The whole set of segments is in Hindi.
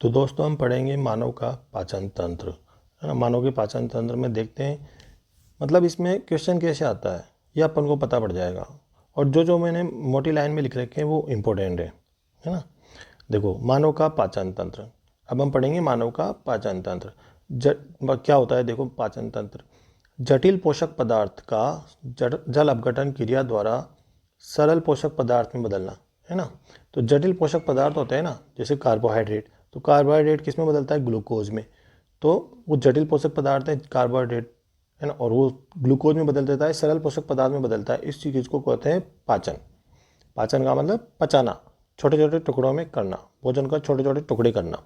तो दोस्तों हम पढ़ेंगे मानव का पाचन तंत्र, है ना। मानव के पाचन तंत्र में देखते हैं मतलब इसमें क्वेश्चन कैसे आता है ये अपन को पता पड़ जाएगा। और जो जो मैंने मोटी लाइन में लिख रखे हैं वो इम्पोर्टेंट है ना। देखो मानव का पाचन तंत्र, अब हम पढ़ेंगे मानव का पाचन तंत्र। क्या होता है देखो पाचन तंत्र, जटिल पोषक पदार्थ का जल अपघटन क्रिया द्वारा सरल पोषक पदार्थ में बदलना, है ना। तो जटिल पोषक पदार्थ होते हैं ना, जैसे कार्बोहाइड्रेट, तो कार्बोहाइड्रेट किस में बदलता है, ग्लूकोज में। तो वो जटिल पोषक पदार्थ है कार्बोहाइड्रेट, है ना, और वो ग्लूकोज में बदल देता है, सरल पोषक पदार्थ में बदलता है। इस चीज़ को कहते हैं पाचन। पाचन का मतलब पचाना, छोटे छोटे टुकड़ों में करना, भोजन का छोटे छोटे टुकड़े करना,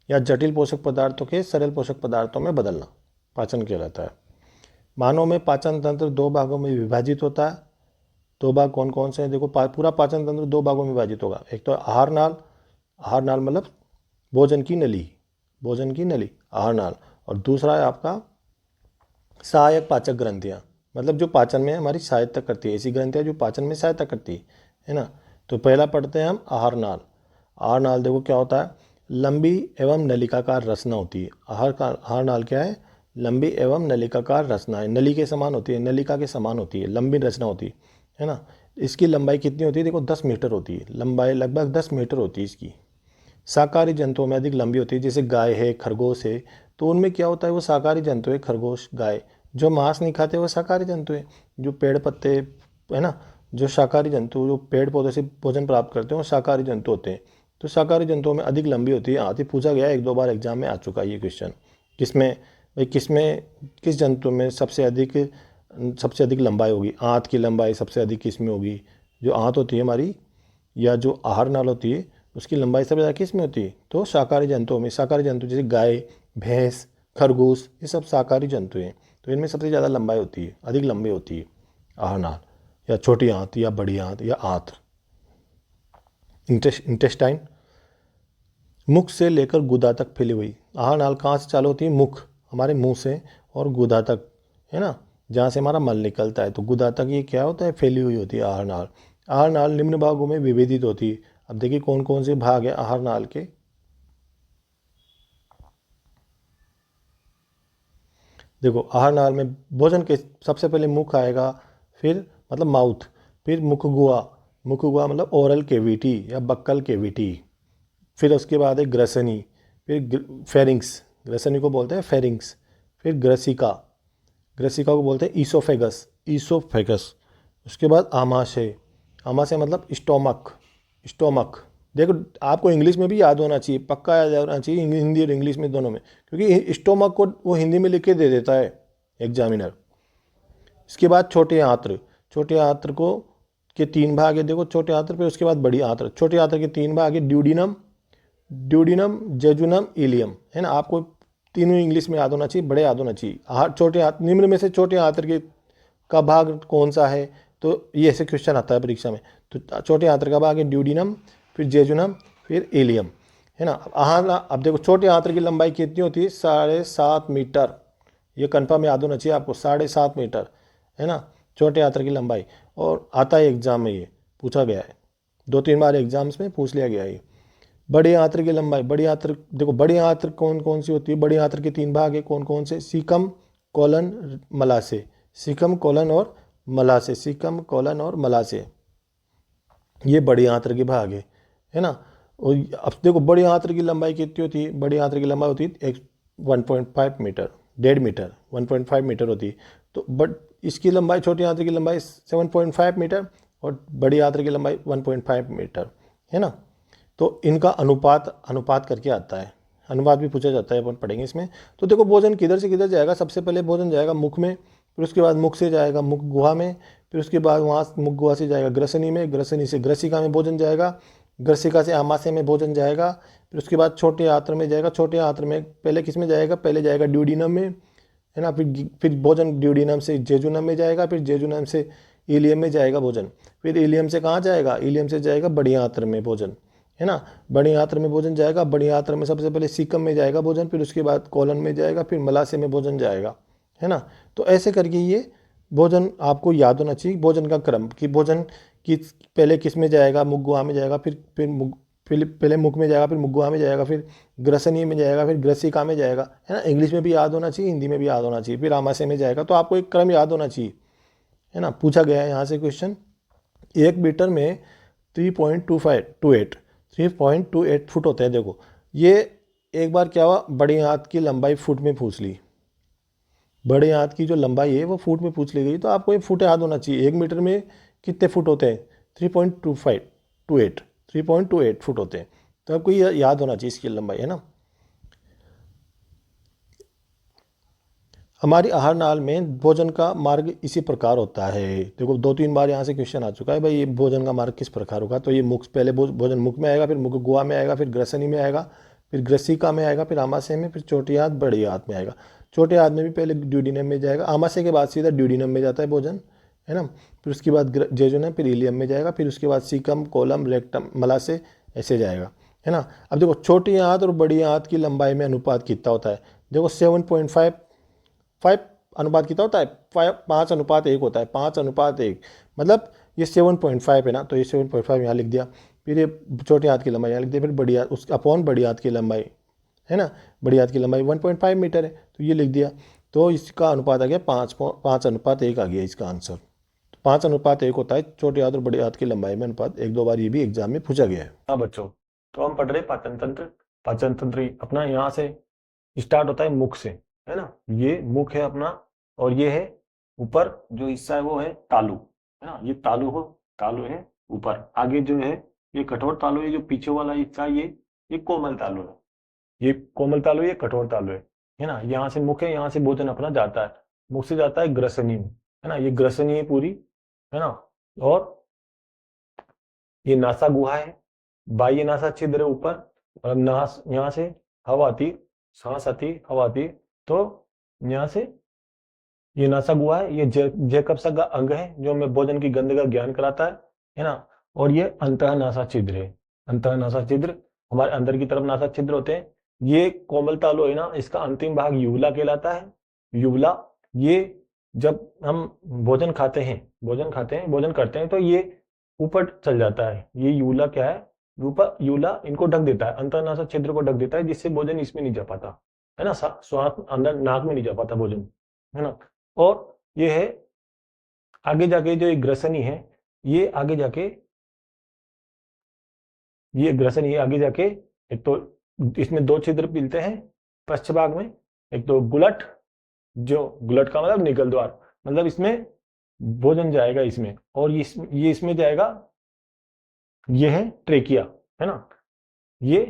या जटिल पोषक पदार्थों के सरल पोषक पदार्थों में बदलना, पाचन कहलाता है। मानव में पाचन तंत्र दो भागों में विभाजित होता है। दो भाग कौन कौन से हैं देखो, पूरा पाचन तंत्र दो भागों में विभाजित होगा। एक तो आहार नाल, आहार नाल मतलब भोजन की नली, भोजन की नली आहार नाल। और दूसरा है आपका सहायक पाचक ग्रंथियाँ, मतलब जो पाचन में हमारी सहायता करती है, ऐसी ग्रंथियाँ जो पाचन में सहायता करती है ना। तो पहला पढ़ते हैं हम आहार नाल। आहार नाल देखो क्या होता है, लंबी एवं नलिकाकार रचना होती है। आहार नाल क्या है, लंबी एवं नलिकाकार रचना है, नली के समान होती है, नलिका के समान होती है, लंबी रचना होती है ना। इसकी लंबाई कितनी होती है देखो, 10 मीटर होती है, लंबाई लगभग 10 मीटर होती है इसकी। शाकाहारी जंतुओं में अधिक लंबी होती है, जैसे गाय है, खरगोश है। तो उनमें क्या होता है, वो शाकाहारी जंतु है, खरगोश गाय। जो मांस नहीं खाते वो शाकाहारी जंतु है। जो पेड़ पत्ते, है ना, जो शाकाहारी जंतु जो पेड़ पौधे से भोजन प्राप्त करते हैं वो शाकाहारी जंतु होते हैं। तो शाकाहारी जंतुओं में अधिक लंबी होती है। आती पूछा गया एक दो बार एग्जाम में आ चुका है ये क्वेश्चन। किसमें भाई, किस जंतु में सबसे अधिक लंबाई होगी, आंत की लंबाई सबसे अधिक किस में होगी। जो आंत होती है हमारी, या जो आहार नाल होती है, उसकी लंबाई सबसे ज़्यादा किस में होती है, तो शाकाहारी जंतुओं में। शाकाहारी जंतु जैसे गाय, भैंस, खरगोश, ये सब शाकाहारी जंतु हैं। तो इनमें सबसे ज़्यादा लंबाई होती है, अधिक लंबी होती है आहार नाल, या छोटी आंत या बड़ी आंत या आंत। इंटेस्टाइन, मुख से लेकर गुदा तक फैली हुई। आहार नाल कहाँ से चालू होती है, मुख, हमारे मुंह से, और गुदा तक, है ना, जहाँ से हमारा मल निकलता है। तो गुदा तक ये क्या होता है, फैली हुई होती है आहार नाल। आहार नाल निम्न भागों में विभेदित होती है। अब देखिए कौन कौन से भाग है आहार नाल के। देखो आहार नाल में भोजन के सबसे पहले मुख आएगा, फिर मतलब माउथ, फिर मुखगुआ, मुखगुआ मतलब ओरल केविटी या बक्कल केविटी। फिर उसके बाद है ग्रसनी, फिर फेरिंग्स, ग्रसनी को बोलते हैं फेरिंग्स। फिर ग्रसिका, ग्रसिका को बोलते हैं ईसोफेगस, ईसोफेगस। उसके बाद आमाशय, आमाशय मतलब स्टोमक, स्टोमक। देखो आपको इंग्लिश में भी याद होना चाहिए, पक्का याद होना चाहिए, हिंदी और इंग्लिश में दोनों में, क्योंकि स्टोमक को वो हिंदी में लिख के दे देता है एग्जामिनर। इसके बाद छोटे आंत्र, छोटे आंत्र को के तीन भाग है देखो, छोटे आंत्र पे। उसके बाद बड़ी आंत्र, छोटे आंत्र के तीन भाग है, ड्यूडिनम, ड्यूडिनम, जेजुनम, इलियम, है ना। आपको तीनों इंग्लिश में याद होना चाहिए, बड़े याद होना चाहिए। छोटे निम्न में से छोटे आंत्र के का भाग कौन सा है, तो ये ऐसे क्वेश्चन आता है परीक्षा में। तो छोटे आंत्र का भाग है ड्यूडिनम, फिर जेजुनम, फिर इलियम, है ना। अब देखो छोटे आंत्र की लंबाई कितनी होती है, 7.5 मीटर। ये कन्फर्म याद होना चाहिए आपको, 7.5 मीटर, है ना, छोटे आंत्र की लंबाई। और आता है एग्जाम में, ये पूछा गया है, 2-3 बार एग्जाम्स में पूछ लिया गया है। बड़े आंत्र की लंबाई, बड़ी आंत्र देखो, बड़ी आंत्र कौन कौन सी होती है, बड़ी आंत्र के तीन भाग है, कौन कौन से, सीकम, कोलन, मलाशय। सीकम, कोलन और मलाशय, सीकम, कोलन और मलाशय, ये बड़ी आंत्र के भाग है ना। और अब देखो बड़ी आंत्र की लंबाई कितनी होती है, बड़ी आंत्र की लंबाई होती है 1.5 मीटर, 1.5 मीटर, 1.5 मीटर होती है। तो बट इसकी लंबाई, छोटी आंत्र की लंबाई 7.5 मीटर, और बड़ी आंत्र की लंबाई 1.5 मीटर, है ना। तो इनका अनुपात अनुपात करके आता है, अनुपात भी पूछा जाता है, अपन पढ़ेंगे इसमें। तो देखो भोजन किधर से किधर जाएगा, सबसे पहले भोजन जाएगा मुख में, फिर उसके बाद मुख से जाएगा मुख गुहा में, फिर उसके बाद वहाँ मुख गुहा से जाएगा ग्रसनी में, ग्रसनी से ग्रसिका में भोजन जाएगा, ग्रसिका से आमाशय में भोजन जाएगा, फिर उसके बाद छोटे आंत्र में जाएगा। छोटे आंत्र में पहले किस में जाएगा, पहले जाएगा ड्यूडिनम में, है ना। फिर भोजन ड्यूडिनम से जेजुनम में जाएगा, फिर जेजुनम से इलियम में जाएगा भोजन। फिर इलियम से कहाँ जाएगा, इलियम से जाएगा बड़ी आंत्र में भोजन, है ना। बड़ी आंत्र में भोजन जाएगा, बड़ी आंत्र में सबसे पहले सीकम में जाएगा भोजन, फिर उसके बाद कोलन में जाएगा, फिर मलाशय में भोजन जाएगा, है ना। तो ऐसे करके ये भोजन आपको याद होना चाहिए, भोजन का क्रम, कि भोजन की पहले किस में जाएगा, मुख गुहा में जाएगा, पहले मुख में जाएगा, फिर मुखगुहा में जाएगा, फिर ग्रसनी में जाएगा, फिर ग्रसिका में जाएगा, है ना। इंग्लिश में भी याद होना चाहिए, हिंदी में भी याद होना चाहिए, फिर आमाशय में जाएगा। तो आपको एक क्रम याद होना चाहिए, है ना। पूछा गया है यहाँ से क्वेश्चन, 1 मीटर में 3.28 फुट होते हैं। देखो ये एक बार क्या हुआ, बड़े हाथ की लंबाई फुट में पूछ ली, बड़े हाथ की जो लंबाई है वो फुट में पूछ ली गई। तो आपको ये फुट याद होना चाहिए। 1 मीटर में कितने फुट होते हैं? 3.28 फुट होते हैं। तो आपको ये याद होना चाहिए इसकी लंबाई, है ना। हमारी आहार नाल में भोजन का मार्ग इसी प्रकार होता है। देखो 2-3 बार यहाँ से क्वेश्चन आ चुका है भाई, ये भोजन का मार्ग किस प्रकार होगा। तो ये मुख, पहले भोजन मुख में आएगा, फिर मुख गुहा में आएगा, फिर ग्रसनी में आएगा, फिर ग्रसिका में आएगा, फिर आमाशय में, फिर छोटी हाथ बड़ी हाथ में आएगा। छोटे हाथ में भी पहले ड्यूडिनम में जाएगा, आमाशय के बाद सीधा ड्यूडिनम में जाता है भोजन, है ना। फिर उसके बाद जेजुनम, फिर इलियम में जाएगा, फिर उसके बाद सीकम, कोलम, रेक्टम, मलाशय, ऐसे जाएगा, है ना। अब देखो छोटी हाथ और बड़ी हाथ की लंबाई में अनुपात कितना होता है? देखो 7.5 अनुपात कितना होता है? 5:1 होता है, 5:1। मतलब ये 7.5 है ना, तो ये 7.5 यहाँ लिख दिया। फिर ये छोटे हाथ की लंबाई यहाँ लिख दिया, फिर बड़ी हाथ उस अपॉन बड़ी हाथ की लंबाई, है ना। बड़ी हाथ की लंबाई 1.5 मीटर है, तो ये लिख दिया। तो इसका अनुपात आ गया 5:1 आ गया इसका आंसर। 5:1 होता है छोटे हाथ और बड़े हाथ की लंबाई में अनुपात। 1-2 बार ये भी एग्जाम में पूछा गया है। हाँ बच्चों, तो हम पढ़ रहे पाचन तंत्र। पाचन तंत्र अपना यहाँ से स्टार्ट होता है मुख से, है ना। ये मुख है अपना, और ये है ऊपर जो हिस्सा है वो है तालु, है ना। ये तालु है ऊपर। आगे जो है ये कठोर तालु है, जो पीछे वाला हिस्सा ये कोमल तालु है। ये कोमल तालु, ये कठोर तालु है ना। यहाँ से मुख है, यहाँ से भोजन अपना जाता है। मुख से जाता है ग्रसनी में, है ना। ये ग्रसनी है पूरी, है ना। और ये नासा गुहा है, बाह्य नासा छिद्र है ऊपर, और नास यहाँ से हवा आती, सांस आती, हवा आती, तो यहाँ से ये नासा गुहा है। ये जैकब का अंग है जो हमें भोजन की गंध का ज्ञान कराता है ना। और ये अंतः नासा छिद्र है। अंतः नासा छिद्र हमारे अंदर की तरफ नासा छिद्र होते हैं। ये कोमल तालु है ना, इसका अंतिम भाग यूवला कहलाता है। यूवला, ये जब हम भोजन करते हैं तो ये ऊपर चल जाता है। ये यूवला क्या है? ऊपर यूवला इनको ढक देता है, अंतः नासा छिद्र को ढक देता है, जिससे भोजन इसमें नहीं जा पाता, है ना। श्वास अंदर नाक में नहीं जा पाता भोजन, है ना। और ये है आगे जाके जो एक ग्रसनी है, ये आगे जाके एक तो इसमें 2 छिद्र मिलते हैं पश्च भाग में। एक तो गुलट, जो गुलट का मतलब निगल द्वार, मतलब इसमें भोजन जाएगा इसमें, और ये इसमें जाएगा। ये है ट्रेकिया, है ना। ये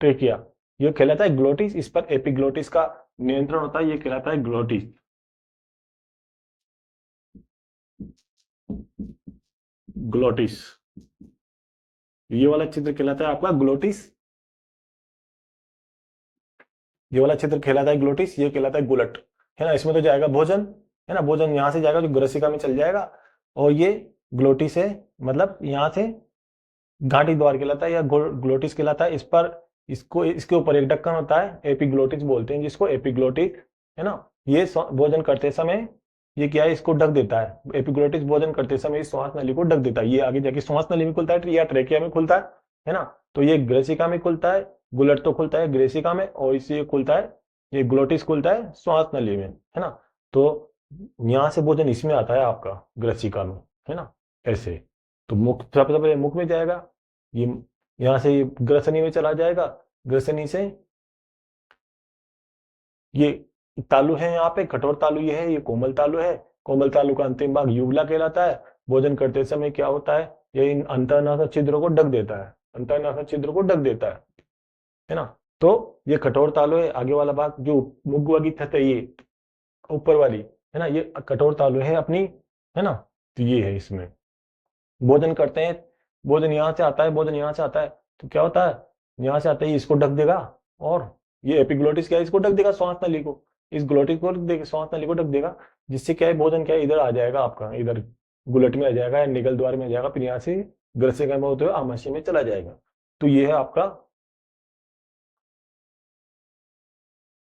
ट्रेकिया, ये कहलाता है ग्लोटिस। इस पर एपिग्लोटिस का नियंत्रण होता है, ये कहलाता है ग्लोटिस। ग्लोटिस, ये वाला छिद्र कहलाता है आपका ग्लोटिस। ये वाला क्षेत्र कहलाता है ग्लोटिस, ये कहलाता है गुलट, है ना। इसमें तो जाएगा भोजन, है ना। भोजन यहाँ से जाएगा जो ग्रसिका में चल जाएगा, और ये ग्लोटिस है, मतलब यहाँ से घाटी द्वार कहलाता है या ग्लोटिस कहलाता है। इस पर इसके ऊपर एक ढक्कन होता है, एपिग्लोटिस बोलते हैं जिसको, एपिग्लोटिस, है ना। ये भोजन करते समय ये क्या है, इसको ढक देता है। एपिग्लोटिस भोजन करते समय इस श्वास नली को ढक देता है। ये आगे जाके श्वास नली में खुलता है या ट्रेकिया में खुलता है ना। तो ये ग्रसिका में खुलता है, गुलट तो खुलता है ग्रेसिका में, और इससे खुलता है, ये ग्लोटिस खुलता है श्वास नली में, है ना। तो यहाँ से भोजन इसमें आता है आपका ग्रसिका में, है ना, ऐसे। तो मुख, सबसे पहले मुख में जाएगा, ये यहाँ से ये ग्रसनी में चला जाएगा। ग्रसनी से ये तालु है, यहाँ पे कठोर तालु ये है, ये कोमल तालु है। कोमल तालु का अंतिम भाग यूवला कहलाता है। भोजन करते समय क्या होता है, ये इन अंतःनासा छिद्रों को ढक देता है, अंतःनासा छिद्र को ढक देता है ना। तो ये कठोर तालु है। आगे वाला भाग जो मुगवा की थत है, ये ऊपर वाली, है ना, ये कठोर तालु है अपनी, है ना। तो ये है, इसमें भोजन करते हैं, भोजन यहाँ से आता है, भोजन यहाँ से आता है, तो क्या होता है, यहाँ से आता है, इसको ढक देगा। और ये एपिग्लोटिस क्या है, इसको ढक देगा, श्वास नली को, इस ग्लोटिस को ढक देगा, श्वास नली को ढक देगा, जिससे क्या है, भोजन क्या है, इधर आ जाएगा आपका, इधर गुलट में आ जाएगा या निगल द्वार में आ जाएगा, फिर यहाँ से ग्रसिका में होते हुए आमाशय में चला जाएगा। तो ये है आपका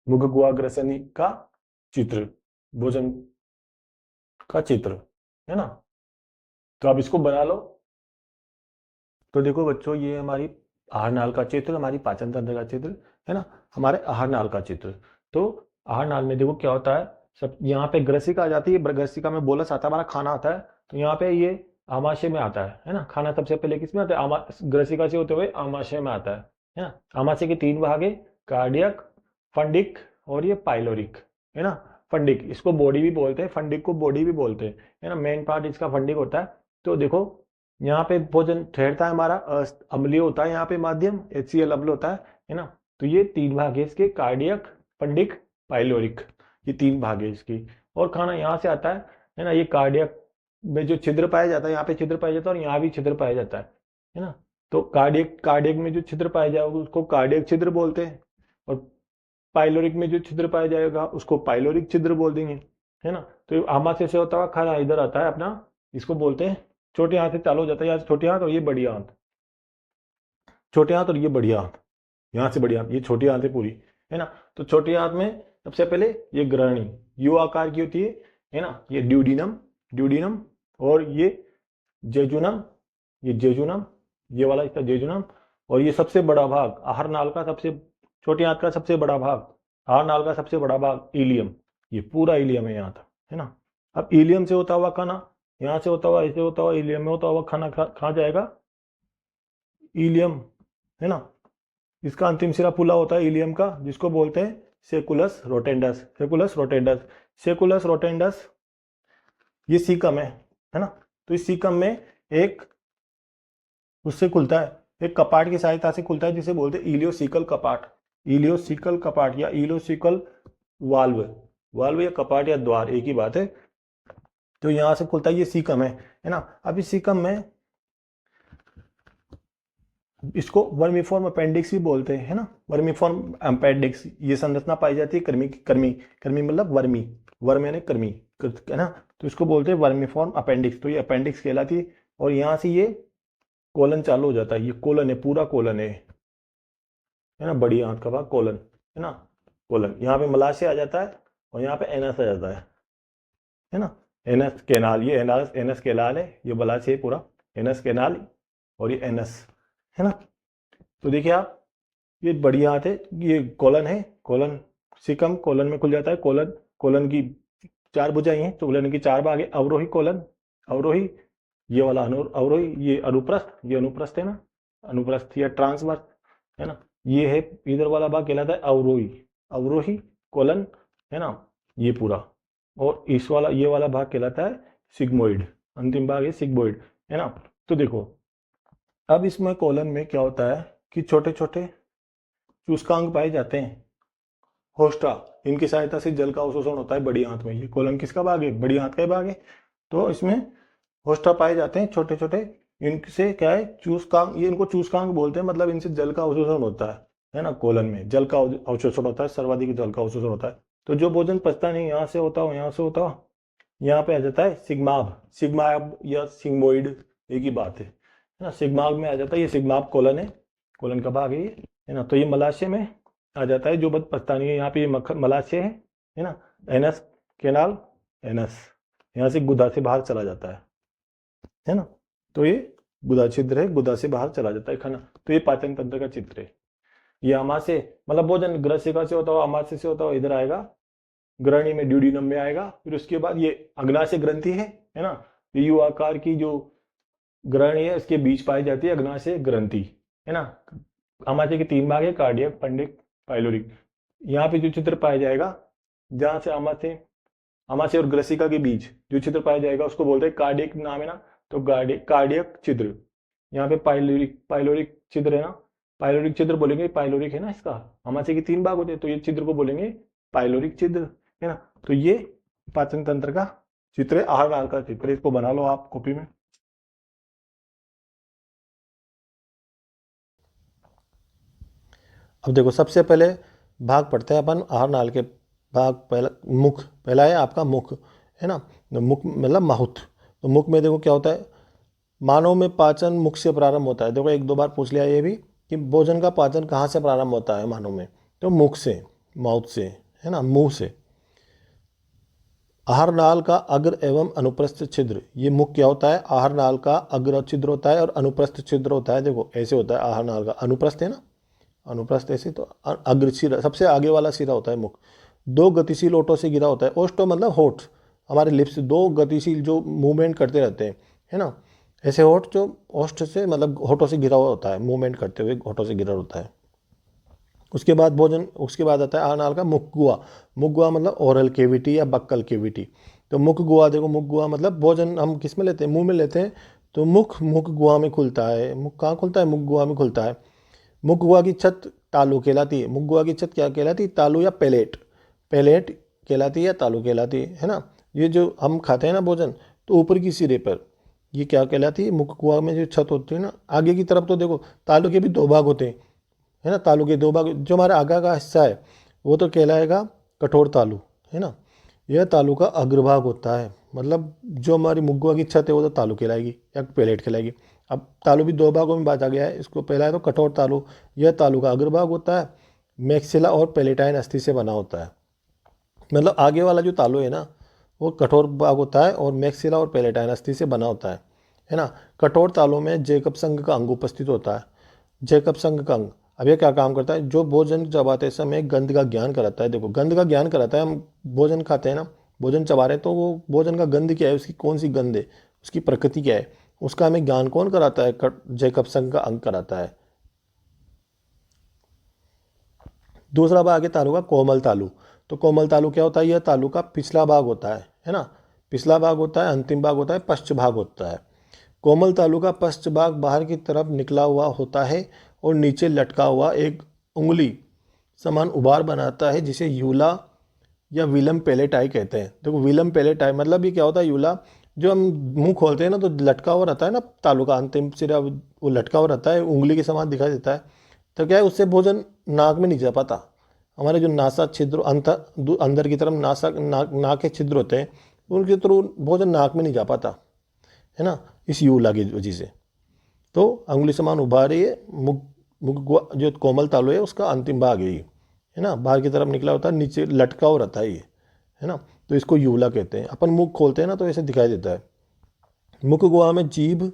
मुख गुहा ग्रसनी का चित्र, भोजन का चित्र, है ना। तो आप इसको बना लो। तो देखो बच्चों, ये हमारी आहार नाल का चित्र, हमारी पाचन तंत्र का चित्र, है ना, हमारे आहार नाल का चित्र। तो आहार नाल में देखो क्या होता है, सब यहाँ पे ग्रसिका आ जाती है, ग्रसिका में बोलस आता है, हमारा खाना आता है। तो यहाँ पे ये आमाशय में आता है ना, खाना सबसे पहले किस में आता है, ग्रसिका से होते हुए आमाशय में आता है ना। आमाशय के 3 भाग है, कार्डियक, फंडिक और ये पाइलोरिक, है ना। फंडिक इसको बॉडी भी बोलते हैं, फंडिक को बॉडी भी बोलते हैं, है ना, मेन पार्ट इसका फंडिक होता है। तो देखो यहाँ पे भोजन ठहरता है हमारा, अम्लीय होता है यहाँ पे माध्यम, HCl अम्ल होता है ना। तो ये 3 भाग है इसके, कार्डियक, फंडिक, पाइलोरिक, ये 3 भाग है इसकी। और खाना यहाँ से आता है ना। ये कार्डियक में जो छिद्र पाया जाता है, यहाँ पे छिद्र पाया जाता है और यहाँ भी छिद्र पाया जाता है ना। तो कार्डियक कार्डियक में जो छिद्र पाया जाएगा उसको कार्डियक छिद्र बोलते हैं, और पाइलोरिक में जो छिद्र पाया जाएगा उसको पाइलोरिक छिद्र बोल देंगे, है ना। तो आमाशय से होता हुआ खाना इधर आता है अपना, इसको बोलते हैं छोटे हाथ से चालू हो जाता है, यहाँ से छोटे हाथ और ये बड़ी हाथ, छोटे हाथ और ये बड़ी हाथ, यहाँ से बड़ी हाथ, ये छोटी हाथ है पूरी, है ना। तो छोटे हाथ में सबसे पहले ये ग्रहणी यू आकार की होती है ना, ये ड्यूडिनम, ड्यूडिनम, और ये जेजुनम, ये जेजुनम, ये वाला इसका जेजुनम, और ये सबसे बड़ा भाग आहार नाल का, सबसे छोटी हाथ का सबसे बड़ा भाग, आहार नाल का सबसे बड़ा भाग इलियम, ये पूरा इलियम है यहाँ तक, है ना। अब इलियम से होता हुआ खाना, यहाँ से होता हुआ, ऐसे होता हुआ, इलियम में होता हुआ खाना कहाँ जाएगा, इलियम, है ना। इसका अंतिम सिरा फूला होता है इलियम का, जिसको बोलते हैं सेकुलस रोटेंडस, सेकुलस रोटेंडस, सेकुलस रोटेंडस, ये सीकम है ना। तो इस सीकम में एक उससे खुलता है, एक कपाट की सहायता से खुलता है, जिसे बोलते हैं इलियोसिकल कपाट, इलियोसिकल कपाट या इलियोसिकल वाल्व, वाल्व या कपाट या द्वार एक ही बात है। तो यहाँ से खुलता है, ये सीकम है ना। अब इस सीकम में इसको वर्मीफॉर्म अपेंडिक्स भी बोलते हैं, है ना, वर्मीफॉर्म अपेंडिक्स, ये संरचना पाई जाती है कर्मी कर्मी, कर्मी मतलब वर्मी, वर्म यानी कर्मी, है ना। तो इसको बोलते हैं वर्मीफॉर्म अपेंडिक्स, तो ये अपेंडिक्स कहलाती है। और यहाँ से ये कोलन चालू हो जाता है, ये कोलन है, पूरा कोलन है ना, बड़ी आंत का भाग कोलन, है ना, कोलन। यहाँ पे मलाशय आ जाता है और यहाँ पे एनस आ जाता है ना, एनस कैनाल, ये एनस एनस कैनाल है, ये मलाशय पूरा एनस कैनाल, और ये एनस, है ना। तो देखिए आप, ये बड़ी हाथ है, ये कोलन है, कोलन सिकम कोलन में खुल जाता है, कोलन, कोलन की 4 भुजाएं हैं, कोलन की 4 भाग है, अवरोही कोलन, अवरोही, ये वाला अवरोही, ये अनुप्रस्थ, ये अनुप्रस्थ है ना, अनुप्रस्थ या ट्रांसवर्स, है ना। ये है इधर वाला भाग कहलाता है अवरोही, अवरोही कोलन, है ना, ये पूरा। और इस वाला, ये वाला भाग कहलाता है सिग्मोइड, अंतिम भाग है सिग्मोइड, है ना। तो देखो अब इसमें कोलन में क्या होता है कि छोटे छोटे चूस्कांग पाए जाते हैं, होस्टा, इनकी सहायता से जल का अवशोषण होता है बड़ी आंत में। ये कोलन किसका भाग है, बड़ी आंत का भाग है। तो इसमें होस्टा पाए जाते हैं छोटे छोटे, इनसे क्या है चूस्कांग, ये इनको चूस्कांग बोलते हैं, मतलब इनसे जल का अवशोषण होता है ना, कोलन में जल का अवशोषण होता है, सर्वाधिक जल का अवशोषण होता है। तो जो भोजन पचता नहीं, यहाँ से होता हो, यहाँ से होता हो, यहाँ पे आ जाता है सिग्माब, सिग्माब या सिग्मोइड एक ही बात है ना, सिग्माब में आ जाता है, ये सिग्माब कोलन है, कोलन का भाग है ये, है ना। तो ये मलाशय में आ जाता है, जो बद पचता नहीं है, यहाँ पे ये मलाशय है ना, एनस केनाल, एनस, यहाँ से गुदा से बाहर चला जाता है ना। तो ये गुदा छिद्र है, गुदा से बाहर चला जाता है खाना। तो ये पाचन तंत्र का चित्र है। ये आमाशय मतलब भोजन ग्रसिका से होता हो, आमाशय से होता हो, इधर आएगा ग्रहणी में, ड्यूडिनम में आएगा। फिर उसके बाद ये अग्नाशय ग्रंथि है ना, ये यू आकार की जो ग्रहणी है, इसके बीच पाई जाती है अग्नाशय ग्रंथि, है ना। आमाशय के 3 भाग है, कार्डियक, फंडिक, पाइलोरिक। यहाँ पे जो चित्र पाया जाएगा, जहां से आमाशय, आमाशय और ग्रसिका के बीच जो चित्र पाया जाएगा उसको बोलते हैं कार्डियक, नाम है ना, तो कार्डियक छिद्र। यहाँ पे पाइलोरिक, पाइलोरिक छिद्र है ना, पाइलोरिक छिद्र बोलेंगे, पाइलोरिक है ना इसका, आमाशय के 3 भाग होते हैं, तो ये छिद्र को बोलेंगे पाइलोरिक छिद्र, है ना। तो ये पाचन तंत्र का चित्र है, आहार नाल का चित्र, इसको बना लो आप कॉपी में। अब देखो सबसे पहले भाग पढ़ते हैं अपन आहार नाल के भाग। पहला मुख, पहला है आपका मुख, है ना, मुख मतलब माहुत। तो मुख में देखो क्या होता है, मानव में पाचन मुख से प्रारंभ होता है। देखो 1-2 बार पूछ लिया ये भी कि भोजन का पाचन कहाँ से प्रारंभ होता है मानव में, तो मुख से, माउथ से, है ना, मुंह से। आहार नाल का अग्र एवं अनुप्रस्थ छिद्र, ये मुख क्या होता है? आहार नाल का अग्र छिद्र होता है और अनुप्रस्थ छिद्र होता है। देखो ऐसे होता है आहार नाल का, अनुप्रस्थ है ना, अनुप्रस्थ ऐसे, तो अग्र सिरा सबसे आगे वाला सिरा होता है मुख। दो गतिशील ओठों से घिरा होता है। ओष्ठ मतलब होठ, हमारे लिप्स दो गतिशील जो मूवमेंट करते रहते हैं, है ना, ऐसे होठ जो ओष्ठ से मतलब होठों से घिरा हुआ होता है, मूवमेंट करते हुए होठों से घिरा होता है। उसके बाद भोजन, उसके बाद आता है आहार नाल का मुख गुहा। मुख गुहा मतलब ओरल केविटी या बक्कल केविटी। तो मुख गुहा, देखो मुख गुहा मतलब भोजन हम किस में लेते हैं? मुंह में लेते हैं। तो मुख गुहा में खुलता है। मुख कहाँ खुलता है? मुख गुहा में खुलता है। मुख गुहा की छत तालु कहलाती है। मुख गुहा की छत क्या कहलाती है? तालु या पैलेट। पैलेट कहलाती है या तालु कहलाती है ना। ये जो हम खाते हैं ना भोजन, तो ऊपर की सिरे पर ये क्या कहलाती है? मुख गुहा में जो छत होती है ना, आगे की तरफ तो देखो तालु के भी दो भाग होते हैं, है ना। तालु के दो भाग, जो हमारा आगे का हिस्सा है वो तो कहलाएगा कठोर तालु, है ना। यह तालु का अग्रभाग होता है, मतलब जो हमारी मुख गुहा की छत है वो तो तालु कहलाएगी या पैलेट कहलाएगी। अब तालु भी दो भागों में बांटा गया है। इसको पहला है तो कठोर तालु, यह तालु का अग्रभाग होता है, मैक्सिला और पेलेटाइन अस्थि से बना होता है। मतलब आगे वाला जो तालु है ना, वो कठोर भाग होता है और मैक्सिला और पेलेटाइन अस्थि से बना होता है ना। कठोर तालु में जेकब संघ का अंग उपस्थित होता है। जेकब संघ का अंग अब ये क्या काम करता है? जो भोजन चबाते समय गंध का ज्ञान कराता है। देखो गंध का ज्ञान कराता है। हम भोजन खाते हैं ना, भोजन चबा रहे हैं, तो वो भोजन का गंध क्या है, उसकी कौन सी गंध है, उसकी प्रकृति क्या है, उसका हमें ज्ञान कौन कराता है? जेकब संघ का अंग कराता है। दूसरा भाग है तालु का कोमल तालु। तो कोमल तालु क्या होता है? यह तालु का पिछला भाग होता है ना। पिछला भाग होता है, अंतिम भाग होता है, पश्च भाग होता है। कोमल तालु का पश्च भाग बाहर की तरफ निकला हुआ होता है और नीचे लटका हुआ एक उंगली समान उभार बनाता है, जिसे यूला या विलम पेलेटाई कहते हैं। देखो विलम पेलेटाई मतलब ये क्या होता है? यूला, जो हम मुंह खोलते हैं ना तो लटका हुआ रहता है ना, तालु का अंतिम सिरा वो लटका हुआ रहता है, उंगली के समान दिखाई देता है। तो क्या है, उससे भोजन नाक में नहीं जा पाता। हमारे जो नासा छिद्र अंदर की तरफ नाक के छिद्र होते हैं, उनके थ्रू भोजन नाक में नहीं जा पाता, है ना, इस यूला की वजह से। तो अंगुली समान उभार है मुख जो कोमल तालु है उसका अंतिम भाग है ये, है ना। बाहर की तरफ निकला होता है, नीचे लटका हुआ रहता है ये, है ना। तो इसको यूला कहते हैं। अपन मुख खोलते हैं ना तो ऐसे दिखाई देता है। मुख गुहा में जीभ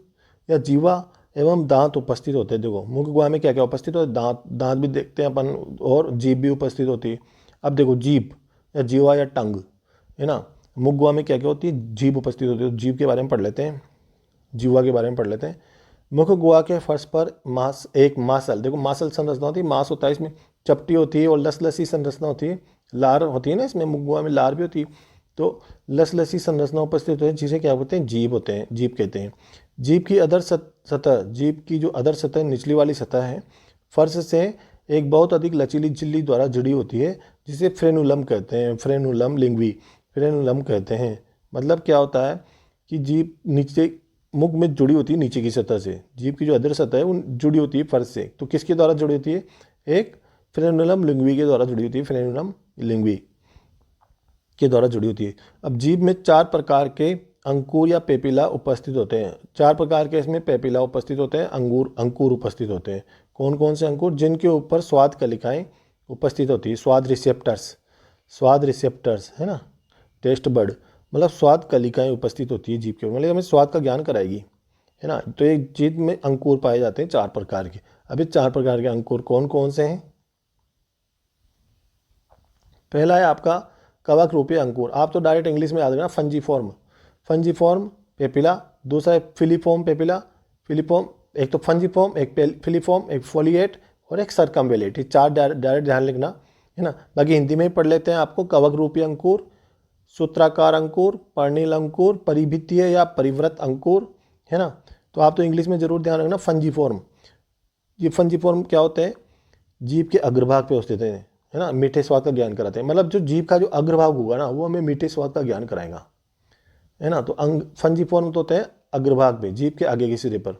या जीवा एवं दांत उपस्थित होते हैं। देखो मुख गुहा में क्या क्या उपस्थित होता है? दांत, दांत भी देखते हैं अपन, और जीभ भी उपस्थित होती है। अब देखो जीभ या जीवा या टंग, है ना। मुख गुहा में क्या क्या होती है? जीभ उपस्थित होती है। तो जीभ के बारे में पढ़ लेते हैं, जीवा के बारे में पढ़ लेते हैं। मुख गुहा के फर्श पर एक मासल, देखो मासल संरचना होती है, मांस होता है इसमें, चपटी होती है और लसलसी संरचना होती है, लार होती है ना इसमें, मुख गुहा में लार भी होती है। तो लसलसी संरचना उपस्थित होती है, जिसे क्या बोलते हैं? जीभ होते हैं, जीभ कहते हैं। जीभ की अधर सतह, जीभ की जो अधर सतह निचली वाली सतह है, फर्श से एक बहुत अधिक लचीली झिल्ली द्वारा जुड़ी होती है, जिसे फ्रेनुलम कहते हैं। फ्रेनुलम लिंग्वी, फ्रेनुलम कहते हैं। मतलब क्या होता है कि जीभ नीचे मुख में जुड़ी होती है नीचे की सतह से। जीभ की जो अधर सतह है वो जुड़ी होती है फर्श से। तो किसके द्वारा जुड़ी होती है? एक फ्रेनुलम लिंग्वी के द्वारा जुड़ी होती है, फ्रेनुलम लिंग्वी के द्वारा जुड़ी होती है। अब जीभ में 4 प्रकार के अंकुर या पेपिला उपस्थित होते हैं। 4 प्रकार के इसमें पेपिला उपस्थित होते हैं, अंकुर उपस्थित होते हैं। कौन कौन से अंकुर? जिनके ऊपर स्वाद कलिकाएं उपस्थित होती है, स्वाद रिसेप्टर्स, स्वाद रिसेप्टर्स, है ना, टेस्ट बर्ड, मतलब स्वाद कलिकाएं उपस्थित होती है जीभ के ऊपर, मतलब हमें स्वाद का ज्ञान कराएगी, है ना। तो एक जीभ में अंकुर पाए जाते हैं 4 प्रकार के। अभी 4 प्रकार के अंकुर कौन कौन से हैं? पहला है आपका कवक रूपी अंकुर। आप तो डायरेक्ट इंग्लिश में याद रखना, फंजीफॉर्म, फंजीफॉर्म पेपिला। दूसरा है फिलीफॉर्म पेपिला, फिलीफॉर्म, एक तो फंजीफॉर्म, एक फिलीफॉर्म, एक फोलिएट और एक सरकमवेलेट। ये 4 डायरेक्ट ध्यान लिखना, है ना। बाकी हिंदी में ही पढ़ लेते हैं। आपको कवक रूपी अंकुर, सूत्राकार अंकुर, पर्णिल अंकुर, परिभित्तीय या परिव्रत अंकुर, है ना। तो आप तो इंग्लिश में जरूर ध्यान रखना फंजीफॉर्म। ये फंजीफॉर्म क्या होते हैं? जीभ के अग्रभाग पे स्थित है ना, मीठे स्वाद का ज्ञान कराते हैं। मतलब जो जीभ का जो अग्रभाग होगा ना, वो हमें मीठे स्वाद का ज्ञान कराएगा, है ना। तो फंजीफॉर्म तो होते हैं अग्रभाग पे, जीभ के आगे के सिरे पर,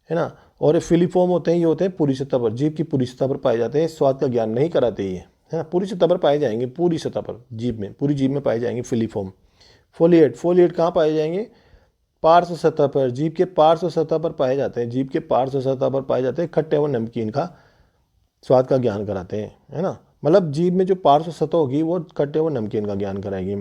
है ना। और फिलीफॉर्म होते हैं, ये होते हैं पूरी सतह पर, जीभ की पूरी सतह पर पाए जाते हैं। स्वाद का ज्ञान नहीं कराते ये, है ना। पूरी सतह पर पाए जाएंगे, पूरी सतह पर, जीभ में, पूरी जीभ में पाए जाएंगे फिलीफॉर्म। फोलिएट, फोलिएट कहाँ पाए जाएंगे? पार्श्व सतह पर, जीभ के पार्श्व सतह पर पाए जाते हैं। जीभ के पार्श्व सतह पर पाए जाते हैं, खट्टे एवं नमकीन का स्वाद का ज्ञान कराते हैं, है ना। मतलब जीभ में जो पार्श्व सतह होगी वो खट्टे एवं नमकीन का ज्ञान कराएगी।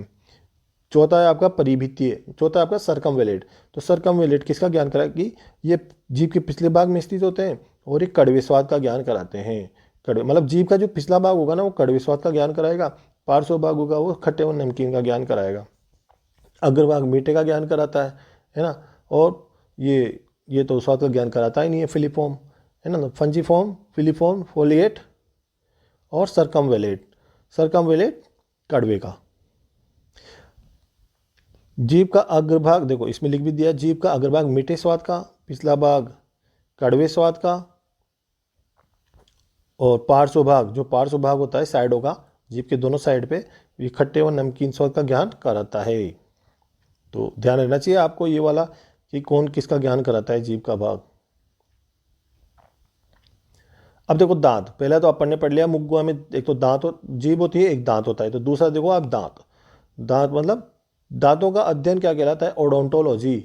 चौथा है आपका परिभित्तीय, चौथा है आपका सर्कमवेलेट। तो सर्कमवेलेट किसका ज्ञान कराए कि ये जीभ के पिछले भाग में स्थित होते हैं और ये कड़वे स्वाद का ज्ञान कराते हैं। कड़वे मतलब जीभ का जो पिछला भाग होगा ना वो कड़वे स्वाद का ज्ञान कराएगा, पार्श्व भाग होगा वो खट्टे और नमकीन का ज्ञान कराएगा, अग्रभाग मीठे का ज्ञान कराता है ना। और ये तो स्वाद का ज्ञान कराता ही नहीं है, फिलिफॉर्म है ना, फंजीफॉर्म, फिलिफॉर्म, फोलिएट और सर्कमवेलेट। सर्कमवेलेट कड़वे का। जीभ का अग्रभाग देखो इसमें लिख भी दिया, जीभ का अग्रभाग मीठे स्वाद का, पिछला भाग कड़वे स्वाद का, और पार्श्व भाग जो पार्श्व भाग होता है साइडों का, जीभ के दोनों साइड पे, ये खट्टे और नमकीन स्वाद का ज्ञान कराता है। तो ध्यान रखना चाहिए आपको ये वाला कि कौन किसका ज्ञान कराता है जीभ का भाग। अब देखो दांत, पहले तो अपन ने पढ़ लिया मुख में एक तो दांत जीभ होती है, एक दांत होता है। तो दूसरा देखो आप दांत, दांत मतलब दांतों का अध्ययन क्या कहलाता है, ओडोंटोलॉजी।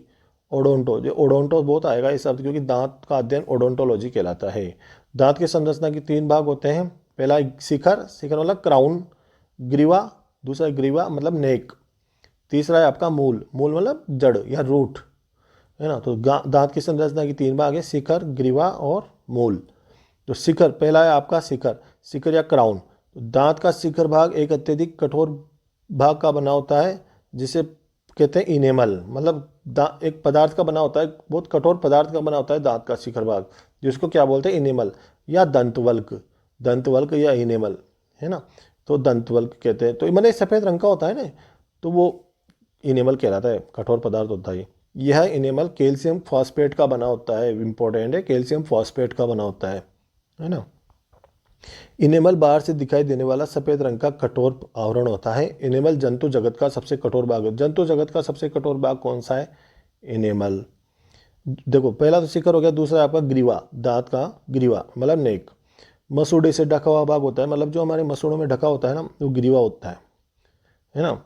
ओडोंटो, जो ओडोंटो बहुत आएगा इस शब्द क्योंकि दांत का अध्ययन ओडोंटोलॉजी कहलाता है। दांत की संरचना के 3 भाग होते हैं। पहला शिखर, शिखर मतलब क्राउन, ग्रीवा, दूसरा ग्रीवा मतलब नेक, तीसरा है आपका मूल, मूल मतलब जड़ या रूट है ना। तो दांत की संरचना की 3 भाग है, शिखर, ग्रीवा और मूल। तो शिखर, पहला है आपका शिखर, शिखर या क्राउन। तो दांत का शिखर भाग एक अत्यधिक कठोर भाग का बना होता है जिसे कहते हैं इनेमल, मतलब एक पदार्थ का बना होता है, बहुत कठोर पदार्थ का बना होता है दांत का शिखर भाग, जिसको क्या बोलते हैं इनेमल या दंतवल्क, दंतवल्क या इनेमल है ना। तो दंतवल्क कहते हैं। तो मैंने सफ़ेद रंग का होता है ना, तो वो इनेमल कहलाता है, कठोर पदार्थ होता है। यह इनेमल कैल्शियम फॉस्फेट का बना होता है, इंपॉर्टेंट है, कैल्शियम फॉस्फेट का बना होता है ना। इनेमल बाहर से दिखाई देने वाला सफेद रंग का कठोर आवरण होता है। इनेमल जंतु जगत का सबसे कठोर भाग है। जंतु जगत का सबसे कठोर भाग कौन सा है, इनेमल। देखो पहला तो शिखर हो गया, दूसरा आपका ग्रीवा, दांत का ग्रीवा मतलब नेक। मसूड़े से ढका हुआ भाग होता है, मतलब जो हमारे मसूड़ों में ढका होता है ना वो ग्रीवा होता है ना।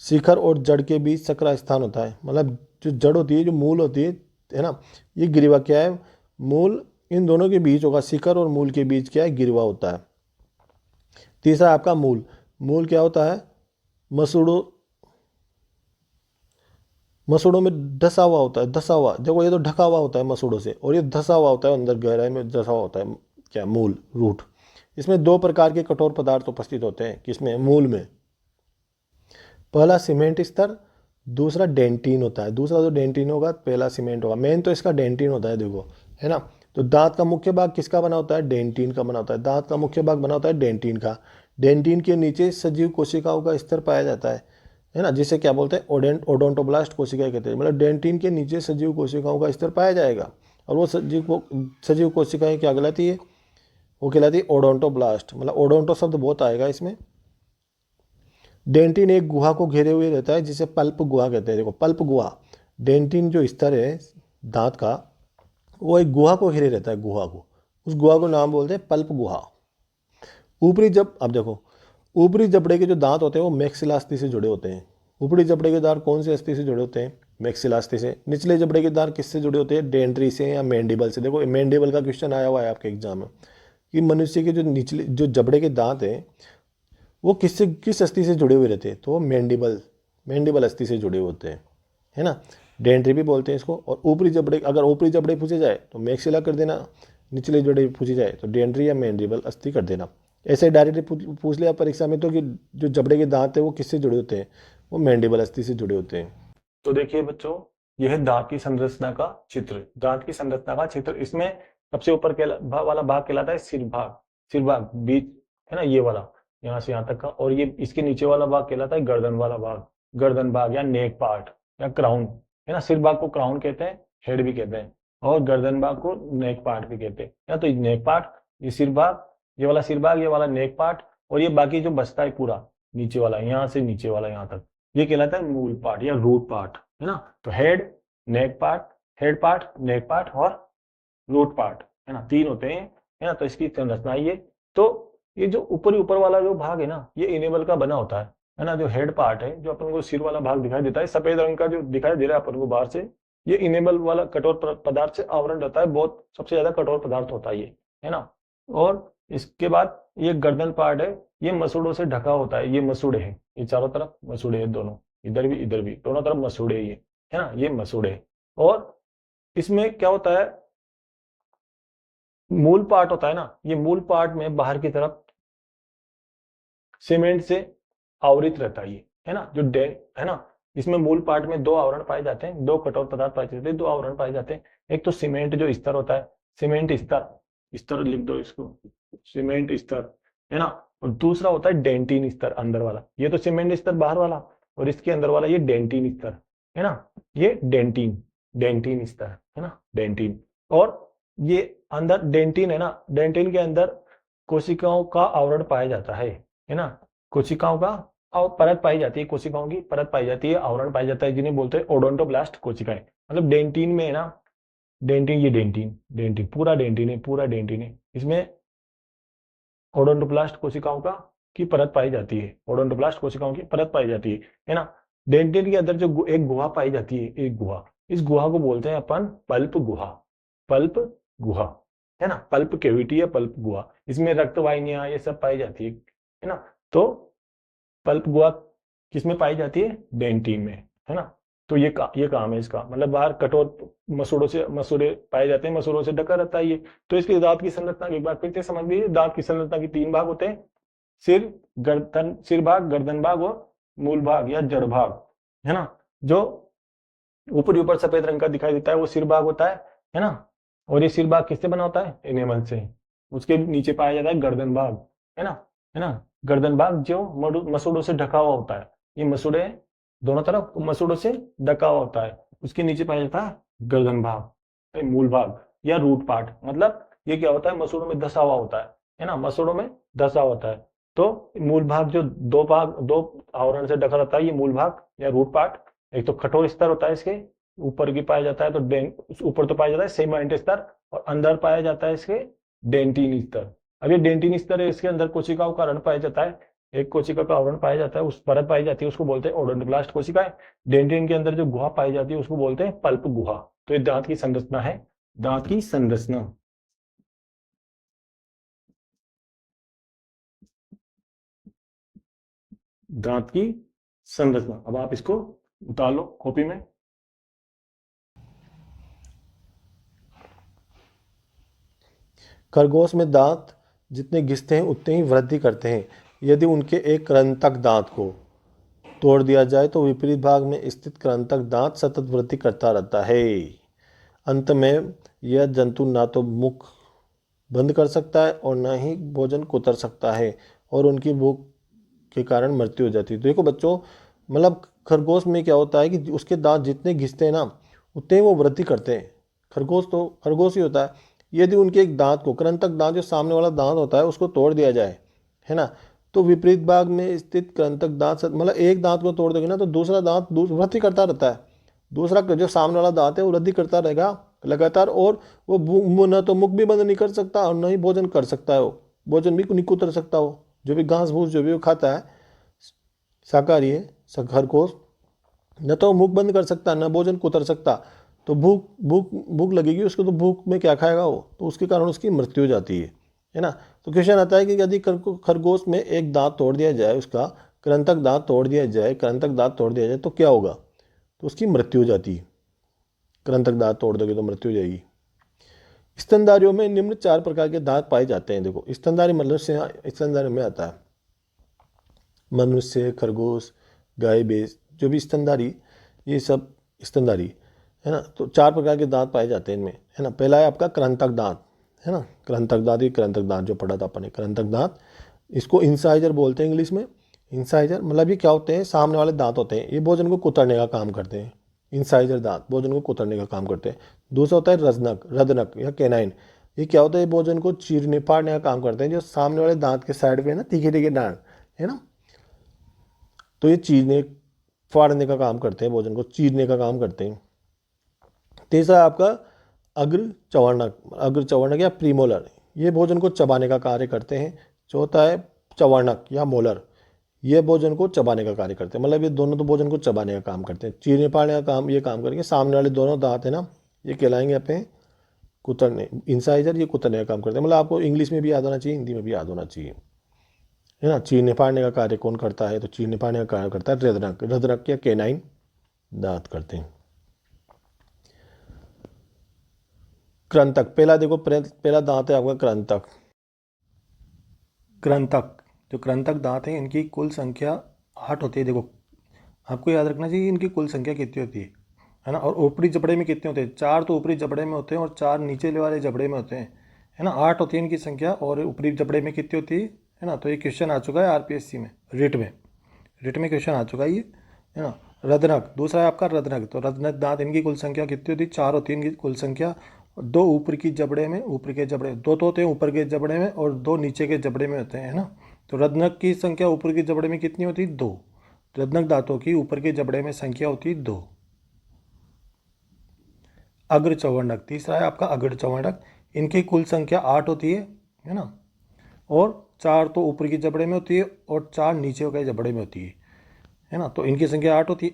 शिखर और जड़ के बीच सकरा स्थान होता है, मतलब जो जड़ होती है, जो मूल होती है ना, ये ग्रीवा क्या है, मूल इन दोनों के बीच होगा, शिखर और मूल के बीच क्या है, गिरवा होता है। तीसरा आपका मूल, मूल क्या होता है, मसूड़ों, मसूड़ों में धसा हुआ होता है, धसा हुआ, देखो ये तो ढका हुआ होता है मसूड़ों से, और ये धसा हुआ होता है अंदर गहराई में धसा हुआ होता है, क्या मूल, रूट। इसमें 2 प्रकार के कठोर पदार्थ उपस्थित होते हैं, किसमें, मूल में। पहला सीमेंट स्तर, दूसरा डेंटिन होता है। दूसरा जो डेंटिन होगा, पहला सीमेंट होगा, मेन तो इसका डेंटिन होता है देखो, है ना। तो दांत का मुख्य भाग किसका बना होता है, डेंटिन का बना होता है। दांत का मुख्य भाग बना होता है डेंटिन का। डेंटिन के नीचे सजीव कोशिकाओं का स्तर पाया जाता है ना, जिसे क्या बोलते हैं, ओडोंटोब्लास्ट कोशिकाएं कहते हैं। मतलब डेंटिन के नीचे सजीव कोशिकाओं का स्तर पाया जाएगा, और वो सजीव कोशिकाएं क्या कहलाती है, वो कहलाती है ओडोंटोब्लास्ट। मतलब ओडोंटो शब्द बहुत आएगा इसमें। डेंटिन एक गुहा को घेरे हुए रहता है जिसे पल्प गुहा कहते हैं। देखो पल्प गुहा, डेंटिन जो स्तर है दांत का, वो एक गुहा को घेरे रहता है, गुहा को, उस गुहा को नाम बोलते हैं पल्प गुहा। ऊपरी जब, अब देखो ऊपरी जबड़े के जो दांत होते हैं वो मैक्सिला अस्थि से जुड़े होते हैं। ऊपरी जबड़े के दांत कौन से अस्थि से जुड़े होते हैं, मैक्सिला अस्थि से। निचले जबड़े के दांत किससे जुड़े होते हैं, डेंड्री से या मैंडिबल से। देखो मैंडिबल का क्वेश्चन आया हुआ है आपके एग्जाम में कि मनुष्य के जो निचले जो जबड़े के दांत हैं वो किस अस्थि से जुड़े हुए रहते हैं, तो वो मैंडिबल अस्थि से जुड़े होते हैं, है ना। डेंड्री भी बोलते हैं इसको। और ऊपरी जबड़े, अगर ऊपरी जबड़े पूछे जाए तो मैक्सिला कर देना, निचले जबड़े पूछे जाए तो डेंड्री या मैंडिबल अस्थि कर देना। ऐसे डायरेक्टली पूछ लिया परीक्षा में तो कि जो जबड़े के दांत है वो किससे जुड़े होते हैं, वो मैंडिबल अस्थि से जुड़े होते हैं। तो देखिए बच्चों, यह है दांत की संरचना का चित्र। दांत की संरचना का चित्र, इसमें सबसे ऊपर वाला भाग कहलाता है सिर भाग, सिर भाग बीच है ना, ये वाला यहाँ से यहाँ तक का। और ये इसके नीचे वाला भाग कहलाता है गर्दन वाला भाग, गर्दन भाग या नेक पार्ट या क्राउन, है ना। सिर भाग को क्राउन कहते हैं, हेड भी कहते हैं, और गर्दन भाग को नेक पार्ट भी कहते हैं, या तो नेक पार्ट, ये सिर भाग, ये वाला सिर भाग, ये वाला नेक पार्ट, और ये बाकी जो बचता है पूरा नीचे वाला, यहाँ से नीचे वाला यहाँ तक, ये कहलाता है मूल पार्ट या रूट पार्ट, है ना। तो हेड, नेक पार्ट, हेड पार्ट, नेक पार्ट और रूट पार्ट, है ना, 3 होते हैं, है ना। तो इसकी संरचना ये, तो ये जो ऊपर वाला जो भाग है ना, ये इनेबल का बना होता है ना। जो हेड पार्ट है, जो अपन को सिर वाला भाग दिखाई देता है, सफेद रंग का जो दिखाई दे रहा है अपन को बाहर से, ये इनेबल वाला कठोर पदार्थ से आवरण रहता है, बहुत सबसे ज्यादा कठोर पदार्थ होता है ये, है ना। और इसके बाद ये गर्दन पार्ट है, ये मसूड़ों से ढका होता है, ये मसूड़े हैं, ये चारों तरफ मसूड़े हैं दोनों, इधर भी दोनों तरफ मसूड़े, ये है ना, ये मसूड़े। और इसमें क्या होता है, मूल पार्ट होता है ना, ये मूल पार्ट में बाहर की तरफ सीमेंट से आवृत रहता है ये, है ना, जो डे है ना। इसमें मूल पार्ट में दो आवरण पाए जाते हैं, दो कठोर पदार्थ पाए जाते हैं, दो आवरण पाए जाते हैं। एक तो सीमेंट जो स्तर होता है, सीमेंट स्तर, स्तर लिख दो इसको, सीमेंट स्तर, है ना। और दूसरा होता है डेंटिन स्तर, अंदर वाला। ये तो सीमेंट स्तर बाहर वाला, और इसके अंदर वाला ये डेंटिन स्तर, है ना। ये डेंटिन, डेंटिन स्तर, है ना, डेंटिन। और ये अंदर डेंटिन है ना, डेंटिन के अंदर कोशिकाओं का आवरण पाया जाता है ना। कोशिकाओं का और परत पाई जाती है, कोशिकाओं की परत पाई जाती है, आवरण पाया जाता है, जिन्हें बोलते हैं ओडोंटोब्लास्ट कोशिकाएं। मतलब डेंटिन में है ना, डेंटिन, ये डेंटिन, डेंटिन पूरा डेंटिन है, पूरा डेंटिन है। इसमें ओडोंटोब्लास्ट कोशिकाओं का की परत पाई जाती है, ओडोंटोब्लास्ट कोशिकाओं की परत पाई जाती है ना। डेंटिन के अंदर जो एक गुहा पाई जाती है, एक गुहा, इस गुहा को बोलते हैं अपन पल्प गुहा, पल्प गुहा, है ना, पल्प कैविटी या पल्प गुहा। इसमें रक्त वाहिनियां ये सब पाई जाती है ना। तो पल्प गुहा किसमें पाई जाती है, डेंटिन में, है ना। तो ये काम है इसका, मतलब बाहर कठोर मसूड़े पाए जाते हैं, मसूड़ों से ढका रहता है ये। तो इसके दांत की संरचना एक बार फिर से समझ लीजिए। दांत की संरचना के तीन भाग होते हैं, सिर, गर्दन, सिर भाग, गर्दन भाग और मूल भाग या जड़ भाग, है ना। जो ऊपर सफेद रंग का दिखाई देता है वो सिर भाग होता है ना। और ये सिर भाग किससे बना होता है, एनिमल से। उसके नीचे पाया जाता है गर्दन भाग, है ना, है ना। गर्दन भाग जो मसूड़ों से ढका हुआ होता है, ये मसूड़े दोनों तरफ मसूड़ों से ढका हुआ होता है। उसके नीचे पाया जाता है गर्दन भाग, मूल भाग या रूट पार्ट। मतलब ये क्या होता है, मसूड़ों में धसा हुआ होता है ना, मसूड़ों में धसा होता है। तो मूल भाग जो दो आवरण से ढका रहता है, ये मूल भाग या रूट पार्ट। एक तो कठोर स्तर होता है इसके ऊपर की पाया जाता है, तो ऊपर तो पाया जाता है सेमाइंट स्तर, और अंदर पाया जाता है इसके डेंटिन स्तर। अब ये डेंटिन स्तर है, इसके अंदर कोशिकाओं का आवरण पाया जाता है, एक कोशिका का आवरण पाया जाता है, उस परत पाई जाती है, उसको बोलते हैं ओडोंटोब्लास्ट कोशिकाएं। डेंटिन के अंदर जो गुहा पाई जाती है उसको बोलते हैं पल्प गुहा। तो ये दांत की संरचना है, दांत की संरचना, दांत की संरचना। अब आप इसको उतार लो कॉपी में। खरगोश में दांत जितने घिसते हैं उतने ही वृद्धि करते हैं। यदि उनके एक कृंतक दांत को तोड़ दिया जाए तो विपरीत भाग में स्थित कृंतक दांत सतत वृद्धि करता रहता है। अंत में यह जंतु ना तो मुख बंद कर सकता है और ना ही भोजन कुतर सकता है, और उनकी भूख के कारण मृत्यु हो जाती है। देखो बच्चों, मतलब खरगोश में क्या होता है कि उसके दांत जितने घिसते हैं ना उतने ही वो वृद्धि करते हैं। खरगोश तो खरगोश ही होता है। यदि उनके एक दांत को, कृंतक दांत जो सामने वाला दांत होता है, उसको तोड़ दिया जाए, है ना, तो विपरीत भाग में स्थित कृंतक दांत मतलब एक दांत को तोड़ देंगे ना तो दूसरा दांत वृद्धि करता रहता है। दूसरा जो सामने वाला दांत है वो वृद्धि करता रहेगा लगातार, और वो न तो मुख भी बंद नहीं कर सकता और न ही भोजन कर सकता है, वो भोजन भी नहीं कुतर सकता। वो जो भी घास भूस जो भी वो खाता है, शाकाहारी है खरगोश, न तो मुख बंद कर सकता न भोजन कुतर सकता। तो भूख भूख भूख लगेगी उसको, तो भूख में क्या खाएगा वो, तो उसके कारण उसकी मृत्यु हो जाती है ना। तो क्वेश्चन आता है कि यदि खरगोश में एक दांत तोड़ दिया जाए, उसका कृंतक दांत तोड़ दिया जाए, कृंतक दांत तोड़ दिया जाए तो क्या होगा, तो उसकी मृत्यु हो जाती है। कृंतक दांत तोड़ दोगे तो मृत्यु हो जाएगी। स्तनधारियों में निम्न चार प्रकार के दांत पाए जाते हैं। देखो स्तनधारी मनुष्य स्तनधारी में आता है, मनुष्य, खरगोश, गाय, भैंस, जो भी स्तनधारी, ये सब स्तनधारी है ना। तो चार प्रकार के दांत पाए जाते हैं इनमें, है ना। पहला है आपका कृंतक दांत, है ना, कृंतक दांत। ये कृंतक दांत जो पढ़ा था अपन ने, कृंतक दांत, इसको इंसाइजर बोलते हैं इंग्लिश में। इंसाइजर मतलब ये क्या होते हैं, सामने वाले दांत होते हैं, ये भोजन को कुतरने का काम करते हैं। इंसाइजर दांत भोजन को कुतरने का काम करते हैं। दूसरा होता है रजनक, रदनक या कैनाइन, ये क्या होता है, ये भोजन को चीरने फाड़ने का काम करते हैं। जो सामने वाले दांत के साइड पे है ना, तीखे तीखे दांत है ना, तो ये चीरने फाड़ने का काम करते हैं, भोजन को चीरने का काम करते हैं। तीसरा है आपका अग्र चवर्णक, अग्र चवर्णक या प्रीमोलर, ये भोजन को चबाने का कार्य करते हैं। चौथा है चवर्णक या मोलर, ये भोजन को चबाने का कार्य करते हैं। मतलब ये दोनों तो भोजन को चबाने का काम करते हैं, चीरने फाड़ने का काम ये काम करेंगे। सामने वाले दोनों दांत है ना, ये कहलाएंगे अपने कुतरने, इंसाइजर, ये कुतरने का काम करते हैं। मतलब आपको इंग्लिश में भी याद होना चाहिए, हिंदी में भी याद होना चाहिए, है ना। चीरने फाड़ने का कार्य कौन करता है, तो चीरने फाड़ने का कार्य करता है हृदनक। हृदनक या केनाइन दांत करते हैं। कृंतक, पहला देखो पहला दांत है आपका कृंतक। कृंतक, जो कृंतक दांत है इनकी कुल संख्या 8 होती है। देखो आपको याद रखना चाहिए इनकी कुल संख्या कितनी होती है ना। और ऊपरी जबड़े में कितने होते हैं, 4 तो ऊपरी जबड़े में होते हैं और 4 नीचे वाले जबड़े में होते हैं, है ना। 8 होती है इनकी संख्या और ऊपरी जबड़े में कितनी होती है ना। तो ये क्वेश्चन आ चुका है आरपीएससी में, रिट में क्वेश्चन आ चुका है ये, है ना। रदनक, दूसरा है आपका रदनक। तो रदनक दांत इनकी कुल संख्या कितनी होती है, 4 होती है इनकी कुल संख्या। 2 ऊपर की जबड़े में, ऊपर के जबड़े 2 तो होते हैं ऊपर के जबड़े में और 2 नीचे के जबड़े में होते हैं, है ना। तो रदनक की संख्या ऊपर के जबड़े में कितनी होती है, 2। रदनक दांतों की ऊपर के जबड़े में संख्या होती है 2। अग्र चौवर्णक, तीसरा है आपका अग्र चौवर्णक। इनकी कुल संख्या 8 होती है ना। और 4 तो ऊपर की जबड़े में होती है और 4 नीचे के जबड़े में होती है ना। तो इनकी संख्या 8 होती है।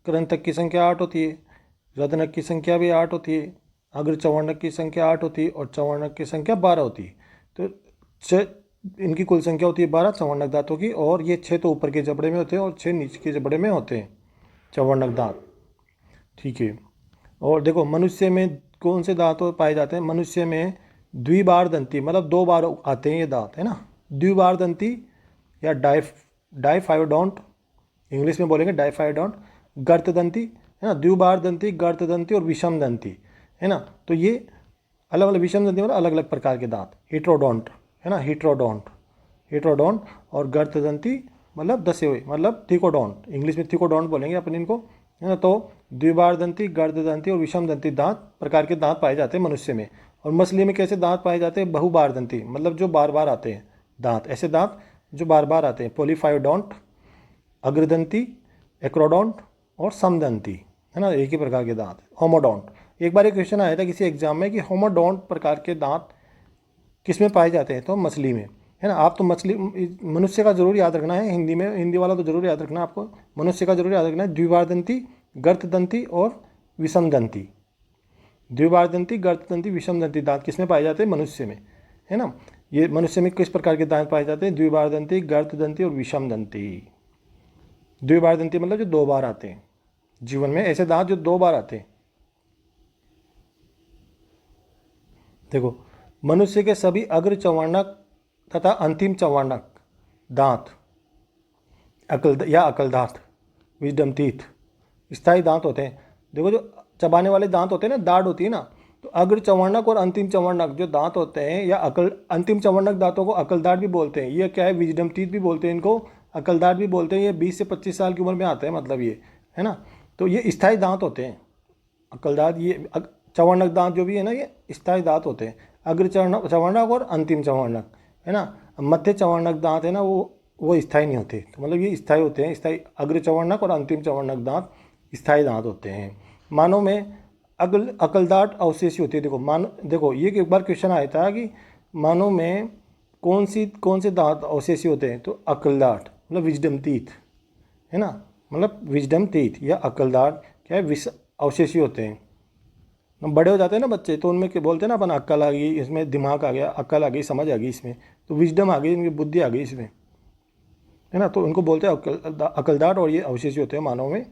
कृंतक की संख्या 8 होती है, रदनक की संख्या भी 8 होती है, अग्र चौवर्णक की संख्या 8 होती है और चौवर्णक की संख्या 12 होती है। तो 6 इनकी कुल संख्या होती है 12 चौवर्णक दांतों की। और ये 6 तो ऊपर के जबड़े में होते हैं और 6 नीचे के जबड़े में होते हैं चौवर्णक दांत, ठीक है। और देखो मनुष्य में कौन से दांत पाए जाते हैं, मनुष्य में द्विबार दंती, मतलब 2 बार आते हैं ये दांत, है ना। द्विबार दंती या डाइफाइडोंट, इंग्लिश में बोलेंगे डाइफाइडोंट। गर्त दंती, है ना। द्विबार दंती, गर्त दंती और विषम दंती, है ना। तो ये अलग अलग, विषम दंती मतलब अलग अलग प्रकार के दांत। हिट्रोडोंट, है ना, हिट्रोडोंट और गर्त दंती मतलब दसे हुए, मतलब थिकोडोंट, इंग्लिश में थिकोडोंट बोलेंगे अपन इनको, है ना। तो द्विबार दंती, गर्द दंती और विषम दंती दांत प्रकार के दांत पाए जाते हैं मनुष्य में। और मछली में कैसे दांत पाए जाते हैं, बहुबार दंती, मतलब जो बार बार आते हैं दांत, ऐसे दांत जो बार बार आते हैं। पोलीफायोडोंट, अग्रदंती, एक्रोडोंट और समदंती, है ना, एक ही प्रकार के दांत। होमोडोंट, एक बार एक क्वेश्चन आया था किसी एग्जाम में कि होमोडोंट प्रकार के दांत किस में पाए जाते हैं, तो मछली में, है ना। आप तो मछली, मनुष्य का जरूर याद रखना है, हिंदी में, हिंदी वाला तो जरूर याद रखना है आपको, मनुष्य का जरूर याद रखना है। द्विबार दंती, गर्त दंती और विषम दंती। द्विबार दंती, गर्त दंती, विषम दंती दांत किस में पाए जाते हैं, मनुष्य में, है ना। ये मनुष्य में किस प्रकार के दांत पाए जाते हैं, द्विबार दंती, गर्त दंती और विषम दंती। द्विबार दंती मतलब जो 2 बार आते हैं जीवन में, ऐसे दांत जो 2 बार आते हैं। देखो मनुष्य के सभी अग्र चौवर्णक तथा अंतिम चौवर्णक दांत अकल दांत, विजडम टीथ, स्थायी दांत होते हैं। देखो जो चबाने वाले दांत होते हैं ना, दाढ़ होती है ना, तो अग्र चौवर्णक और अंतिम चौवर्णक जो दांत होते हैं, या अंतिम चौवर्णक दांतों को अकल दांत भी बोलते हैं। ये क्या है, विजडम टीथ भी बोलते हैं इनको, अकल दांत भी बोलते हैं। ये 20 से 25 साल की उम्र में आते हैं, मतलब ये, है ना। तो ये स्थायी दांत होते हैं अकल दांत। ये चौवर्णक दांत जो भी है ना, ये स्थायी दांत होते हैं। अग्र चौवर्णक और अंतिम चौवर्णक, है ना। मध्य चौवर्णक दांत है ना, वो स्थायी नहीं होते, तो मतलब ये स्थायी होते हैं। स्थायी अग्र चौवर्णक और अंतिम चौवर्णक दांत स्थायी दांत होते हैं। मानव में अकलदाट अवशेषी होती है। देखो ये एक बार क्वेश्चन आया था कि मानव में कौन से दांत अवशेषी होते हैं, तो अकलदाट मतलब विजडम टीथ, है ना, मतलब विजडम टीथ या अकलदाट क्या है, अवशेषी होते हैं। बड़े हो जाते हैं ना बच्चे, तो उनमें बोलते हैं ना अपन, अक्ल आ गई, इसमें दिमाग आ गया, अक्ल आ गई, समझ आ गई इसमें, तो विजडम आ गई, इनकी बुद्धि आ गई इसमें, है ना। तो उनको बोलते हैं अकलदाट, और ये अवशेषी होते हैं मानव में।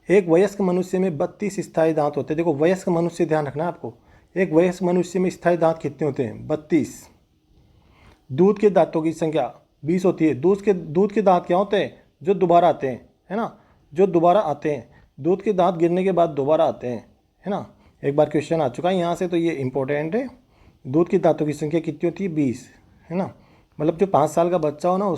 एक वयस्क मनुष्य में 32 स्थायी दांत होते हैं। देखो वयस्क मनुष्य, ध्यान रखना है आपको, एक वयस्क मनुष्य में स्थायी दांत कितने होते हैं, 32। दूध के दांतों की संख्या 20 होती है। दूध के दांत क्या होते हैं, जो दोबारा आते हैं, है ना, जो दोबारा आते हैं। दूध के दांत गिरने के बाद दोबारा आते हैं, है ना। एक बार क्वेश्चन आ चुका है यहाँ से, तो ये इंपॉर्टेंट है। दूध के दांतों की संख्या कितनी होती है, 20, है ना। मतलब जो 5 साल का बच्चा हो ना,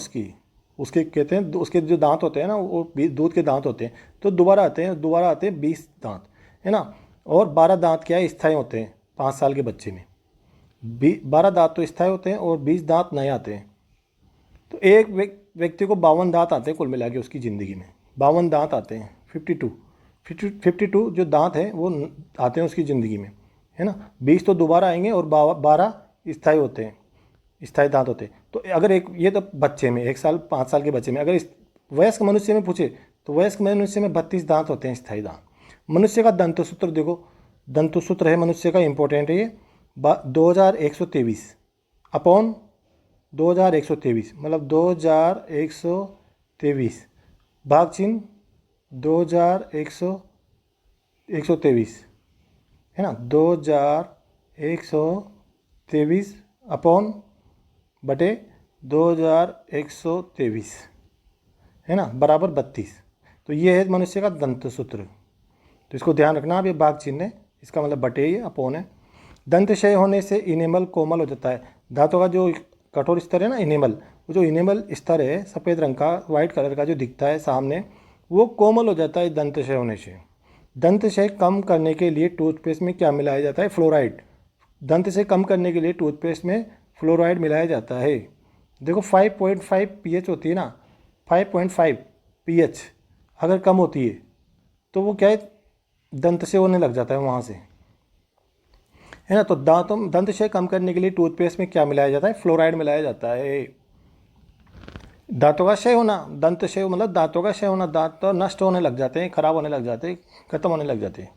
उसके कहते हैं, उसके जो दांत होते हैं ना, वो दूध के दांत होते हैं, तो दोबारा आते हैं 20 दांत, है ना। और 12 दांत क्या है, स्थायी होते हैं 5 साल के बच्चे में। 12 दांत तो स्थायी होते हैं और 20 दांत नए आते हैं। तो एक व्यक्ति को 52 दांत आते हैं कुल मिला के उसकी ज़िंदगी में, 52 दांत आते हैं। 52 जो दांत हैं वो आते हैं उसकी ज़िंदगी में, है ना। 20 तो दोबारा आएंगे और 12 स्थायी होते हैं, स्थायी दांत होते हैं। तो अगर एक, ये तो बच्चे में, 1 साल 5 साल के बच्चे में, अगर इस वयस्क मनुष्य में पूछे, तो वयस्क मनुष्य में 32 दांत होते हैं, स्थायी दांत। मनुष्य का दंतसूत्र, देखो दंतसूत्र है मनुष्य का, इंपॉर्टेंट है ये, 2123 अपॉन 2123 मतलब 2123, भाग चिन्ह 2123 है ना, 2123 अपॉन बटे 2123 है ना, बराबर 32। तो ये है मनुष्य का दंत सूत्र। तो इसको ध्यान रखना, अब ये भाग चिन्ह है, इसका मतलब बटे ये अपोन है। दंत क्षय होने से इनेमल कोमल हो जाता है। दांतों का जो कठोर स्तर है ना इनेमल, वो जो इनेमल स्तर है सफ़ेद रंग का, वाइट कलर का जो दिखता है सामने, वो कोमल हो जाता है दंत क्षय होने से। दंत क्षय कम करने के लिए टूथपेस्ट में क्या मिलाया जाता है? फ्लोराइड। दंत क्षय कम करने के लिए टूथपेस्ट में फ्लोराइड मिलाया जाता है। देखो 5.5 pH होती है ना, 5.5 pH अगर कम होती है तो वो क्या है, दंत क्षय होने लग जाता है वहाँ से, है ना। तो दंत क्षय कम करने के लिए टूथपेस्ट में क्या मिलाया जाता है? फ्लोराइड मिलाया जाता है। दांतों का क्षय होना, दंत क्षय मतलब दांतों का क्षय होना, दांत तो नष्ट होने लग जाते हैं, खराब होने लग जाते हैं, खत्म होने लग जाते हैं।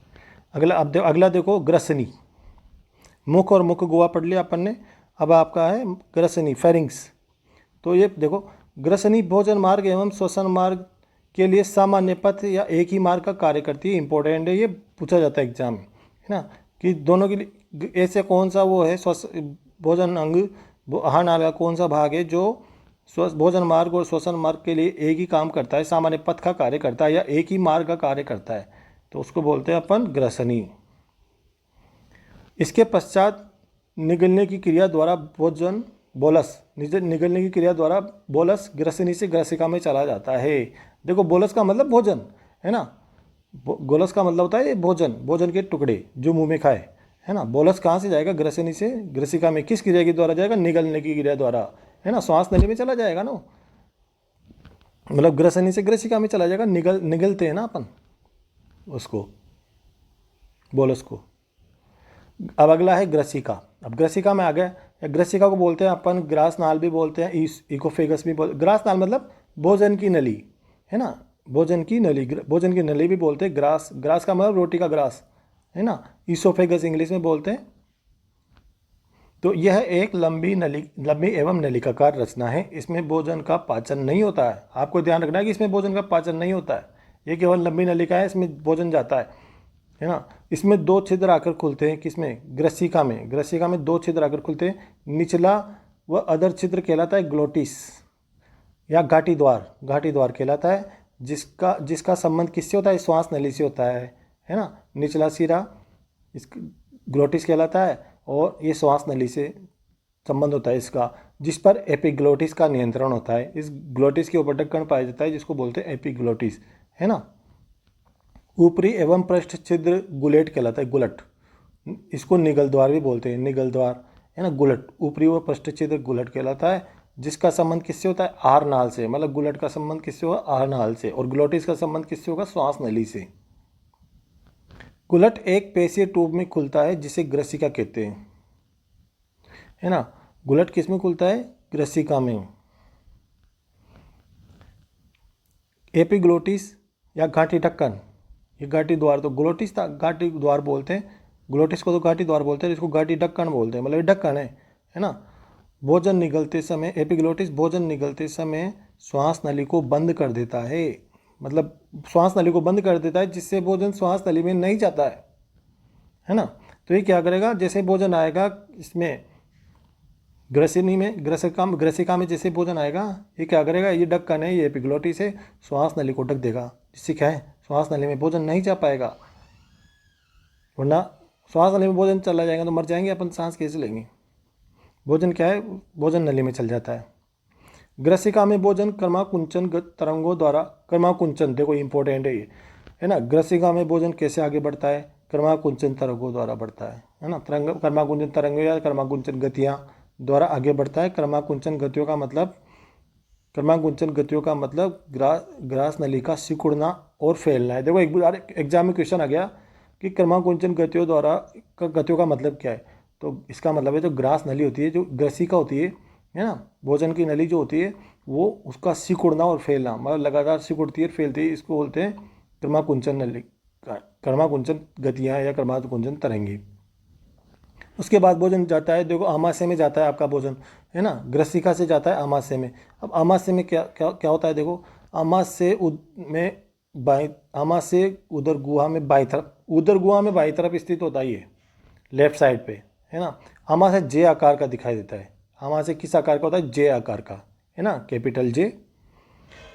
अगला देखो ग्रसनी। मुख और मुख गुहा पढ़ लिया अपन ने, अब आपका है ग्रसनी, फेरिंग्स। तो ये देखो, ग्रसनी भोजन मार्ग एवं श्वसन मार्ग के लिए सामान्य पथ या एक ही मार्ग का कार्य करती है। इंपॉर्टेंट है, ये पूछा जाता है एग्जाम में, है ना, कि दोनों के लिए ऐसे कौन सा वो है भोजन अंग, आहार नाल का कौन सा भाग है जो भोजन मार्ग और श्वसन मार्ग के लिए एक ही काम करता है, सामान्य पथ का कार्य करता है या एक ही मार्ग का कार्य करता है, तो उसको बोलते हैं अपन ग्रसनी। इसके पश्चात निगलने की क्रिया द्वारा भोजन बोलस, निगलने की क्रिया द्वारा बोलस ग्रसनी से ग्रसिका में चला जाता है। देखो बोलस का मतलब भोजन है ना, गोलस का मतलब होता है भोजन, भोजन के टुकड़े जो मुंह में खाए, है ना। बोलस कहाँ से जाएगा? ग्रसनी से ग्रसिका में। किस क्रिया के द्वारा जाएगा? निगलने की क्रिया द्वारा, है ना, श्वास नली में चला जाएगा ना, मतलब ग्रसनी से ग्रसिका में चला जाएगा। निगलते हैं ना अपन उसको, बोलस को। अब अगला है ग्रसिका। अब ग्रसिका में आ गया, ग्रसिका को बोलते हैं अपन ग्रास नाल भी बोलते हैं, इकोफेगस भी बोलते हैं। ग्रास नाल मतलब भोजन की नली, है ना, भोजन की नली, भोजन की नली भी बोलते हैं। ग्रास का मतलब रोटी का ग्रास, है ना, इसोफेगस इंग्लिश में बोलते हैं। तो यह एक लंबी एवं नलिकाकार रचना है। इसमें भोजन का पाचन नहीं होता है। आपको ध्यान रखना है कि इसमें भोजन का पाचन नहीं होता है, ये केवल लंबी नलिका है, इसमें भोजन जाता है ना। इसमें दो छिद्र आकर खुलते हैं, किसमें? ग्रसिका में। ग्रसिका में दो छिद्र आकर खुलते हैं। निचला व अधर छिद्र कहलाता है ग्लोटिस या घाटी द्वार कहलाता है, जिसका संबंध किससे होता है? श्वास नली से होता है ना। निचला सिरा इस ग्लोटिस कहलाता है और ये श्वास नली से संबंध होता है इसका, जिस पर एपिग्लोटिस का नियंत्रण होता है। इस ग्लोटिस के ऊपर ढक्कन पाया जाता है जिसको बोलते हैं एपिग्लोटिस, है ना। ऊपरी एवं पृष्ठ छिद्र गुलेट कहलाता है, गुलट। इसको निगल द्वार भी बोलते हैं, निगल द्वार, है ना, गुलट। ऊपरी व पृष्ठ छिद्र गुलट कहलाता है, जिसका संबंध किससे होता है? आहार नाल से। मतलब गुलट का संबंध किससे होगा? आहार नाल से। और ग्लोटिस का संबंध किससे होगा? श्वास नली से। गुलट एक पेशीय ट्यूब में खुलता है जिसे ग्रसिका कहते हैं, है ना। गुलट किस में खुलता है? ग्रसिका में। एपिग्लोटिस या घाटी ढक्कन, ये घाटी द्वार, तो ग्लोटिस था घाटी द्वार बोलते हैं, ग्लोटिस को तो घाटी द्वार बोलते हैं, इसको घाटी ढक्कन बोलते हैं, मतलब ये ढक्कन है ना। भोजन निगलते समय एपिग्लोटिस भोजन निगलते समय श्वास नली को बंद कर देता है, मतलब श्वास नली को बंद कर देता है, जिससे भोजन श्वास नली में नहीं जाता है ना। तो ये क्या करेगा? जैसे भोजन आएगा इसमें ग्रसिका में जैसे भोजन आएगा, ये क्या करेगा? ये ढक्कन है, ये एपिग्लोटिस है, श्वास नली को ढक देगा, जिससे क्या है? श्वास नली में भोजन नहीं जा पाएगा। वरना श्वास नली में भोजन चला जाएगा तो मर जाएंगे अपन, सांस कैसे लेंगे? भोजन क्या है? भोजन नली में चल जाता है। ग्रसिका में भोजन कर्माकुंचन तरंगों द्वारा, कर्माकुंचन देखो इंपॉर्टेंट है ये, है ना। ग्रसिका में भोजन कैसे आगे बढ़ता है? कर्माकुंचन तरंगों द्वारा बढ़ता है ना। कर्माकुंचन तरंगों या कर्माकुंचन गतियाँ द्वारा आगे बढ़ता है। कर्माकुंचन गतियों का मतलब ग्रास नली का सिकुड़ना और फैलना है। देखो एक बार एग्जाम में क्वेश्चन आ गया कि कर्माकुंचन गतियों का मतलब क्या है, तो इसका मतलब है जो ग्रास नली होती है, जो ग्रसिका होती है ना, भोजन की नली जो होती है, वो उसका सिकुड़ना और फैलना, मतलब लगातार सिकुड़ती है और फैलती है, इसको बोलते हैं कर्माकुंचन नली, कर्माकुंचन गतियाँ या कर्माकुंचन तरंगी। उसके बाद भोजन जाता है, देखो आमाशय में जाता है आपका भोजन, है ना, ग्रसिका से जाता है आमाशय में। अब आमाशय में क्या क्या क्या होता है, देखो आमाशय उदर गुहा में बाई तरफ, उदर गुहा में बाई तरफ स्थित होता है ये, लेफ्ट साइड पे, है ना। आमाशय जे आकार का दिखाई देता है। आमाशय किस आकार का होता है, जे आकार का, है ना, कैपिटल जे।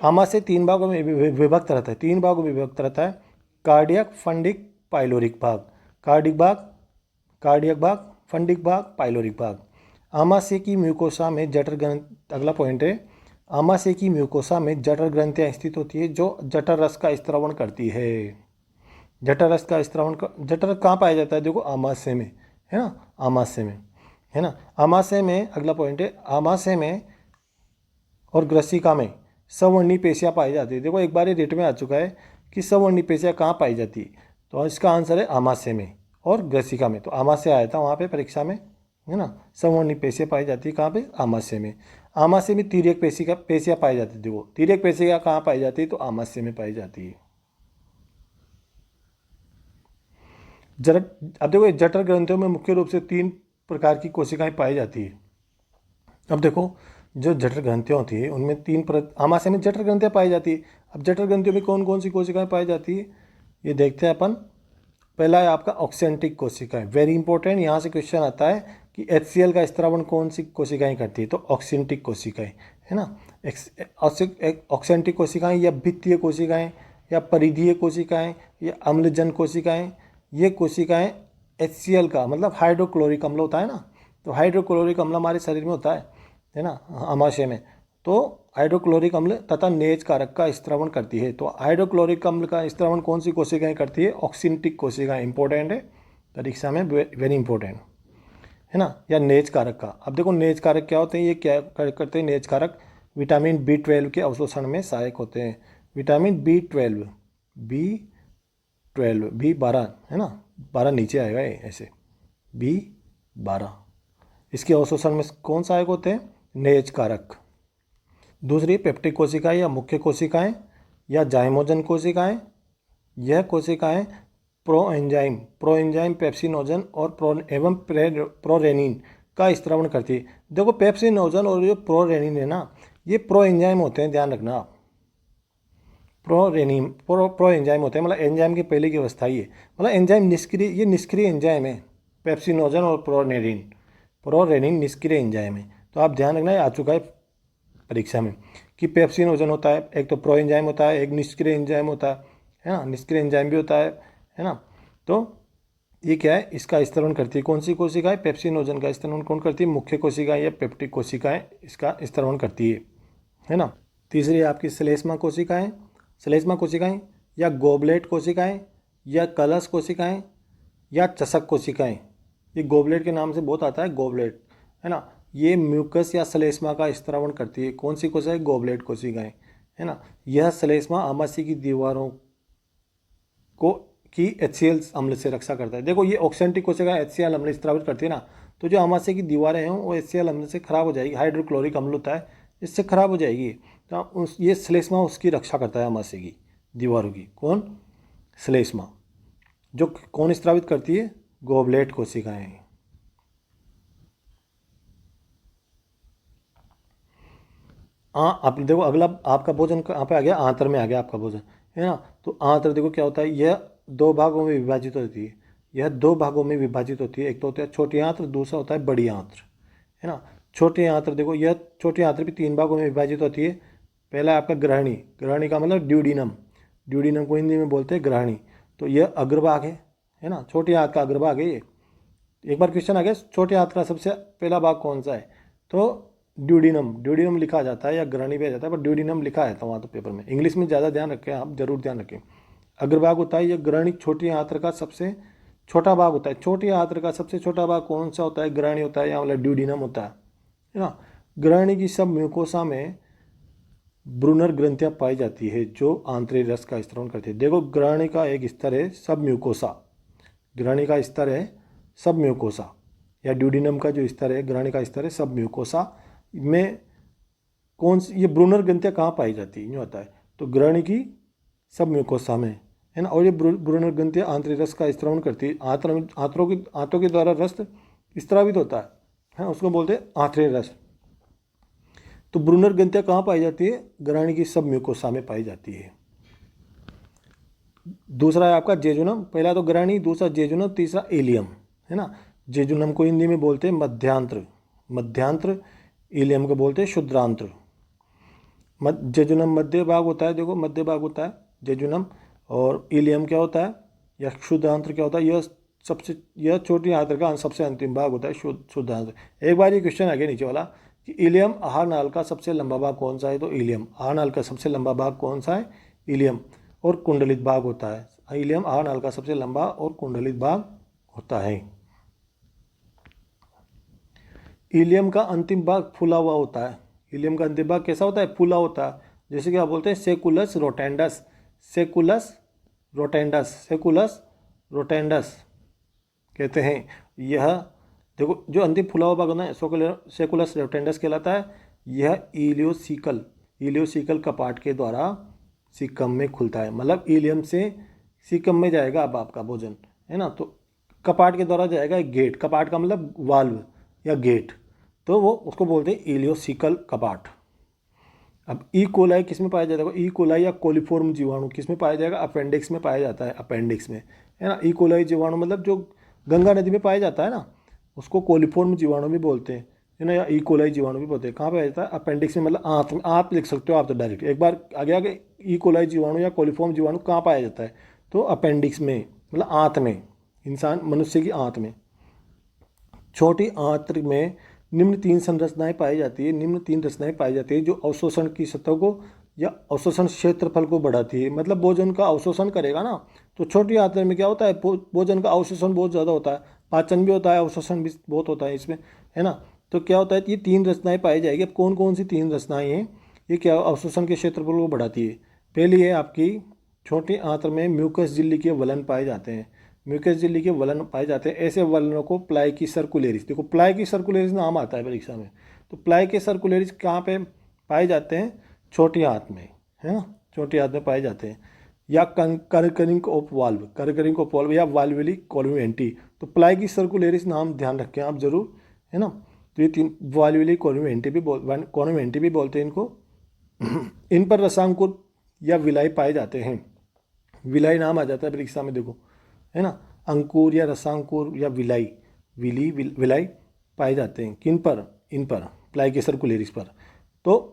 आमाशय 3 भागों में विभक्त रहता है, 3 भागों में विभक्त रहता है, कार्डियक, फंडिक, पाइलोरिक भाग। कार्डियक भाग, फंडिक भाग, पाइलोरिक भाग। आमाशय की म्यूकोसा में जठर ग्रंथि, अगला पॉइंट है, आमाशय की म्यूकोसा में जठर ग्रंथियां स्थित होती है जो जठर रस का स्त्रावण करती है। जठर रस का स्त्रावण जठर कहाँ पाया जाता है, देखो आमाशय में, है ना, आमाशय में, है ना। आमाशय में, अगला पॉइंट है, आमाशय में और ग्रसिका में सवर्णी पेशियाँ पाई जाती है। देखो एक बार ये रेट में आ चुका है कि सवर्णी पेशियाँ कहाँ पाई जाती है, तो इसका आंसर है आमाशय में और ग्रसिका में। तो आमाशय आया था वहाँ पे परीक्षा में, है ना। सवर्णी पेशियाँ पाई जाती है कहाँ पे, आमाशय में। आमाशय में तिर्यक पेशियाँ पाई जाती है। देखो तिर्यक पेशियाँ कहाँ पाई जाती है, तो आमाशय में पाई जाती है। अब देखो जठर ग्रंथियों में मुख्य रूप से 3 प्रकार की कोशिकाएं पाई जाती है। अब देखो जो जठर ग्रंथियाँ होती है उनमें आमाशय में जठर ग्रंथियाँ पाई जाती है। अब जठर ग्रंथियों में कौन कौन सी कोशिकाएं पाई जाती है, ये देखते हैं अपन। पहला है आपका ऑक्सेंटिक कोशिकाएं, वेरी इंपॉर्टेंट, यहाँ से क्वेश्चन आता है कि HCl का स्त्रावण कौन सी कोशिकाएं करती है, तो ऑक्सेंटिक कोशिकाएं, है ना। ऑक्सेंटिक कोशिकाएं या भित्तीय कोशिकाएं या परिधीय कोशिकाएं या अम्लजन कोशिकाएं, ये कोशिकाएं HCl का मतलब हाइड्रोक्लोरिक अम्ल होता है ना, तो हाइड्रोक्लोरिक अम्ल हमारे शरीर में होता है ना, आमाशय में, तो हाइड्रोक्लोरिक अम्ल तथा नेज कारक का स्त्रावण करती है। तो हाइड्रोक्लोरिक अम्ल का स्त्रावण कौन सी कोशिकाएं करती है, ऑक्सिंटिक कोशिकाएं, इंपॉर्टेंट है परीक्षा में, वेरी इंपॉर्टेंट, है ना, या नेज कारक का। अब देखो नेज कारक क्या होते हैं, ये क्या करते हैं, नेज कारक विटामिन B12 के अवशोषण में सहायक होते हैं। विटामिन B12, B12 है ना, 12 नीचे आएगा ये ऐसे, B12, इसके अवशोषण में कौन सहायक होते हैं, नेज कारक। दूसरी पेप्टिक कोशिकाएं या मुख्य कोशिकाएं या जाइमोजन कोशिकाएं, यह कोशिकाएं प्रोएंजाइम पेप्सिनोजन और प्रोरेनिन का स्त्रावण करती है। देखो पेप्सिनोजन और जो प्रोरेनिन है ना, ये प्रोएंजाइम होते हैं, ध्यान रखना आप। प्रोएंजाइम होते हैं, मतलब एंजाइम की पहले की अवस्था ही है, मतलब एंजाइम ये निष्क्रिय एंजाइम है। पेप्सिनोजन और प्रोरेनिन निष्क्रिय एंजाइम है। तो आप ध्यान रखना, आ चुका है परीक्षा में कि पेप्सिनोजन होता है, एक तो प्रो एंजाइम होता है, एक निष्क्रिय एंजाइम होता है ना, निष्क्रिय एंजाइम भी होता है ना। तो ये क्या है, इसका स्त्रावण करती है कौन सी कोशिकाएं, पेप्सिनोजन का स्त्रावण कौन करती है, मुख्य कोशिकाएं या पेप्टिक कोशिकाएं इसका स्त्रावण करती है ना। तीसरी आपकी श्लेष्मा कोशिकाएं या गोबलेट कोशिकाएं या कलश कोशिकाएं या चषक कोशिकाएं, ये गोबलेट के नाम से बहुत आता है, गोबलेट, है ना। ये म्यूकस या श्लेष्मा का स्त्रावण करती है, कौन सी कोशिकाएं, गोबलेट कोशिकाएं, है ना। यह श्लेष्मा आमाशय की दीवारों की HCl अम्ल से रक्षा करता है। देखो ये ऑक्सेंटिक कोशिकाएं HCl अम्ल स्त्रावित करती है ना, तो जो आमाशय की दीवारें हैं वो HCl अम्ल से खराब हो जाएगी, हाइड्रोक्लोरिक अम्ल होता है, इससे खराब हो जाएगी। तो ये श्लेष्मा उसकी रक्षा करता है आमाशय की दीवारों की, कौन, श्लेष्मा, जो कौन स्त्रावित करती है, गोबलेट कोशिकाएं। आप देखो अगला आपका भोजन कहाँ पे आ गया, आंत्र में आ गया आपका भोजन, है ना। तो आंत्र देखो क्या होता है, यह 2 भागों में विभाजित होती है, एक तो होता है छोटी आंत्र, दूसरा होता है बड़ी आंत्र, है ना। छोटी आंत्र देखो, यह छोटी आंत्र भी 3 भागों में विभाजित होती है। पहला है आपका ग्रहणी का मतलब ड्यूडीनम को हिंदी में बोलते हैं ग्रहणी। तो यह अग्रभाग है ना, छोटी आंत का अग्रभाग है ये। एक बार क्वेश्चन आ गया, छोटे आंत का सबसे पहला भाग कौन सा है, तो ड्यूडीनम लिखा जाता है या ग्रहणी भी आ जाता है, पर ड्यूडीनम लिखा है तो वहाँ तो पेपर में, इंग्लिश में ज़्यादा ध्यान रखें आप, जरूर ध्यान रखें। अग्रभाग होता है, यह ग्रहणी छोटी आंत्र का सबसे छोटा भाग होता है। छोटी आंत्र का सबसे छोटा भाग कौन सा होता है, ग्रहणी होता है या मतलब ड्यूडीनम होता है ना। ग्रहणी की सब म्यूकोसा में ब्रूनर ग्रंथियां पाई जाती है जो आंतरिक रस का स्त्रावण करती है। देखो ग्रहणी का एक स्तर है सब म्यूकोसा, ग्रहणी का स्तर है सब म्यूकोसा, या ड्यूडीनम का जो स्तर है, ग्रहणी का स्तर है सब म्यूकोसा में कौन सी, ये ब्रूनर ग्रंथियां कहाँ पाई जाती है, यूँ होता है। तो ग्रहणी की सब म्यूकोसा में, है ना। और ये ब्रूनर ग्रंथियां आंतरिक रस का स्त्रावण करती है, आंतों के द्वारा रस स्त्रावित होता है, उसको बोलते हैं आंतरिक रस। तो ब्रूनर ग्रंथियाँ कहाँ पाई जाती है? ग्रहणी की सब म्यूकोसा में पाई जाती है। दूसरा है आपका जेजुनम, पहला तो ग्रहणी, दूसरा जेजुनम, तीसरा इलियम, है ना। जेजुनम को हिंदी में बोलते हैं मध्यांत्र, मध्यांत्र। इलियम को बोलते हैं शुद्रांत्र। जेजुनम मध्य भाग होता है, देखो मध्य भाग होता है जेजुनम। और इलियम क्या होता है या शुद्धांत्र क्या होता है? यह छोटी आंत्र का सबसे अंतिम भाग होता है शुद्धांत्र। एक बार ये क्वेश्चन आ गया नीचे वाला कि इलियम आहार नाल का सबसे लंबा भाग कौन सा है? तो इलियम आहार नाल का सबसे लंबा भाग कौन सा है? इलियम। और कुंडलित भाग होता है। इलियम आहार नाल का सबसे लंबा और कुंडलित भाग होता है। इलियम का अंतिम भाग फूला हुआ होता है। इलियम का अंतिम भाग कैसा होता है? फूला होता है। जैसे कि आप बोलते हैं सेकुलस रोटेंडस, सेकुलस रोटेंडस, सेकुलस रोटेंडस कहते हैं। यह देखो जो अंतिम फूला हुआ भाग होता है सेकुलस रोटेंडस कहलाता है। यह इलियोसिकल कपाट के द्वारा सीकम में खुलता है। मतलब इलियम से सीकम में जाएगा अब आपका भोजन, है ना। तो कपाट के द्वारा जाएगा एक गेट, कपाट का मतलब वाल्व या गेट, तो वो उसको बोलते हैं इलियोसिकल कपाट। अब ई कोलाई किस में पाया जाता है? ई कोलाई या कोलिफॉर्म जीवाणु किस में पाया जाएगा? अपेंडिक्स में पाया जाता है, अपेंडिक्स में, है ना। ई कोलाई जीवाणु मतलब जो गंगा नदी में पाया जाता है ना, उसको कोलिफॉर्म जीवाणु भी बोलते हैं, है ना, या ई कोलाई जीवाणु भी बोलते हैं। कहाँ पाया जाता है? अपेंडिक्स में, मतलब आंत में। आप लिख सकते हो आप तो डायरेक्ट, एक बार आगे आगे ई कोलाई जीवाणु या कोलिफॉर्म जीवाणु कहाँ पाया जाता है? तो अपेंडिक्स में, मतलब आंत में, इंसान मनुष्य की आंत में। छोटी आंत्र में निम्न तीन संरचनाएं पाई जाती है, निम्न तीन रचनाएं पाई जाती है जो अवशोषण की सतह को या अवशोषण क्षेत्रफल को बढ़ाती है। मतलब भोजन का अवशोषण करेगा ना, तो छोटी आंत्र में क्या होता है? भोजन का अवशोषण बहुत ज़्यादा होता है, पाचन भी होता है, अवशोषण भी बहुत होता है इसमें, है ना। तो क्या होता है? ये तीन रचनाएं पाई जाएगी। अब कौन कौन सी तीन रचनाएं हैं? ये क्या अवशोषण के क्षेत्रफल को बढ़ाती है? पहली है आपकी छोटी आंत्र में म्यूकस झिल्ली के वलन पाए जाते हैं। म्यूकस झिल्ली के वलन पाए जाते हैं। ऐसे वलनों को प्लाई की सर्कुलेरिस, देखो प्लाई की सर्कुलेरिस नाम आता है परीक्षा में। तो प्लाई के सर्कुलेरिस कहाँ पे पाए जाते हैं? छोटी आंत में, है ना, छोटी आंत में पाए जाते हैं। या करकरिंग ऑफ वाल्व, करकरिंग ऑफ वाल्व या वाल्वुली कॉन्वेंटी। तो प्लाई की सर्कुलेरिस नाम ध्यान रखें आप जरूर, है ना। तो ये तीन वाल्वुली कॉन्वेंटी भी बोलते हैं इनको। इन पर रसांकुर या विलाई पाए जाते हैं। विलाई नाम आ जाता है परीक्षा में, देखो, है ना। अंकुर या रसांकुर या विलाई पाए जाते हैं किन पर? इन पर, प्लाई के सर्कुलेरिस पर। तो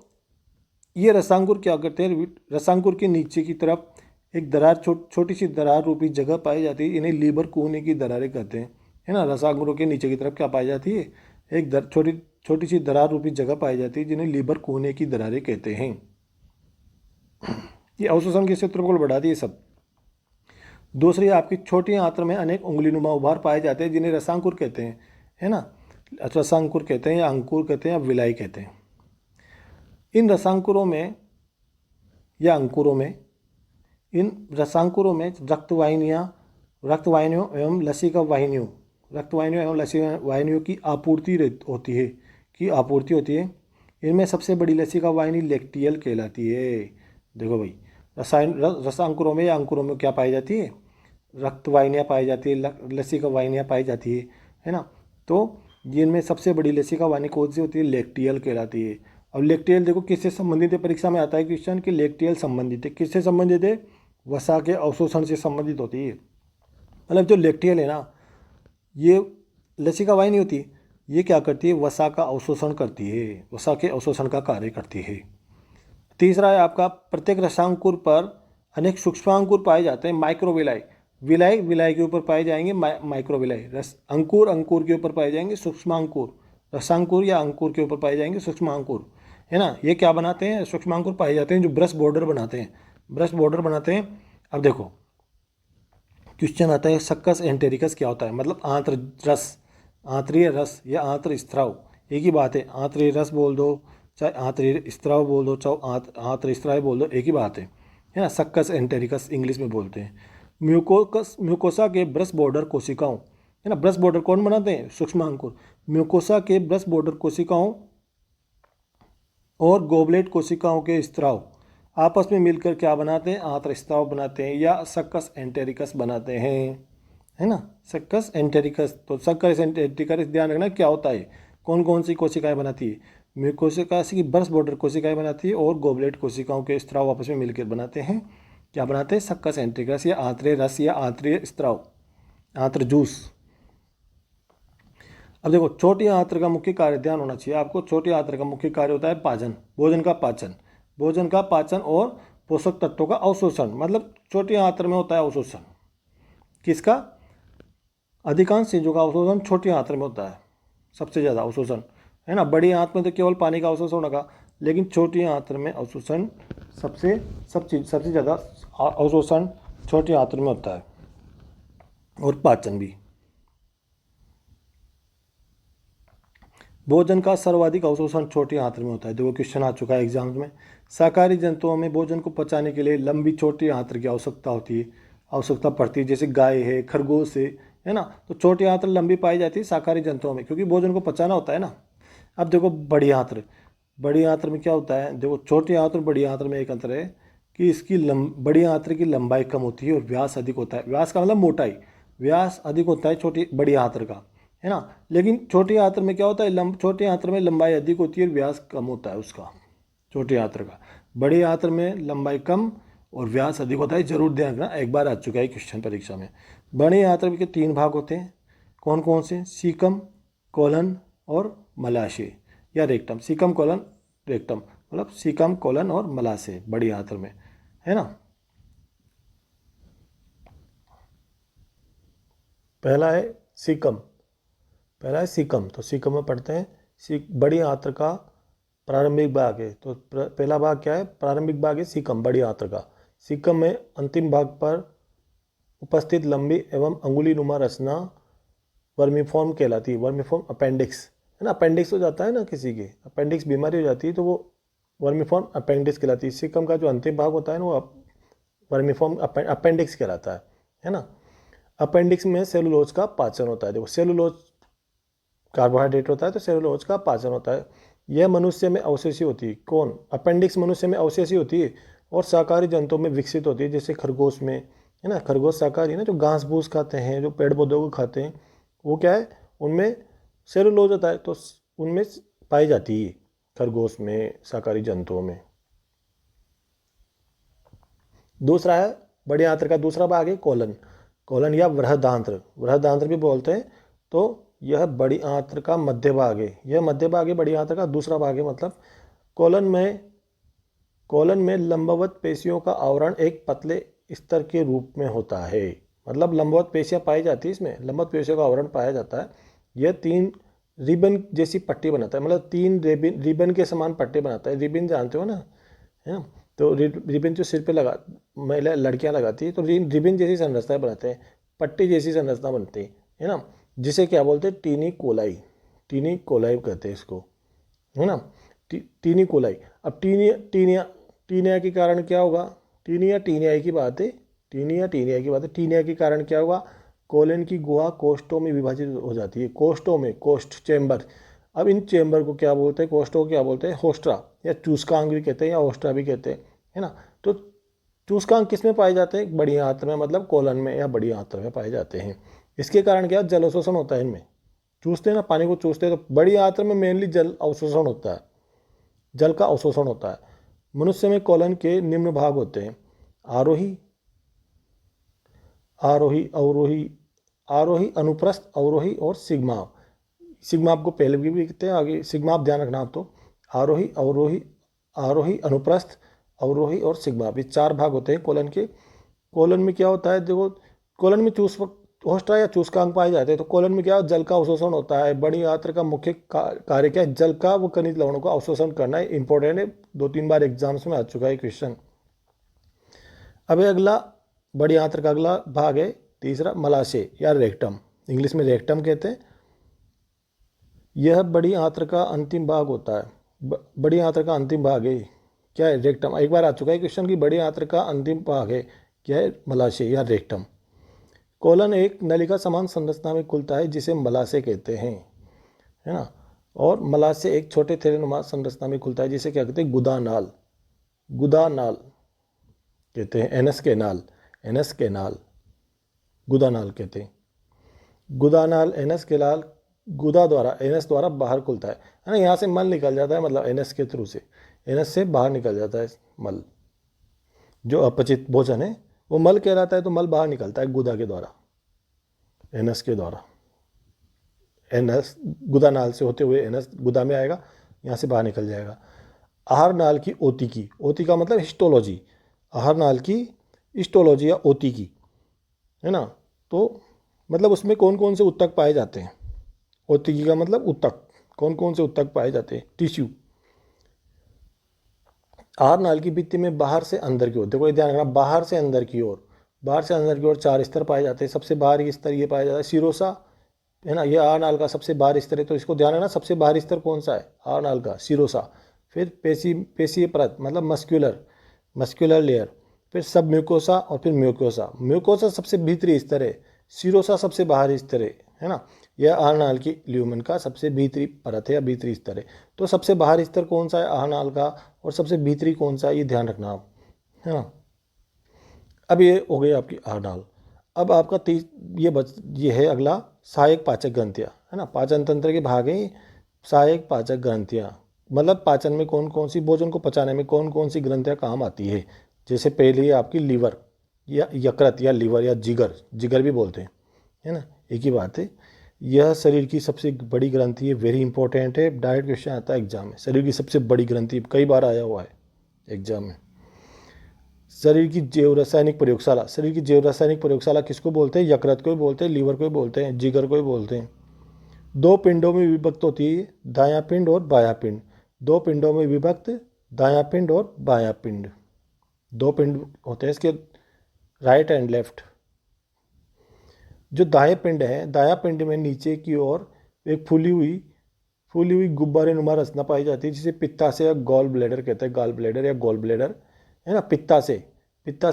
ये रसांकुर क्या करते हैं? रसांकुर के नीचे की तरफ एक दरार, छोटी सी दरार रूपी जगह पाई जाती है। इन्हें लीबर कोने की दरारें कहते हैं, है ना। रसांकुरों के नीचे की तरफ क्या पाई जाती है? एक छोटी सी दरार रूपी जगह पाई जाती है जिन्हें लीबर कोने की दरारें कहते हैं। ये अवशोषण के क्षेत्र को बढ़ा दिए सब। दूसरी आपकी छोटी आंत्र में अनेक उंगलीनुमा उभार पाए जाते हैं जिन्हें रसांकुर कहते हैं, है ना। रसांकुर कहते हैं या अंकुर कहते हैं या विलाई कहते हैं। इन रसांकुरों में या अंकुरों में, इन रसांकुरों में रक्तवाहिनियों एवं लसिका वाहिनियों की आपूर्ति होती है। इनमें सबसे बड़ी लसिका वाहिनी लैक्टियल कहलाती है। देखो भाई, रसांकुरों में या अंकुरों में क्या पाई जाती है? रक्तवाहिनियाँ पाई जाती है, लसिका वाहिनियाँ पाई जाती है ना। तो जिनमें सबसे बड़ी लसिका वाहिनी कौन सी होती है? लैक्टियल कहलाती है। अब लैक्टियल देखो किससे संबंधित है? परीक्षा में आता है क्वेश्चन कि लैक्टियल संबंधित है, किससे संबंधित है? वसा के अवशोषण से संबंधित होती है। मतलब जो लैक्टियल है ना, ये लसिका वाहिनी होती है, ये क्या करती है? वसा का अवशोषण करती है, वसा के अवशोषण का कार्य करती है। तीसरा है आपका प्रत्येक रसांकुर पर अनेक सूक्ष्मांकुर पाए जाते हैं, माइक्रोविलाई। विलाई के ऊपर पाए जाएंगे माइक्रोविलाई। अंकुर के ऊपर पाए जाएंगे सूक्ष्मांकुर। रसांकुर या अंकुर के ऊपर पाए जाएंगे सूक्ष्मांकुर, है ना। ये क्या बनाते हैं? सूक्ष्मांकुर पाए जाते हैं जो ब्रश बॉर्डर बनाते हैं। अब देखो क्वेश्चन आता है सक्कस एंटेरिकस क्या होता है? मतलब आंतरीय रस या आंत्र स्त्राव, एक ही बात है। आंतरीय रस बोल दो, चाहे आंतरीय स्त्राव बोल दो, चाहे आंत्र स्त्राव बोल दो, एक ही बात है ना। सक्कस एंटेरिकस इंग्लिश में बोलते हैं। म्यूकोसा के ब्रश बॉर्डर कोशिकाओं, है ना। ब्रश बॉर्डर कौन बनाते हैं? सूक्ष्मांकुर। म्यूकोसा के ब्रश बॉर्डर कोशिकाओं और गोबलेट कोशिकाओं के स्त्राव आपस में मिलकर क्या बनाते हैं? आंत्र स्त्राव बनाते हैं या सक्कस एंटेरिकस बनाते हैं, है ना, सक्कस एंटेरिकस। तो सक्कस एंटेरिकस ध्यान रखना क्या होता है, कौन कौन सी कोशिकाएं बनाती है। म्यूकोसिका की बर्स बॉर्डर कोशिकाएं बनाती है और गोबलेट कोशिकाओं के स्त्राव आपस में मिलकर बनाते हैं, क्या बनाते हैं, सक्कस एंटेरिकस या आंतरिक रस या आंतरिक स्त्राव, आंत्र जूस। अब देखो छोटी आंत्र का मुख्य कार्य ध्यान होना चाहिए आपको, छोटी आंत्र का मुख्य कार्य होता है पाचन, भोजन का पाचन, भोजन का पाचन और पोषक तत्वों का अवशोषण। मतलब छोटी आंत्र में होता है अवशोषण, किसका, अधिकांश चीज़ों का अवशोषण छोटी आंत्र में होता है, सबसे ज़्यादा अवशोषण, है ना। बड़ी आंत में तो केवल पानी का अवशोषण होगा, लेकिन छोटी आंत्र में अवशोषण सबसे ज़्यादा अवशोषण छोटी आंत्र में होता है, और पाचन भी। भोजन का सर्वाधिक अवशोषण छोटी आंत्र में होता है। देखो क्वेश्चन आ चुका है एग्जाम में। शाकाहारी जंतुओं में भोजन को पचाने के लिए लंबी छोटी आंत्र की आवश्यकता पड़ती है, जैसे गाय है, खरगोश है ना। तो छोटी आंत्र लंबी पाई जाती है शाकाहारी जंतुओं में, क्योंकि भोजन को पचाना होता है ना। अब देखो बड़ी आंत्र में क्या होता है, देखो छोटी आंत्र और बड़ी आंत्र में एक अंतर है कि इसकी बड़ी आंत्र की लंबाई कम होती है और व्यास अधिक होता है। व्यास का मतलब मोटाई, व्यास अधिक होता है बड़ी आंत्र का, है ना। लेकिन छोटी आंत्र में क्या होता है, छोटी आंत्र में लंबाई अधिक होती है और व्यास कम होता है उसका, छोटी आंत्र का। बड़ी आंत्र में लंबाई कम और व्यास अधिक होता है, जरूर ध्यान रखना, एक बार आ चुका है क्वेश्चन परीक्षा में। बड़ी आंत्र के 3 भाग होते हैं, कौन कौन से, सीकम, कोलन और मलाशय या रेक्टम। सीकम कोलन रेक्टम, मतलब सीकम कोलन और मलाशय बड़ी आंत्र में, है ना। पहला है सीकम, तो सीकम में पढ़ते हैं बड़ी आंत्र का प्रारंभिक भाग है। तो पहला भाग क्या है, प्रारंभिक भाग है सीकम, बड़ी आंत्र का। सीकम में अंतिम भाग पर उपस्थित लंबी एवं अंगुलीनुमा रचना वर्मीफॉर्म कहलाती है। वर्मीफॉर्म अपेंडिक्स, है ना। अपेंडिक्स हो जाता है ना किसी के, अपेंडिक्स बीमारी हो जाती है तो वो वर्मीफॉर्म अपेंडिक्स कहलाती है। सीकम का जो अंतिम भाग होता है ना वो वर्मीफॉर्म अपेंडिक्स कहलाता है ना। अपेंडिक्स में सेलुलोज का पाचन होता है। देखो सेलुलोज कार्बोहाइड्रेट होता है, तो सेलुलोज का पाचन होता है। यह मनुष्य में अवशेषी होती है, कौन, अपेंडिक्स मनुष्य में अवशेषी होती है और शाकाहारी जंतुओं में विकसित होती है, जैसे खरगोश में, है ना। खरगोश शाकाहारी ना, जो घास फूस खाते हैं, जो पेड़ पौधों को खाते हैं, वो क्या है, उनमें सेलुलोज होता है, तो उनमें पाई जाती है खरगोश में, शाकाहारी जंतुओं में। दूसरा है बड़ी आंत्र का दूसरा भाग है कोलन या वृहदांत्र भी बोलते हैं। तो यह बड़ी आंत्र का मध्य भाग है, यह मध्य भाग है बड़ी आंत्र का दूसरा भाग है। मतलब कोलन में लंबवत पेशियों का आवरण एक पतले स्तर के रूप में होता है। मतलब लंबवत पेशियां पाई जाती है, इसमें लंबवत पेशियों का आवरण पाया जाता है। यह 3 रिबन जैसी पट्टी बनाता है, मतलब 3 रिबन के समान पट्टी बनाता है। रिबन जानते हो ना, है ना। तो रिबन जो सिर पे महिला लड़कियां लगाती है, तो रिबन जैसी संरचना बनाते हैं, पट्टी जैसी संरचना बनती है ना। जिसे क्या बोलते हैं, टीनी कोलाई कहते हैं इसको, है ना। Tiny coli. अब टीनिया के कारण क्या होगा, टीनिया की बात है, टीनिया के कारण क्या होगा, कोलन की गुहा कोष्ठों में विभाजित हो जाती है, कोष्ठ चेंबर। अब इन चेंबर को क्या बोलते हैं, कोष्ठों को क्या बोलते हैं, होस्ट्रा या चूस्कांग भी कहते हैं या होस्ट्रा भी कहते हैं, है ना। तो चूस्कांग किस में पाए जाते हैं, बड़ी आंत्र में, मतलब कोलन में या बड़ी आंत्र में पाए जाते हैं। इसके कारण क्या, जल अवशोषण होता है इनमें, चूसते हैं ना, पानी को चूसते हैं। तो बड़ी आंत्र में मेनली जल अवशोषण होता है, जल का अवशोषण होता है। मनुष्य में कोलन के निम्न भाग होते हैं, आरोही, अनुप्रस्थ, अवरोही और सिग्मा। सिग्मा आपको पहले भी कहते हैं, आगे सिग्मा आप ध्यान रखना। आप तो आरोही, अनुप्रस्थ, अवरोही और सिग्मा, ये 4 भाग होते हैं कोलन के। कोलन में क्या होता है, देखो कोलन में होस्ट्रा या चूस्कांग पाए जाते हैं। तो कोलन में क्या, जल का अवशोषण होता है। बड़ी आंत्र का मुख्य कार्य क्या है, जल का वो खनिज लवणों का अवशोषण करना है। इंपॉर्टेंट है, 2-3 बार एग्जाम्स में आ चुका है क्वेश्चन। अब अगला बड़ी आंत्र का अगला भाग है तीसरा, मलाशय या रेक्टम, इंग्लिश में रेक्टम कहते हैं। यह बड़ी आंत्र का अंतिम भाग होता है, बड़ी आंत्र का अंतिम भाग है, क्या है, रेक्टम। एक बार आ चुका है क्वेश्चन की बड़ी आंत्र का अंतिम भाग है, क्या है, मलाशय या रेक्टम। कोलन एक नलिका समान संरचना में खुलता है, जिसे मलाशय कहते हैं, है ना। और मलाशय एक छोटे थैलेनुमा संरचना में खुलता है, जिसे क्या कहते हैं, गुदानाल कहते हैं, एनस कैनाल, गुदानाल कहते हैं, गुदानाल एनस के लाल गुदा द्वारा एनस द्वारा बाहर खुलता है ना, यहाँ से मल निकल जाता है, मतलब एनस के थ्रू से एनस से बाहर निकल जाता है मल। जो अपचित भोजन है वो मल कहलाता है, तो मल बाहर निकलता है गुदा के द्वारा, एनस के द्वारा। एनस गुदानाल से होते हुए एनस गुदा में आएगा, यहाँ से बाहर निकल जाएगा। आहार नाल की ओतिकी, ओतिका मतलब हिस्टोलॉजी, आहार नाल की हिस्टोलॉजी या ओतिकी है ना, तो मतलब उसमें कौन कौन से ऊतक पाए जाते हैं। ओतिकी का मतलब ऊतक, कौन कौन से ऊतक पाए जाते हैं, टिश्यू। आहार नाल की भित्ति में बाहर से अंदर की ओर, देखो ये ध्यान रखना, बाहर से अंदर की ओर, बाहर से अंदर की ओर 4 स्तर पाए जाते हैं। सबसे बाहरी स्तर ये पाया जाता है सिरोसा, है ना, ये आहार नाल का सबसे बाहरी स्तर है, तो इसको ध्यान रखना सबसे बाहरी स्तर कौन सा है, आहार नाल का, सिरोसा। फिर पेशीय परत मतलब मस्क्यूलर लेयर, फिर सब म्यूकोसा और फिर म्यूकोसा। म्यूकोसा सबसे भीतरी स्तर है, सिरोसा सबसे बाहरी स्तर है ना। यह आहार नाल की ल्यूमन का सबसे भीतरी परत है या भीतरी स्तर है। तो सबसे बाहरी स्तर कौन सा है आहार नाल का, और सबसे भीतरी कौन सा है, ये ध्यान रखना आप, है ना। अब ये हो गई आपकी आहार नाल। अब आपका ये है अगला सहायक पाचक ग्रंथियाँ, है ना। पाचन तंत्र के भाग हैं सहायक पाचक ग्रंथियाँ, मतलब पाचन में कौन कौन सी, भोजन को पचाने में कौन कौन सी ग्रंथियाँ काम आती है। जैसे पहली है आपकी लीवर या यकृत या लीवर या जिगर, जिगर भी बोलते हैं, है ना, एक ही बात है। यह शरीर की सबसे बड़ी ग्रंथि है, वेरी इंपॉर्टेंट है, डायरेक्ट क्वेश्चन आता है एग्जाम में। शरीर की सबसे बड़ी ग्रंथि कई बार आया हुआ है एग्जाम में। शरीर की जैव रासायनिक प्रयोगशाला, शरीर की जैव रासायनिक प्रयोगशाला किसको बोलते हैं, यकृत को भी बोलते हैं, लीवर को भी बोलते हैं, जिगर को भी बोलते हैं। 2 पिंडों में विभक्त होती है, दायां पिंड और बायां पिंड। 2 पिंडों में विभक्त दायां पिंड और बायां पिंड, 2 पिंड होते हैं इसके, राइट एंड लेफ्ट। जो दाएं पिंड है, दायां पिंड में नीचे की ओर एक फूली हुई गुब्बारे नुमा रचना पाई जाती है, जिसे पित्ताशय या गॉल ब्लैडर कहते हैं, गॉल ब्लैडर या गॉल ब्लैडर, है ना। पित्ताशय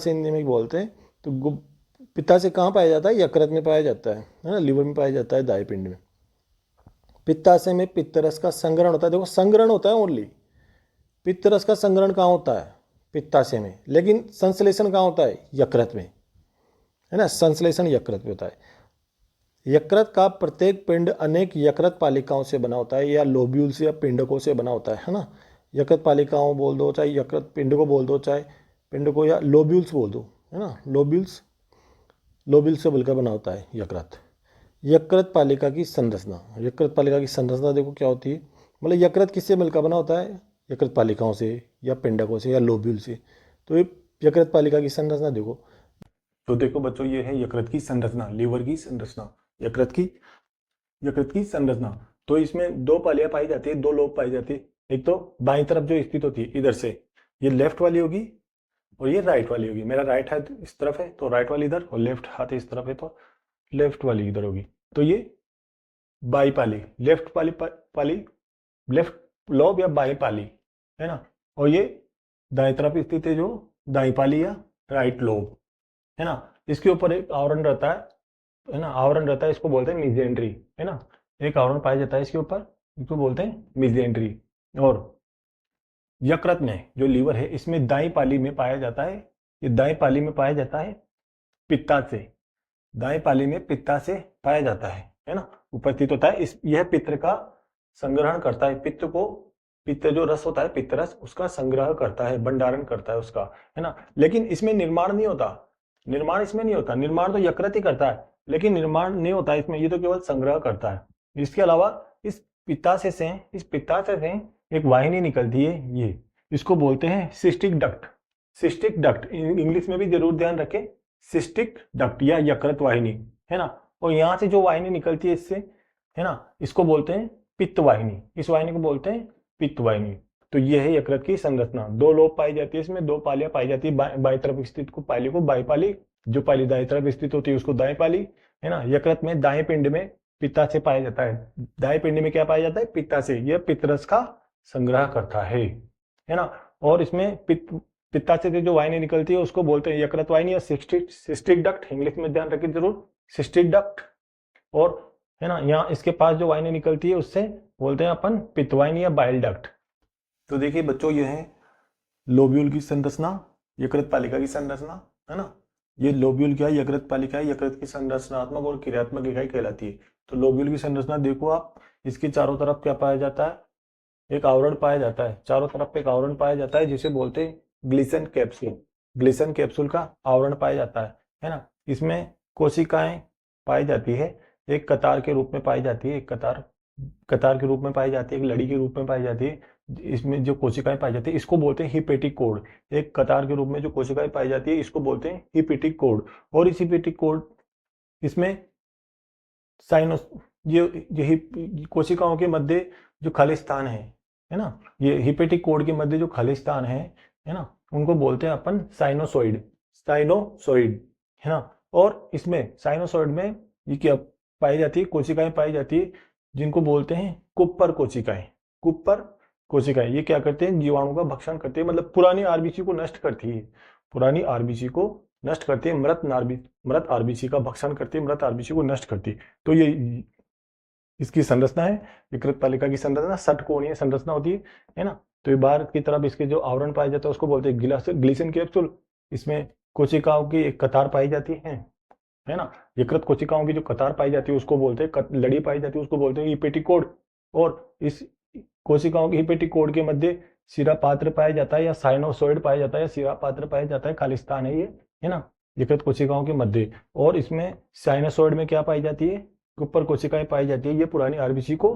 हिंदी में बोलते हैं। तो पित्ताशय कहाँ पाया जाता है, यकृत में पाया जाता है ना, लीवर में पाया जाता है, दाएं पिंड में। पित्ताशय में पित्तरस का संग्रहण होता है, देखो संग्रहण होता है ओनली, पित्तरस का संग्रहण कहाँ होता है, पित्ताशय में, लेकिन संश्लेषण कहाँ होता है, यकृत में, है ना, संश्लेषण यकृत में होता है। यकृत का प्रत्येक पिंड अनेक यकृत पालिकाओं से बना होता है, या लोब्यूल से या पिंडकों से बना होता है ना। यकृत पालिकाओं बोल दो, चाहे यकृत पिंड को बोल दो, चाहे पिंड को, या लोब्यूल्स बोल दो, है ना, लोब्यूल्स से मिलकर बना होता है यकृत। यकृत पालिका की संरचना, यकृत पालिका की संरचना देखो क्या होती है, मतलब यकृत किससे मिलकर बना होता है, यकृत पालिकाओं से या पिंडकों से या लोब्यूल से। तो ये यकृत पालिका की संरचना देखो, तो देखो बच्चों ये है यकृत की संरचना, लीवर की संरचना, यकृत की संरचना। तो इसमें 2 पालियां पाई जाती है, 2 लोब पाई जाती है। एक तो बाईं तरफ जो स्थित होती है इधर से, ये लेफ्ट वाली होगी और ये राइट वाली होगी। मेरा राइट हाथ इस तरफ है तो राइट वाली इधर, और लेफ्ट हाथ इस तरफ है तो लेफ्ट वाली इधर होगी। तो ये by Pali, left Pali, left lobe या बाई पाली, है ना। और ये दाएं तरफ स्थित है जो दाई पाली या राइट लोब, है ना। इसके ऊपर एक आवरण रहता है ना, आवरण रहता है, इसको बोलते हैं मिजेंट्री, है ना। एक आवरण पाया जाता है इसके ऊपर, इसको बोलते हैं मिजेंट्री। और यकृत में जो लीवर है इसमें दाई पाली में पाया जाता है, ये दाई पाली में पाया जाता है पित्ताशय, दाएं पाली में पित्ताशय पाया जाता है ना, उपस्थित होता है। यह पित्त का संग्रहण करता है, पित्त जो रस होता है, पित्त रस, उसका संग्रह करता है, भंडारण करता है उसका, है ना। लेकिन इसमें निर्माण नहीं होता, निर्माण तो यकृत ही करता है, लेकिन निर्माण नहीं होता इसमें, ये तो केवल संग्रह करता है। इसके अलावा इस पित्ताशय से एक वाहिनी निकलती है, ये इसको बोलते हैं सिस्टिक डक्ट, इंग्लिश में भी जरूर ध्यान रखें, सिस्टिक डक्ट या यकृत वाहिनी, है ना। और यहाँ से जो वाहिनी निकलती है इससे, है ना, इसको बोलते हैं पित्त वाहिनी, इस वाहिनी को बोलते हैं पित्त वाहिनी। तो ये है यकृत की संरचना। 2 लोब पाई जाती है इसमें, 2 पालियां पाई जाती है, बाएं तरफ स्थित को पाली को बाई पाली, जो पाली दाएं तरफ स्थित होती है उसको दाएं पाली, है ना। यकृत में दाएं पिंड में पित्ताशय पाया जाता है, दाएं पिंड में क्या पाया जाता है, पित्ताशय, यह पित्तरस का संग्रह करता है ना। और इसमें पित्ताशय से जो वाहिनी निकलती है उसको बोलते हैं यकृत वाहिनी या सिस्टिक डक्ट, इंग्लिश में ध्यान रखें जरूर, सिस्टिक डक्ट। और है ना, यहाँ इसके पास जो वाहिनी निकलती है उससे बोलते हैं अपन पित्त वाहिनी या बाइल डक्ट। तो देखिए बच्चों ये है लोब्यूल की संरचना, यकृत पालिका की संरचना, है ना। ये लोब्यूल क्या है, यकृत पालिका है। यकृत की संरचनात्मक और क्रियात्मक इकाई कहलाती है। तो लोब्यूल की संरचना देखो आप, इसके चारों तरफ क्या पाया जाता है, एक आवरण पाया जाता है, चारों तरफ एक आवरण पाया जाता है जिसे बोलते हैं ग्लिसन कैप्सूल। ग्लिसन कैप्सूल का आवरण पाया जाता है ना। इसमें कोशिकाएं पाई जाती है, एक कतार के रूप में पाई जाती है, एक कतार कतार के रूप में पाई जाती है, एक लड़ी के रूप में पाई जाती है। इसमें जो कोशिकाएं पाई जाती है इसको बोलते हैं हिपेटिक कोड। एक कतार के रूप में जो कोशिकाएं पाई जाती है इसको बोलते हैं हिपेटिक कोड। और इस हिपेटिक कोड, इसमें साइनोस, ये कोशिकाओं के मध्य जो खाली स्थान है ना, ये हिपेटिक कोड के मध्य जो खाली स्थान है ना, उनको बोलते हैं अपन साइनोसॉइड। साइनोसॉइड है ना। और इसमें साइनोसॉइड में ये क्या पाई जाती है, कोशिकाएं पाई जाती है जिनको बोलते हैं कुपर कोशिकाएं। कुपर कोशिकाएं ये क्या करते हैं, जीवाणु का भक्षण करते हैं, मतलब पुरानी आरबीसी को नष्ट करती है। पुरानी आरबीसी को नष्ट करती है, मृत आरबीसी का भक्षण करती है, मृत आरबीसी को नष्ट करती है। तो ये इसकी संरचना है, यकृत पालिका की संरचना षटकोणीय संरचना होती है ना। तो ये बाहर की तरफ इसके जो आवरण पाया जाता है उसको बोलते हैं ग्लिसन कैप्सूल। इसमें कोशिकाओं की एक कतार पाई जाती है ना। यकृत कोशिकाओं की जो कतार पाई जाती है उसको बोलते हैं, लड़ी पाई जाती है उसको बोलते हैं हिपेटिक कोड। और इस कोशिकाओं के हिपेटिक कोड के मध्य सिरा पात्र पाया जाता है, या साइनोसॉइड पाया जाता है, या सिरा पात्र पाया जाता है, खाली स्थान है ये, है ना, यकृत कोशिकाओं के मध्य। और इसमें साइनोसॉइड में क्या पाई जाती है, ऊपर कोशिकाएं पाई जाती है। ये पुरानी आरबीसी को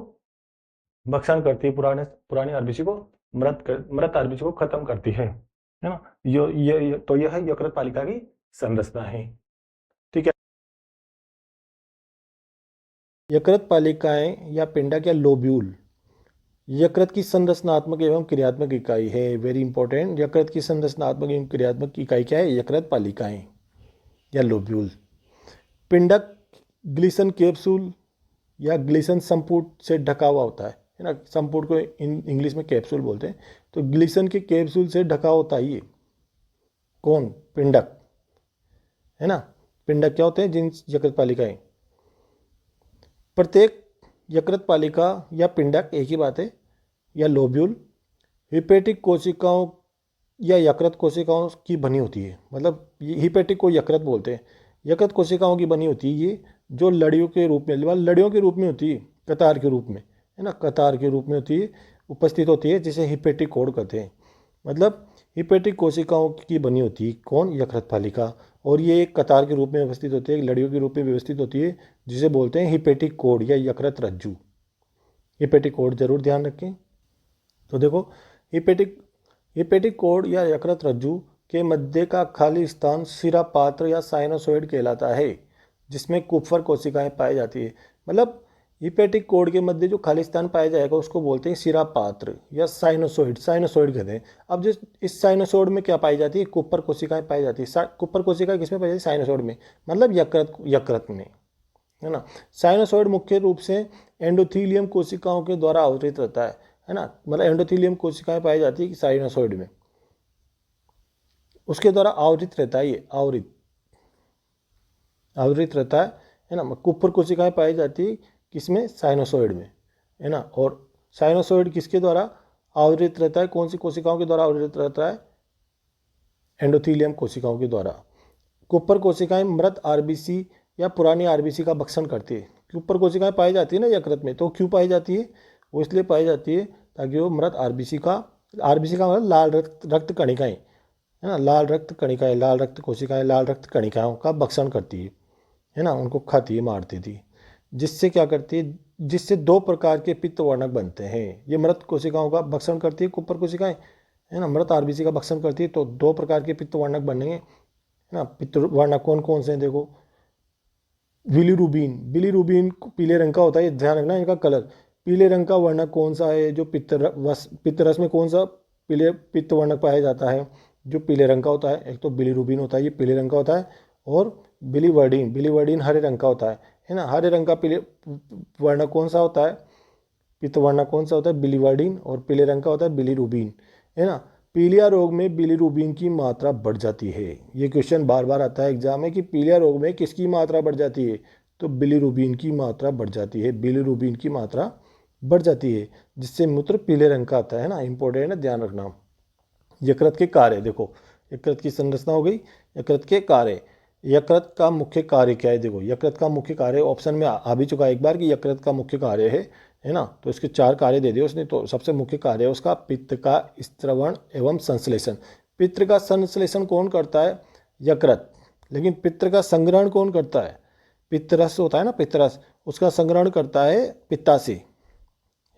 भक्षण करती है, पुरानी आरबीसी को मृत आरबीसी को खत्म करती है ना। तो यह है यकृत पालिका की संरचना है। ठीक है। यकृत पालिकाएं या पिंडक या लोब्यूल यकृत की संरचनात्मक एवं क्रियात्मक इकाई है। Very important. यकृत की संरचनात्मक एवं क्रियात्मक इकाई क्या है, यकृत पालिकाएं या लोब्यूल। पिंडक ग्लिसन कैप्सूल या ग्लिसन संपुट से ढका हुआ होता है ना। संपुट को इंग्लिश में कैप्सूल बोलते हैं। तो ग्लिसन के कैप्सूल से ढका होता है ये कौन, पिंडक, है ना। पिंडक क्या होते हैं, जिन यकृत पालिकाएं। प्रत्येक यकृत पालिका या पिंडक एक ही बात है या लोब्यूल हिपेटिक कोशिकाओं या यकृत कोशिकाओं की बनी होती है। मतलब हिपेटिक को यकृत बोलते हैं, यकृत कोशिकाओं की बनी होती है ये, जो लड़ियों के रूप में, लड़ियों के रूप में होती है, कतार के रूप में, है ना, कतार के रूप में होती है, उपस्थित होती है, जिसे हिपेटिक कोड कहते हैं। मतलब हिपेटिक कोशिकाओं की बनी होती है कौन, यकृत पालिका। और ये एक कतार के रूप में व्यवस्थित होती है, एक लड़ियों के रूप में व्यवस्थित होती है, जिसे बोलते हैं हिपेटिक कोड या यकृत रज्जु। हिपेटिक कोड जरूर ध्यान रखें। तो देखो, हिपेटिक कोड या यकृत रज्जु के मध्य का खाली स्थान सिरा पात्र या साइनोसॉइड कहलाता है, जिसमें कुफर कोशिकाएं पाई जाती है। मतलब हिपेटिक कोड के मध्य जो खाली स्थान पाया जाएगा उसको बोलते हैं सिरा पात्र या साइनोसॉइड कहते हैं। अब जिस इस साइनोसॉइड में क्या पाई जाती है, कुपर कोशिकाएं पाई जाती है। कुपर कोशिकाएं किसमें पाई जाती है, साइनोसॉइड में, मतलब यकृत में, है ना। साइनोसॉइड मुख्य रूप से एंडोथीलियम कोशिकाओं के द्वारा आवृत रहता है ना। मतलब एंडोथीलियम कोशिकाएं पाई जाती है साइनोसॉइड में, उसके द्वारा आवृत रहता है ये, आवृत रहता है ना। कुपर कोशिकाएं पाई जाती है किसमें, साइनोसॉइड में, है ना। और साइनोसॉइड किसके द्वारा आवृत रहता है, कौन सी कोशिकाओं के द्वारा आवृत रहता है, एंडोथीलियम कोशिकाओं के द्वारा। कुपर कोशिकाएं मृत आरबीसी या पुरानी आरबीसी का भक्षण करती है। कुपर कोशिकाएं पाई जाती है ना यकृत में, तो क्यों पाई जाती है, वो इसलिए पाई जाती है ताकि वो मृत आरबीसी का मतलब लाल रक्त कणिकाएं, है ना, लाल रक्त कणिकाएं, लाल रक्त कोशिकाएं, लाल रक्त कणिकाओं का भक्षण करती है ना, उनको खाती है, मारती थी। जिससे क्या करती है, जिससे दो प्रकार के पित्त वर्णक बनते हैं। ये मृत कोशिकाओं का भक्षण करती है कुपर कोशिकाएं, है ना, मृत आरबीसी का भक्षण करती है, तो दो प्रकार के पित्त वर्णक बनेंगे, है ना। पित्त वर्णक कौन कौन से हैं, देखो, बिलीरुबिन पीले रंग का होता है, ध्यान रखना इनका कलर। पीले रंग का वर्णक कौन सा है, जो पित्तरस में कौन सा पित्त वर्णक पाया जाता है, जो पीले रंग का होता है। एक तो बिलीरुबिन होता है, ये पीले रंग का होता है। और बिलीवर्डिन हरे रंग का होता है ना। हरे रंग का पीले वर्णक कौन सा होता है, पित्त वर्णक कौन सा होता है, बिलीवर्डिन। और पीले रंग का होता है बिलीरुबिन, है ना। पीलिया रोग में बिलीरुबिन की मात्रा बढ़ जाती है। ये क्वेश्चन बार बार आता है एग्जाम में कि पीलिया रोग में किसकी मात्रा बढ़ जाती है, तो बिलीरुबिन की मात्रा बढ़ जाती है, बिलीरुबिन की मात्रा बढ़ जाती है, जिससे मूत्र पीले रंग का आता है ना। इंपॉर्टेंट है, ध्यान रखना। यकृत के कार्य देखो, यकृत की संरचना हो गई, यकृत के कार्य। यकृत का मुख्य कार्य क्या है? देखो यकृत का मुख्य कार्य ऑप्शन में आ भी चुका है एक बार कि यकृत का मुख्य कार्य है ना। तो इसके 4 कार्य दे दिए उसने। तो सबसे मुख्य कार्य है उसका पित्त का स्त्रवण एवं संश्लेषण। पित्त का संश्लेषण कौन करता है? यकृत। लेकिन पित्त का संग्रहण कौन करता है? पित्तरस होता है ना, पित्तरस, उसका संग्रहण करता है पित्ताशय,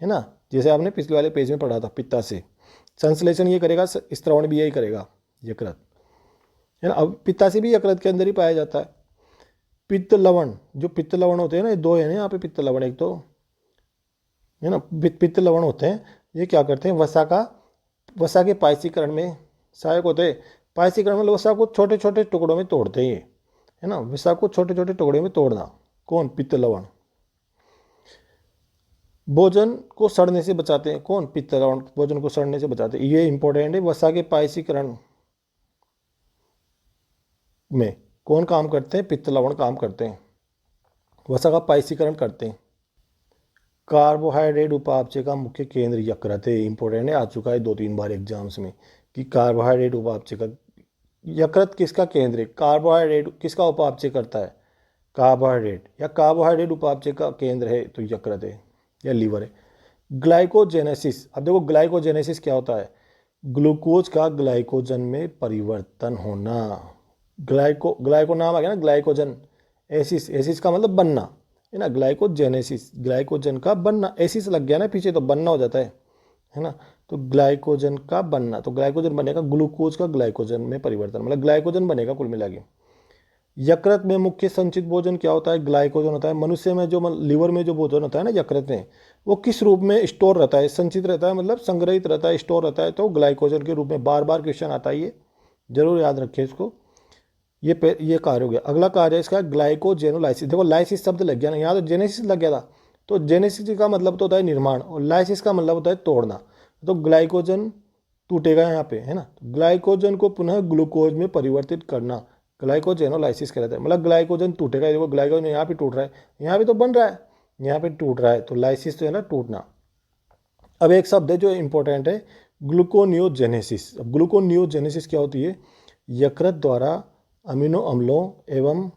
है ना, जैसे आपने पिछले वाले पेज में पढ़ा था, पित्ताशय। संश्लेषण ये करेगा, स्त्रवण भी यही करेगा, यकृत, है ना। अब पित्ताशय भी यकृत के अंदर ही पाया जाता है। पित्त लवण, जो पित्त लवण होते हैं ना, ये 2 है ना यहाँ पे पित्त लवण, एक तो है ना, पित्त लवण होते हैं, ये क्या करते हैं? वसा के पायसीकरण में सहायक होते हैं। पायसीकरण में वसा को छोटे छोटे टुकड़ों में तोड़ते हैं, है ना, वसा को छोटे छोटे टुकड़ों में तोड़ना, कौन? पित्त लवण। भोजन को सड़ने से बचाते हैं, कौन? पित्त लवण भोजन को सड़ने से बचाते हैं। ये इंपॉर्टेंट है। वसा के पायसीकरण में कौन काम करते हैं? पित्त लवण काम करते हैं, वसा का पायसीकरण करते हैं। कार्बोहाइड्रेट उपापचय का मुख्य केंद्र यकृत है। इंपॉर्टेंट है, आ चुका है 2-3 बार एग्जाम्स में कि कार्बोहाइड्रेट उपापचय का यकृत किसका केंद्र है? कार्बोहाइड्रेट किसका उपापचय करता है? कार्बोहाइड्रेट, या कार्बोहाइड्रेट उपापचय का केंद्र है तो यकृत है या लीवर है। ग्लाइकोजेनेसिस, अब देखो ग्लाइकोजेनेसिस क्या होता है? ग्लूकोज का ग्लाइकोजन में परिवर्तन होना। ग्लाइको नाम आ गया ना, ग्लाइकोजन। एसिस, एसिस का मतलब बनना, है ना, ग्लाइकोजेनेसिस, ग्लाइकोजन का बनना। एसिस लग गया ना पीछे तो बनना हो जाता है ना। तो ग्लाइकोजन का बनना, तो ग्लाइकोजन बनेगा, ग्लूकोज का ग्लाइकोजन में परिवर्तन, मतलब ग्लाइकोजन बनेगा कुल मिला के। यकृत में मुख्य संचित भोजन क्या होता है? ग्लाइकोजन होता है। मनुष्य में जो लीवर में जो भोजन होता है ना यकृत में, वो किस रूप में स्टोर रहता है? संचित रहता है, मतलब संग्रहित रहता है, स्टोर रहता है, तो ग्लाइकोजन के रूप में। बार बार क्वेश्चन आता है, ये जरूर याद रखें इसको। ये कार्य हो गया। अगला कार्य है इसका ग्लाइकोजेनोलाइसिस। देखो लाइसिस शब्द लग गया ना, यहाँ तो जेनेसिस लग गया था। तो जेनेसिस का मतलब तो होता है निर्माण, और लाइसिस का मतलब होता है तोड़ना। तो ग्लाइकोजन टूटेगा यहाँ पे, है ना। ग्लाइकोजन को पुनः ग्लूकोज में परिवर्तित करना ग्लाइकोजेनोलाइसिस कहलाता है। मतलब ग्लाइकोजन टूटेगा, देखो ग्लाइकोजन यहाँ पे टूट रहा है, यहाँ पे तो बन रहा है, यहाँ पे टूट रहा है, तो लाइसिस तो है ना टूटना। अब एक शब्द है जो इंपॉर्टेंट है, ग्लूकोनियोजेनेसिस। अब ग्लूकोनियोजेनेसिस क्या होती है? यकृत द्वारा अमीनो अम्लों एवं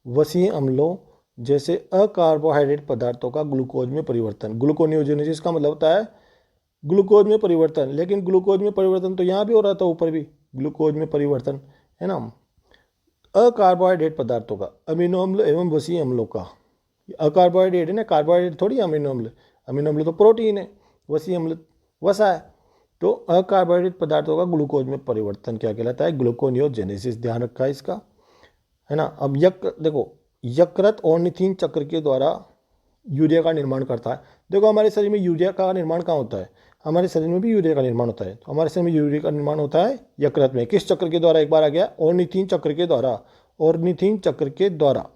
वसीय अम्लों जैसे अकार्बोहाइड्रेट पदार्थों का ग्लूकोज में परिवर्तन। ग्लूकोनियोजेनेसिस का मतलब होता है ग्लूकोज में परिवर्तन। लेकिन ग्लूकोज में परिवर्तन तो यहाँ भी हो रहा था, ऊपर भी ग्लूकोज में परिवर्तन, है ना। अकार्बोहाइड्रेट पदार्थों का, अमीनो अम्ल एवं वसीय अम्लों का। अकार्बोहाइड्रेट है ना, कार्बोहाइड्रेट थोड़ी अमीनो अम्ल। अमीनो अम्ल तो प्रोटीन है, वसीय अम्ल वसा है। तो अकार्बोहाइड्रेट पदार्थों का ग्लूकोज में परिवर्तन क्या कहलाता है? ग्लूकोनियोजेनेसिस। ध्यान रखा है इसका, है ना। अब देखो यकृत ऑर्निथिन चक्र के द्वारा यूरिया का निर्माण करता है। देखो हमारे शरीर में यूरिया का निर्माण कहाँ होता है? हमारे शरीर में भी यूरिया का निर्माण होता है। तो हमारे शरीर में यूरिया का निर्माण होता है यकृत में। किस चक्र के द्वारा? एक बार आ गया, ऑर्निथिन चक्र के द्वारा। ऑर्निथिन चक्र के द्वारा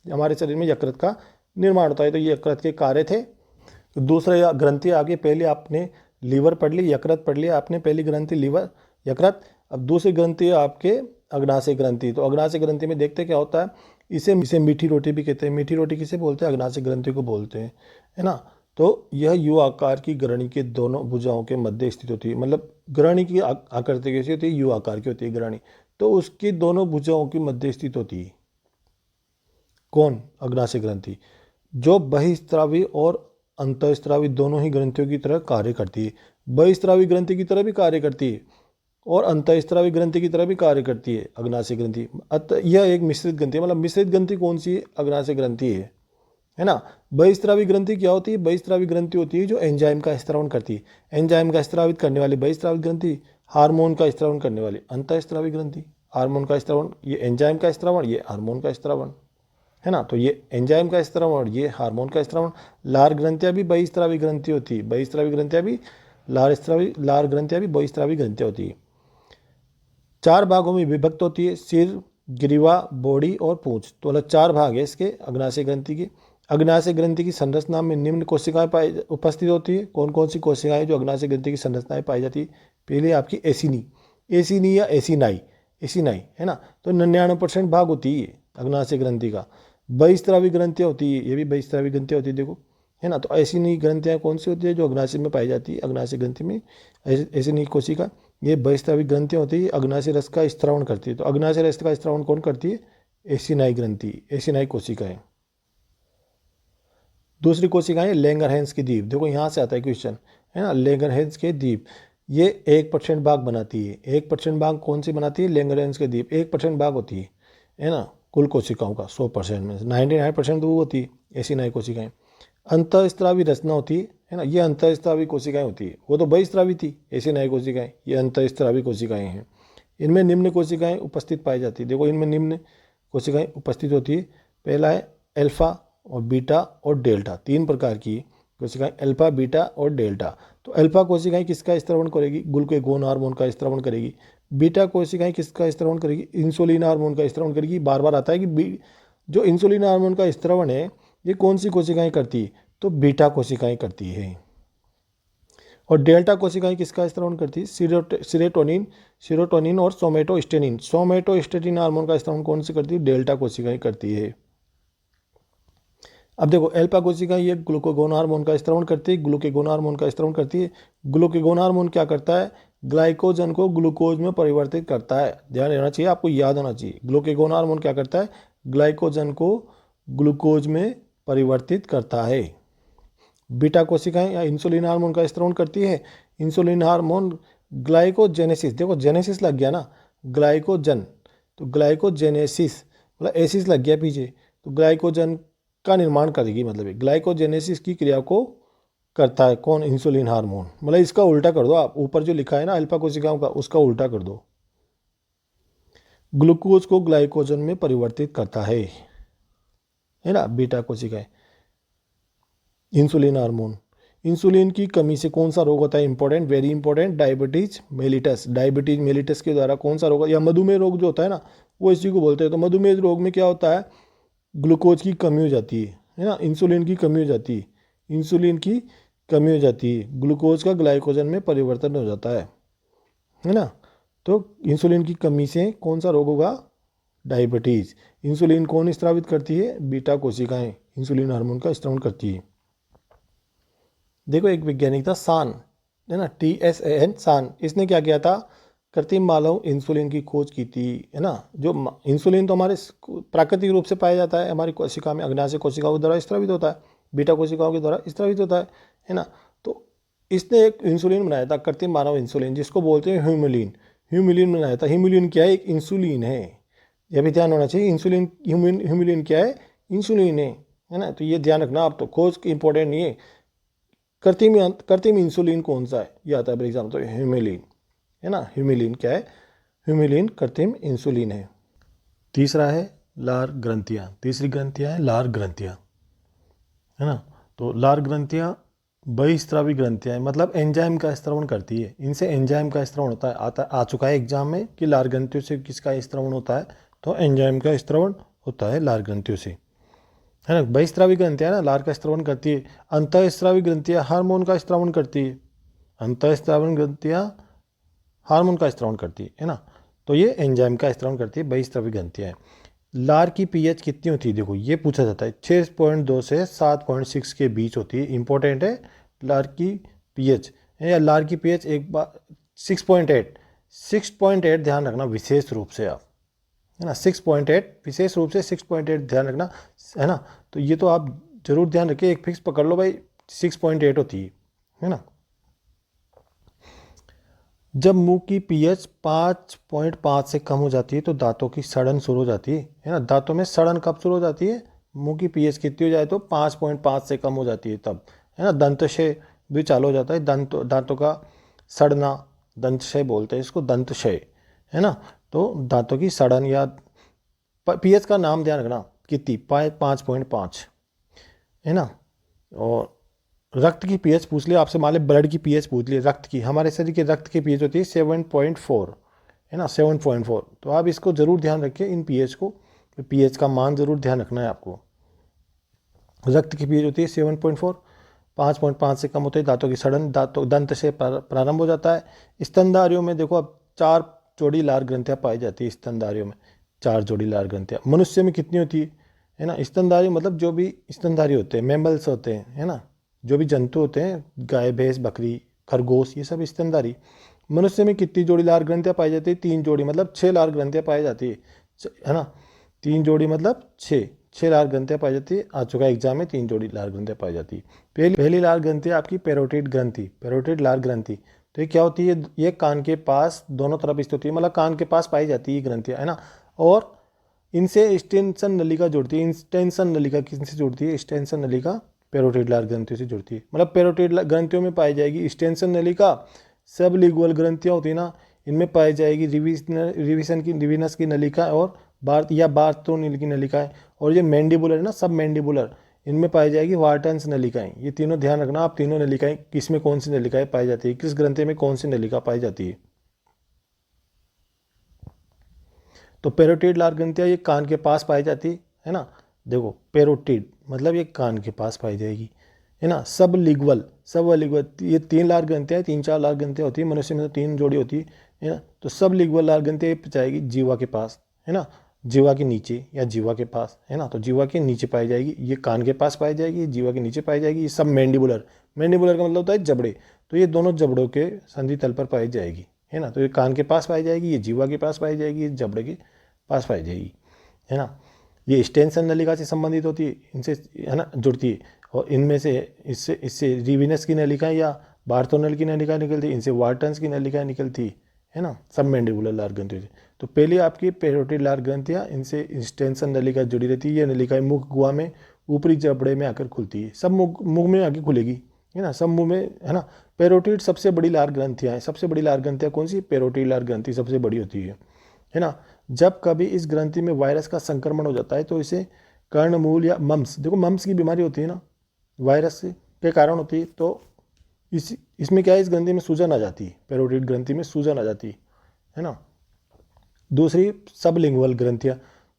हमारे शरीर में यकृत का निर्माण होता है। तो ये यकृत के कार्य थे। तो दूसरा ग्रंथि आगे, पहले आपने लीवर पढ़ ली, यकृत पढ़ लिया आपने, पहली ग्रंथि लीवर यकृत। अब दूसरी ग्रंथि है आपके अग्नाशय ग्रंथि। तो अग्नाशय ग्रंथि में देखते क्या होता है, इसे मीठी रोटी भी कहते हैं। मीठी रोटी किसे बोलते हैं? अग्नाशय ग्रंथि को बोलते हैं, है ना। तो यह यू आकार की ग्रहणी के दोनों भुजाओं के मध्य स्थित होती है। मतलब ग्रहणी की आकृति कैसी होती है? यू आकार की होती है ग्रहणी। तो उसकी दोनों भुजाओं की मध्य स्थित होती है, कौन? अग्नाशय ग्रंथि, जो बहिस्त्रावी और अंतःस्त्रावी दोनों ही ग्रंथियों की तरह कार्य करती है। बहिस्त्रावी ग्रंथि की तरह भी कार्य करती है और अंतःस्त्रावी ग्रंथि की तरह भी कार्य करती है अग्नाशय ग्रंथि। यह एक मिश्रित ग्रंथि है। मतलब मिश्रित ग्रंथि कौन सी है? अग्नाशय ग्रंथि है ना। बहिस्त्रावी ग्रंथि क्या होती है? बहिस्त्रावी ग्रंथि होती है जो एंजाइम का स्त्रावन करती है। एंजाइम का स्त्रावित करने वाली बहिस्त्रावी ग्रंथि, हार्मोन का स्त्रावन करने वाली अंतःस्त्रावी ग्रंथि। हार्मोन का स्त्रावन, ये एंजाइम का स्त्रावन, ये हार्मोन का स्त्रावन, है ना। तो ये एंजाइम का स्त्रावन और ये हार्मोन का स्त्रावन। लार ग्रंथियाँ भी बहिस्त्रावी ग्रंथि होती है। बहिस्त्रावी ग्रंथियाँ भी लार ग्रंथियाँ भी बहिस्त्रावी ग्रंथियाँ होती है। 4 भागों में विभक्त होती है, सिर, ग्रीवा, बॉडी और पूंछ। तो मतलब 4 भाग है इसके अग्नाशय ग्रंथि के। अग्नाशय ग्रंथि की संरचना में निम्न कोशिकाएं उपस्थित होती है। कौन कौन सी कोशिकाएं जो अग्नाशय ग्रंथि की संरचनाएं पाई जाती है? पहले आपकी एसिनी या एसिनाई, है ना। तो 99% भाग होती है अग्नाशय ग्रंथि का। बहिस्त्रावी ग्रंथियाँ होती है, ये भी बहिस्त्रावी ग्रंथियाँ होती है, देखो, है ना। तो ऐसी नई ग्रंथियाँ कौन सी होती है? जो अग्नाशय में पाई जाती है। अग्नाशय ग्रंथि में ऐसी नई कोशिका, ये बहिस्त्रावी ग्रंथियाँ होती है, अग्नाशय रस का स्त्रावन करती है। तो अग्नाशय रस का स्त्रावन कौन करती है? एसिनाई ग्रंथि, एसिनाई कोशिकाएं। दूसरी कोशिकाएं लैंगरहैंस की द्वीप, देखो यहाँ से आता है क्वेश्चन, है ना, लैंगरहैंस के द्वीप, ये 1% भाग बनाती है। 1% भाग कौन सी बनाती है? लैंगरहैंस के द्वीप 1% भाग होती है ना, कुल कोशिकाओं का 100% में 99% तो वो होती है एसिनाई कोशिकाएं। अंतःस्रावी रचना होती है ना, ये अंतःस्रावी कोशिकाएं होती है, वो तो बहिस्रावी थी एसिनाई कोशिकाएं, ये अंतःस्रावी कोशिकाएं हैं। इनमें निम्न कोशिकाएं उपस्थित पाई जाती है, देखो इनमें निम्न कोशिकाएं उपस्थित होती है। पहला है अल्फा और बीटा और डेल्टा, 3 प्रकार की कोशिकाएं, अल्फा, बीटा और डेल्टा। तो अल्फा कोशिकाएं किसका स्त्रवण करेगी? ग्लूकेगोन हार्मोन का स्त्रवण करेगी। बीटा कोशिकाएं किसका स्त्रवण करेगी? इंसुलिन हार्मोन का स्त्रवण करेगी। बार बार आता है कि जो इंसुलिन हार्मोन का स्त्रवण है ये कौन सी कोशिकाएं करती है? तो बीटा कोशिकाएं करती है। और डेल्टा कोशिकाएं किसका स्त्रवण करती है? सीरोटोनिन और सोमेटोस्टेनिन। सोमेटोस्टेनिन हार्मोन का स्त्रवण कौन सी करती है? डेल्टा कोशिकाएं करती है। अब देखो अल्फा कोशिकाएं ये ग्लूकागोन हार्मोन का स्त्रवण करती है, ग्लूकागोन हार्मोन का स्त्रवण करती है। ग्लूकागोन हार्मोन क्या करता है? ग्लाइकोजन को ग्लूकोज में परिवर्तित करता है, ध्यान रहना चाहिए, आपको याद होना चाहिए। ग्लूकागोन हार्मोन क्या करता है? ग्लाइकोजन को ग्लूकोज में परिवर्तित करता है। बीटा कोशिकाएं या इंसुलिन हार्मोन का स्त्रवण करती है। इंसुलिन हार्मोन ग्लाइकोजेनेसिस, देखो जेनेसिस लग गया ना, ग्लाइकोजन, तो ग्लाइकोजेनेसिस मतलब एसिस लग गया पीछे, तो ग्लाइकोजन का निर्माण करेगी, मतलब ग्लाइकोजेनेसिस की क्रिया को करता है कौन? Insulin hormone. मतलब इसका उल्टा कर दो आप, ऊपर जो लिखा है ना अल्फा कोशिकाओं का, उसका उल्टा कर दो। ग्लूकोज को ग्लाइकोजन में परिवर्तित करता है ना बीटा कोशिकाएं। इंसुलिन हार्मोन, इंसुलिन की कमी से कौन सा रोग होता है? Important, very important, diabetes mellitus. Diabetes mellitus के द्वारा कौन सा रोग या मधुमेह रोग जो होता है ना, वो इसी को बोलते हैं। तो मधुमेह रोग में क्या होता है? ग्लूकोज की कमी हो जाती है ना, इंसुलिन की कमी हो जाती है, इंसुलिन की कमी हो जाती है, ग्लूकोज का ग्लाइकोजन में परिवर्तन हो जाता है ना। तो इंसुलिन की कमी से कौन सा रोग होगा? डायबिटीज। इंसुलिन कौन स्रावित करती है? बीटा कोशिकाएं इंसुलिन हार्मोन का स्रावण करती है। देखो एक वैज्ञानिक था सान, है ना, TSAN, सान, इसने क्या किया था? कृत्रिम मानव इंसुलिन की खोज की थी, है ना। जो इंसुलिन तो हमारे प्राकृतिक रूप से पाया जाता है हमारी कोशिका में, अग्नाशय कोशिकाओं के द्वारा स्रावित होता है, बीटा कोशिकाओं के द्वारा स्रावित होता है ना। तो इसने एक इंसुलिन बनाया था, कृत्रिम मानव इंसुलिन, जिसको बोलते हैं ह्यूमुलिन। ह्यूमुलिन बनाया था। ह्यूमुलिन क्या है? एक इंसुलिन है, यह भी ध्यान होना चाहिए। इंसुलिन ह्यूमुलिन क्या है? इंसुलिन है ना। तो ये ध्यान रखना आप, तो खोज इंपॉर्टेंट नहीं है। कृत्रिम इंसुलिन कौन सा है? ये आता है एग्जाम, तो ह्यूमुलिन, है ना। ह्यूमुलिन क्या है? ह्यूमुलिन कृत्रिम इंसुलिन है। तीसरा है लार ग्रंथियाँ, तीसरी ग्रंथियाँ है लार ग्रंथियाँ, है ना। तो लार ग्रंथियाँ बहिस्रावी ग्रंथियाँ हैं, मतलब एंजाइम का स्त्रवण करती है, इनसे एंजाइम का स्त्रवण होता है। आ चुका है एग्जाम में कि लार ग्रंथियों से किसका स्त्रवण होता है? तो एंजाइम का स्त्रवण होता है लार ग्रंथियों से, है ना। बहिस्रावी ग्रंथियाँ ना लार का स्त्रवण करती है। अंतःस्रावी ग्रंथियाँ हार्मोन का स्त्रवण करती है। अंतःस्रावी ग्रंथियाँ हार्मोन का स्त्रवण करती है ना। तो ये एंजाइम का स्त्रवण करती है, बहिस्रावी ग्रंथियाँ हैं। लार की पीएच कितनी होती है? देखो ये पूछा जाता है, 6.2 से 7.6 के बीच होती है। इंपॉर्टेंट है लार की पीएच, या लार की पीएच एक बार 6.8 ध्यान रखना विशेष रूप से आप, है ना। 6.8 विशेष रूप से 6.8 ध्यान रखना, है ना। तो ये तो आप जरूर ध्यान रखिए, एक फिक्स पकड़ लो भाई, 6.8 होती है ना। जब मुंह की पीएच 5.5 से कम हो जाती है तो दांतों की सड़न शुरू हो जाती है ना। दांतों में सड़न कब शुरू हो जाती है? मुंह की पीएच कितनी हो जाए तो 5.5 से कम हो जाती है तब, है ना। दंतशय भी चालू हो जाता है, दांतों का सड़ना, दंतशय बोलते हैं इसको, दंतशय, है ना। तो दांतों की सड़न या पीएच का नाम ध्यान रखना कितनी, 5.5, है ना। और रक्त की पीएच पूछ लिया आपसे, मान ली ब्लड की पीएच पूछ ली, रक्त की, हमारे शरीर के रक्त की पीएच होती है 7.4, है ना, 7.4। तो आप इसको जरूर ध्यान रखिए, इन पीएच को, पीएच का मान जरूर ध्यान रखना है आपको। रक्त की पीएच होती है 7.4, 5.5 से कम होते हैं दांतों की सड़न, दंत से प्रारंभ हो जाता है। स्तनधारियों में देखो अब 4 जोड़ी लार ग्रंथियाँ पाई जाती है, स्तनधारियों में 4 जोड़ी लार ग्रंथियाँ। मनुष्य में कितनी होती है ना। स्तनधारी मतलब जो भी स्तनधारी होते हैं, मैमल्स होते हैं, है ना, जो भी जंतु होते हैं, गाय, भैंस, बकरी, खरगोश, ये सब स्तनधारी। मनुष्य में कितनी जोड़ी लार ग्रंथियाँ पाई जाती है? 3 जोड़ी, मतलब 6 लार ग्रंथियाँ पाई जाती है ना। 3 जोड़ी मतलब 6 लार ग्रंथियाँ पाई जाती है। आ चुका है एग्जाम में, 3 जोड़ी लार ग्रंथियाँ पाई जाती है। पहली लार ग्रंथि आपकी पैरोटिड ग्रंथि, पैरोटिड लार ग्रंथि। तो ये क्या होती है, ये कान के पास दोनों तरफ स्थित होती है, मतलब कान के पास पाई जाती है ग्रंथियाँ, है ना। और इनसे स्टेंसन नलिका जुड़ती है। स्टेंसन नलिका किनसे जुड़ती है, स्टेंसन नलिका पैरोटिड लार ग्रंथियों से जुड़ती है। मतलब पैरोटिड ग्रंथियों में पाई जाएगी स्टेंसन नलिका। सब लिगुअल ग्रंथियाँ होती है ना, इनमें पाई जाएगी रिविनस की नलिका और बार्थोनिल की नलिकाएं। और ये मैंडिबुलर है ना, सब मैंडिबुलर, इनमें पाई जाएगी वार्टन्स नलिकाएं। ये तीनों ध्यान रखना आप, तीनों नलिकाएं किसमें कौन सी नलिकाएं पाई जाती है, किस ग्रंथि में कौन सी नलिका पाई जाती है। तो पैरोटिड लार ग्रंथियाँ ये कान के पास पाई जाती है ना। देखो पैरोटिड मतलब ये कान के पास पाई जाएगी, है ना। सब लिग्वल ये 3 लार ग्रंथियाँ, 3-4 लार ग्रंथियाँ होती है मनुष्य में, तो 3 जोड़ी होती है ना। तो सब लिग्वल लार ग्रंथियाँ जाएगी जीवा के पास, है ना, जीवा के नीचे या जीवा के पास, है ना। तो जीवा के नीचे पाई जाएगी, ये कान के पास पाई जाएगी, जीवा के नीचे पाई जाएगी। ये सब मैंडिबुलर का मतलब होता है जबड़े। तो ये दोनों जबड़ों के संधि तल पर पाई जाएगी, है ना। तो ये कान के पास पाई जाएगी, ये जीवा के पास पाई जाएगी, ये जबड़े के पास पाई जाएगी, है ना। ये स्टेंसन नलिका से संबंधित होती है, इनसे, है ना, जुड़ती है। और इनमें से इससे रिविनस की नलिका या बार्थोनल की नलिका निकलती है, इनसे वार्टन्स की नलिका निकलती है ना, सब मैंडिबुलर लार ग्रंथियों से। तो पहले आपकी पैरोटिड लार ग्रंथियाँ, इनसे स्टेंसन नलिका जुड़ी रहती है। ये नलिका मुख गुहा में ऊपरी जबड़े में आकर खुलती है, सब मुंह में आके खुलेगी, है ना, सब मुंह में, है ना। पैरोटिड सबसे बड़ी लार ग्रंथियाँ हैं। सबसे बड़ी लार ग्रंथियाँ कौन सी, पैरोटिड लार ग्रंथि सबसे बड़ी होती है ना। जब कभी इस ग्रंथि में वायरस का संक्रमण हो जाता है तो इसे कर्णमूल या मम्स, देखो मम्स की बीमारी होती है ना, वायरस के कारण होती है। तो इसमें क्या है, इस ग्रंथि में सूजन आ जाती है, पैरोटिड ग्रंथि में सूजन आ जाती है ना। दूसरी सबलिंगुअल ग्रंथियाँ,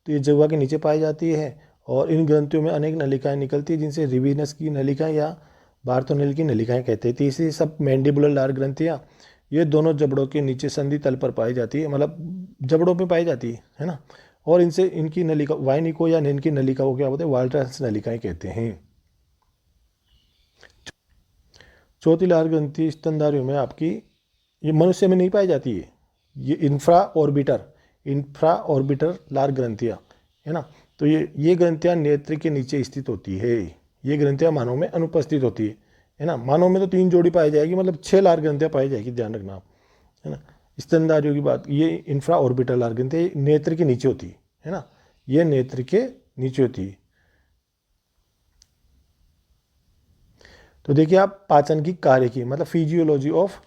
तो ये जिह्वा के नीचे पाई जाती है और इन ग्रंथियों में अनेक नलिकाएं निकलती है, जिनसे रिविनस की नलिकाएं या बार्थोनिल की नलिकाएं कहते हैं। तीसरी सब मैंडिबुलर लार ग्रंथियाँ, ये दोनों जबड़ों के नीचे संधि तल पर पाई जाती है, मतलब जबड़ों में पाई जाती है ना। और इनसे इनकी नलिका वाइनिको या निन की नलिका को क्या बोलते हैं, वाल्टर्स नलिकाएं कहते हैं। चौथी लार ग्रंथि स्तनधारियों में आपकी, ये मनुष्य में नहीं पाई जाती है, ये इंफ्रा ऑर्बिटर लार ग्रंथियाँ, है ना। तो ये ग्रंथियाँ नेत्र के नीचे स्थित होती है। ये ग्रंथियाँ मानव में अनुपस्थित होती है ना। मानव में तो 3 जोड़ी पाई जाएगी, मतलब 6 लार ग्रंथियाँ पाई जाएगी, ध्यान रखना आप, है ना। स्तनधारियों की बात, ये इंफ्रा ऑर्बिटर लार ग्रंथियाँ नेत्र के नीचे होती है ना, ये नेत्र के नीचे होती है। तो देखिए आप पाचन की कार्य की, मतलब फिजियोलॉजी ऑफ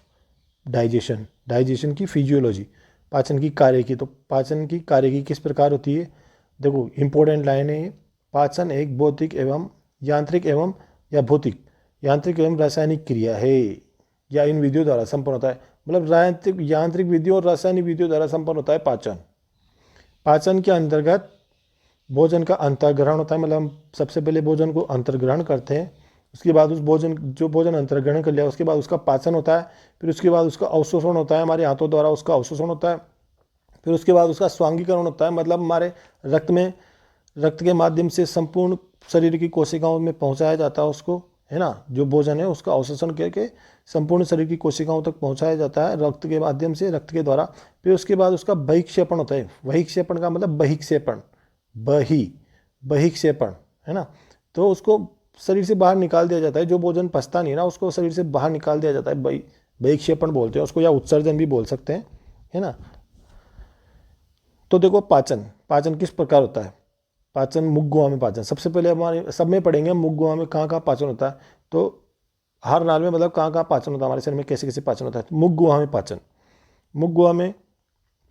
डाइजेशन की फिजियोलॉजी, पाचन की कार्य की। तो पाचन की कार्य की किस प्रकार होती है, देखो इंपॉर्टेंट लाइन है। पाचन एक भौतिक एवं यांत्रिक एवं या भौतिक यांत्रिक एवं रासायनिक क्रिया है, या इन विधियों द्वारा संपन्न होता है। मतलब यांत्रिक विधियों और रासायनिक विधियों द्वारा संपन्न होता है पाचन। पाचन के अंतर्गत भोजन का अंतर्ग्रहण होता है, मतलब हम सबसे पहले भोजन को अंतर्ग्रहण करते हैं, उसके बाद उस भोजन अंतर्ग्रहण कर लिया, उसके बाद उसका पाचन होता है, फिर उसके बाद उसका अवशोषण होता है, हमारे हाथों द्वारा उसका अवशोषण होता है, फिर उसके बाद उसका स्वांगीकरण होता है, मतलब हमारे रक्त के माध्यम से संपूर्ण शरीर की कोशिकाओं में पहुंचाया जाता है उसको, है ना। जो भोजन है उसका अवशोषण करके संपूर्ण शरीर की कोशिकाओं तक पहुंचाया जाता है रक्त के माध्यम से, रक्त के द्वारा। फिर उसके बाद उसका बहिक्षेपण होता है। बहिक्षेपण का मतलब बहिक्षेपण, है ना। तो उसको शरीर से बाहर निकाल दिया जाता है, जो भोजन पचता नहीं है ना, उसको शरीर से बाहर निकाल दिया जाता है, बहिक्षेपण बोलते हैं उसको, या उत्सर्जन भी बोल सकते हैं, है ना। तो देखो पाचन किस प्रकार होता है। पाचन मुख गुहा में पाचन, सबसे पहले हमारे सब में पढ़ेंगे मुख गुहा में कहाँ पाचन होता है। तो हर नाल में मतलब कहाँ पाचन होता है, हमारे शरीर में कैसे कैसे पाचन होता है। तो मुख गुहा में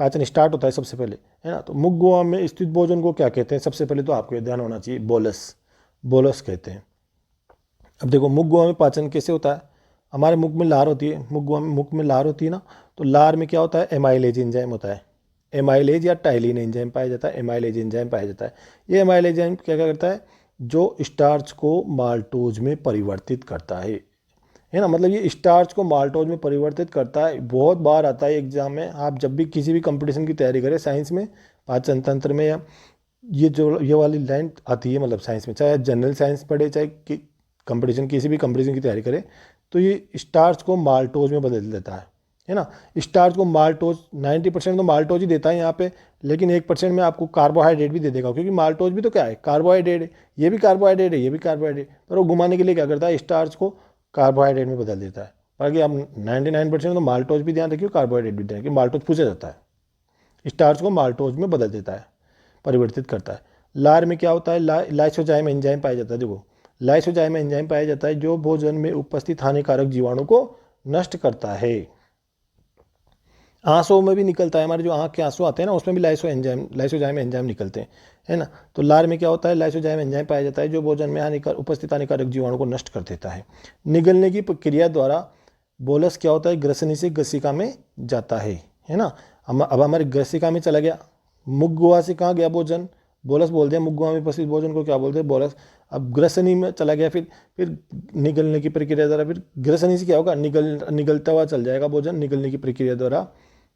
पाचन स्टार्ट होता है सबसे पहले, है ना। तो मुख गुहा में स्थित भोजन को क्या कहते हैं, सबसे पहले तो आपको ध्यान होना चाहिए, बोलस कहते हैं। अब देखो मुख गुहा में पाचन कैसे होता है, हमारे मुख में लार होती है, मुख में लार होती है ना। तो लार में क्या होता है, एमाइलेज एंजाइम होता है, एमाइलेज या टाइलिन एंजाइम पाया जाता है, एमाइलेज एंजाइम पाया जाता है। ये एमाइलेज एंजाइम क्या करता है, जो स्टार्च को माल्टोज में परिवर्तित करता है ना। मतलब ये स्टार्च को माल्टोज में परिवर्तित करता है। बहुत बार आता है एग्जाम में, आप जब भी किसी भी कंपटीशन की तैयारी करें साइंस में, पाचन तंत्र में, या ये वाली लाइन आती है, मतलब साइंस में, चाहे जनरल साइंस पढ़े, चाहे किसी भी कंपटीशन की तैयारी करें, तो ये स्टार्च को माल्टोज में बदल देता है। है ना। स्टार्च को माल्टोज 90% तो माल्टोज ही देता है यहाँ पे, लेकिन 1% में आपको कार्बोहाइड्रेट भी दे देगा, क्योंकि माल्टोज भी तो क्या है, कार्बोहाइड्रेट है। ये भी कार्बोहाइड्रेट है, ये भी कार्बोहाइड्रेट, पर वो घुमाने के लिए क्या करता है, स्टार्च को कार्बोहाइड्रेट में बदल देता है। बाकी आप 99% तो माल्टोज भी ध्यान रखिए, कार्बोहाइड्रेट भी ध्यान रखिए। माल्टोज पूछा जाता है, स्टार्च को माल्टोज में बदल देता है, परिवर्तित करता है। लार में क्या होता है, लाइसोजाइम एंजाइम पाया जाता है। देखो, लाइसोजाइम एंजाइम पाया जाता है जो भोजन में उपस्थित हानिकारक जीवाणु को नष्ट करता है। आंसू में भी निकलता है, हमारे जो आंख के आंसू आते हैं ना, उसमें भी लाइसोजाइम एंजाइम निकलते हैं, है ना। तो लार में क्या होता है, लाइसोजाइम एंजाइम पाया जाता है जो भोजन में उपस्थित हानिकारक जीवाणु को नष्ट कर देता है। निगलने की प्रक्रिया द्वारा बोलस क्या होता है, ग्रसनी से ग्रसिका में जाता है ना। अब हमारे ग्रसिका में चला गया, मुख गुहा से कहाँ गया भोजन, बोलस बोलते हैं। मुख गुहा में उपस्थित भोजन को क्या बोलते हैं, बोलस। अब ग्रसनी में चला गया, फिर निगलने की प्रक्रिया द्वारा, फिर ग्रसनी से क्या होगा, निगलता हुआ चल जाएगा भोजन, निगलने की प्रक्रिया द्वारा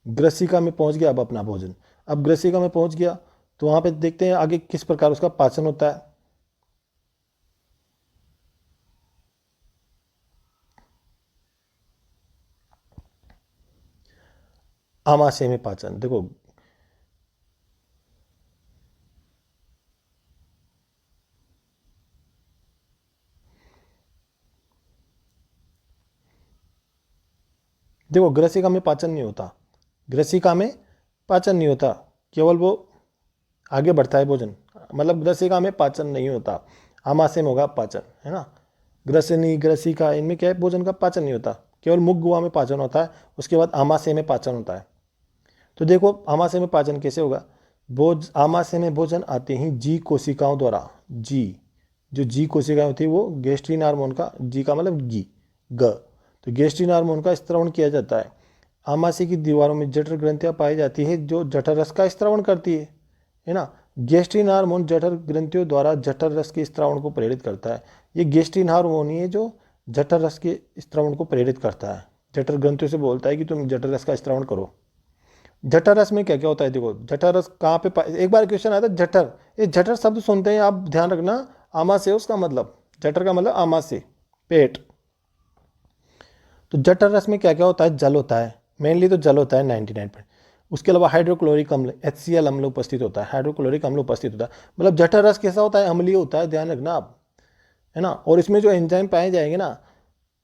ग्रसिका में पहुंच गया अब अपना भोजन। अब ग्रसिका में पहुंच गया तो वहां पे देखते हैं आगे किस प्रकार उसका पाचन होता है। आमाशय में पाचन, देखो देखो ग्रसिका में पाचन नहीं होता, ग्रसिका में पाचन नहीं होता, केवल वो आगे बढ़ता है भोजन, मतलब ग्रसिका में पाचन नहीं होता, आमाशय में होगा पाचन, है ना। ग्रसनी ग्रसिका इनमें क्या है, भोजन का पाचन नहीं होता, केवल मुख गुहा में पाचन होता है, उसके बाद आमाशय में पाचन होता है। तो देखो आमाशय में पाचन कैसे होगा, आमाशय में भोजन आते ही जी कोशिकाओं द्वारा, जो जी कोशिकाएं होती है वो गैस्ट्रिन हार्मोन का, जी का मतलब ग, तो गैस्ट्रिन हार्मोन का स्त्रवण किया जाता है। आमाशय की दीवारों में जठर ग्रंथियां पाई जाती है जो जठर रस का स्त्रवण करती है ना। गैस्ट्रिन हार्मोन जठर ग्रंथियों द्वारा जठर रस के स्त्रवण को प्रेरित करता है। ये गैस्ट्रिन हार्मोन ही है जो जठर रस के स्त्रवण को प्रेरित करता है, जठर ग्रंथियों से बोलता है कि तुम जठर रस का स्त्रवण करो। जठर रस में क्या क्या होता है, देखो जठर रस कहाँ पे एक बार क्वेश्चन आया था जठर, ये जठर शब्द सुनते हैं आप ध्यान रखना, आमाशय उसका मतलब, जठर का मतलब आमाशय, पेट। तो जठर रस में क्या क्या होता है, जल होता है, मेनली तो जल होता है 99%। उसके अलावा हाइड्रोक्लोरिक अम्ल HCl अम्ल उपस्थित होता है, हाइड्रोक्लोरिक अम्ल उपस्थित होता है। मतलब जठर रस कैसा होता है, अम्लीय होता है, ध्यान रखना आप, है ना। और इसमें जो एंजाइम पाए जाएंगे ना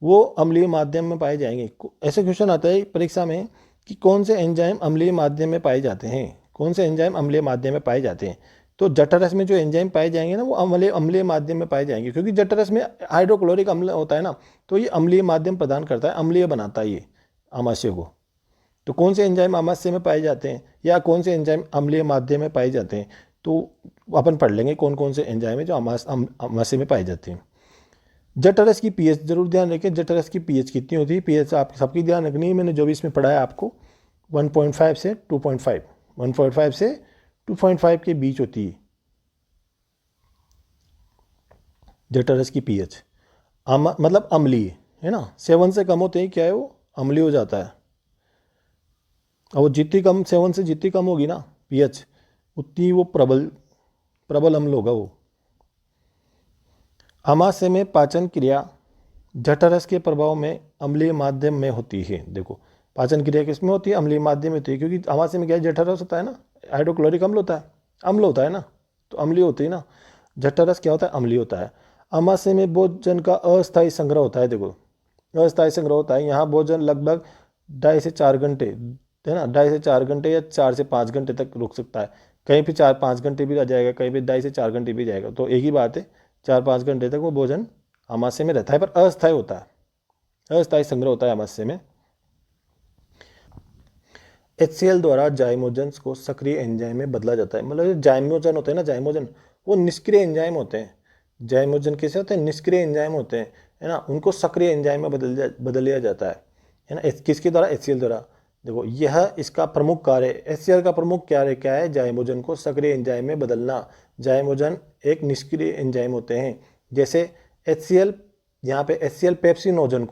वो अम्लीय माध्यम में पाए जाएंगे। ऐसे क्वेश्चन आता है परीक्षा में कि कौन से एंजाइम अम्लीय माध्यम में पाए जाते हैं, कौन से एंजाइम अम्लीय माध्यम में पाए जाते हैं। तो जठर रस में जो एंजाइम पाए जाएंगे ना वो अम्लीय माध्यम में पाए जाएंगे, क्योंकि जठर रस में हाइड्रोक्लोरिक अम्ल होता है ना, तो ये अम्लीय माध्यम प्रदान करता है, अम्लीय बनाता है ये आमाशय को। तो कौन से एंजाइम आमाशय में पाए जाते हैं या कौन से एंजाइम अम्लीय माध्यम में पाए जाते हैं, तो अपन पढ़ लेंगे कौन कौन से एंजाइम है जो आमाशय में पाए जाते हैं। जठर रस की पीएच जरूर ध्यान रखें, जठर रस की पीएच कितनी होती है, पीएच आप सबकी ध्यान रखनी है, मैंने जो भी इसमें पढ़ाया आपको 1.5 से 2.5, 1.5 से 2.5 के बीच होती है जठर रस की पीएच। मतलब अम्लीय, है ना, 7 से कम होते ही क्या है वो अम्लीय हो जाता है। और वो जितनी कम 7 से जितनी कम होगी ना पीएच, उतनी वो प्रबल अम्ल होगा वो। आमाशय में पाचन क्रिया जठर रस के प्रभाव में अम्लीय माध्यम में होती है। देखो पाचन क्रिया किसमें होती है, अम्लीय माध्यम में होती है, क्योंकि आमाशय में क्या है, जठर रस होता है ना, हाइड्रोक्लोरिक अम्ल होता है, अम्ल होता है ना, तो अम्लीय होती है ना। जठर रस क्या होता है, अम्लीय होता है। आमाशय में भोजन का अस्थायी संग्रह होता है, देखो अस्थायी संग्रह होता है, यहाँ भोजन लगभग 2.5 से 4 घंटे, है ना, 2.5 से 4 घंटे या 4 से 5 घंटे तक रुक सकता है, कहीं पे 4-5 घंटे भी रह जाएगा, कहीं पे 2.5 से 4 घंटे भी जाएगा, तो एक ही बात है, 4-5 घंटे तक वो भोजन आमाशय में रहता है, पर अस्थायी होता है, अस्थायी संग्रह होता है आमाशय में। HCl द्वारा जाइमोजन्स को सक्रिय एंजाइम में बदला जाता है। मतलब जाइमोजन होते हैं ना, जाइमोजन वो निष्क्रिय एंजाइम होते हैं। जाइमोजन कैसे होते हैं, निष्क्रिय एंजाइम होते हैं, है ना, उनको सक्रिय एंजाइम में बदल लिया जाता है ना। किसके द्वारा, HCl द्वारा। देखो यह इसका प्रमुख कार्य, HCl का प्रमुख कार्य क्या है, जाइमोजन को सक्रिय एंजाइम में बदलना। जाइमोजन एक निष्क्रिय एंजाइम होते हैं, जैसे HCl, यहाँ पे HCl पेप्सिनोजन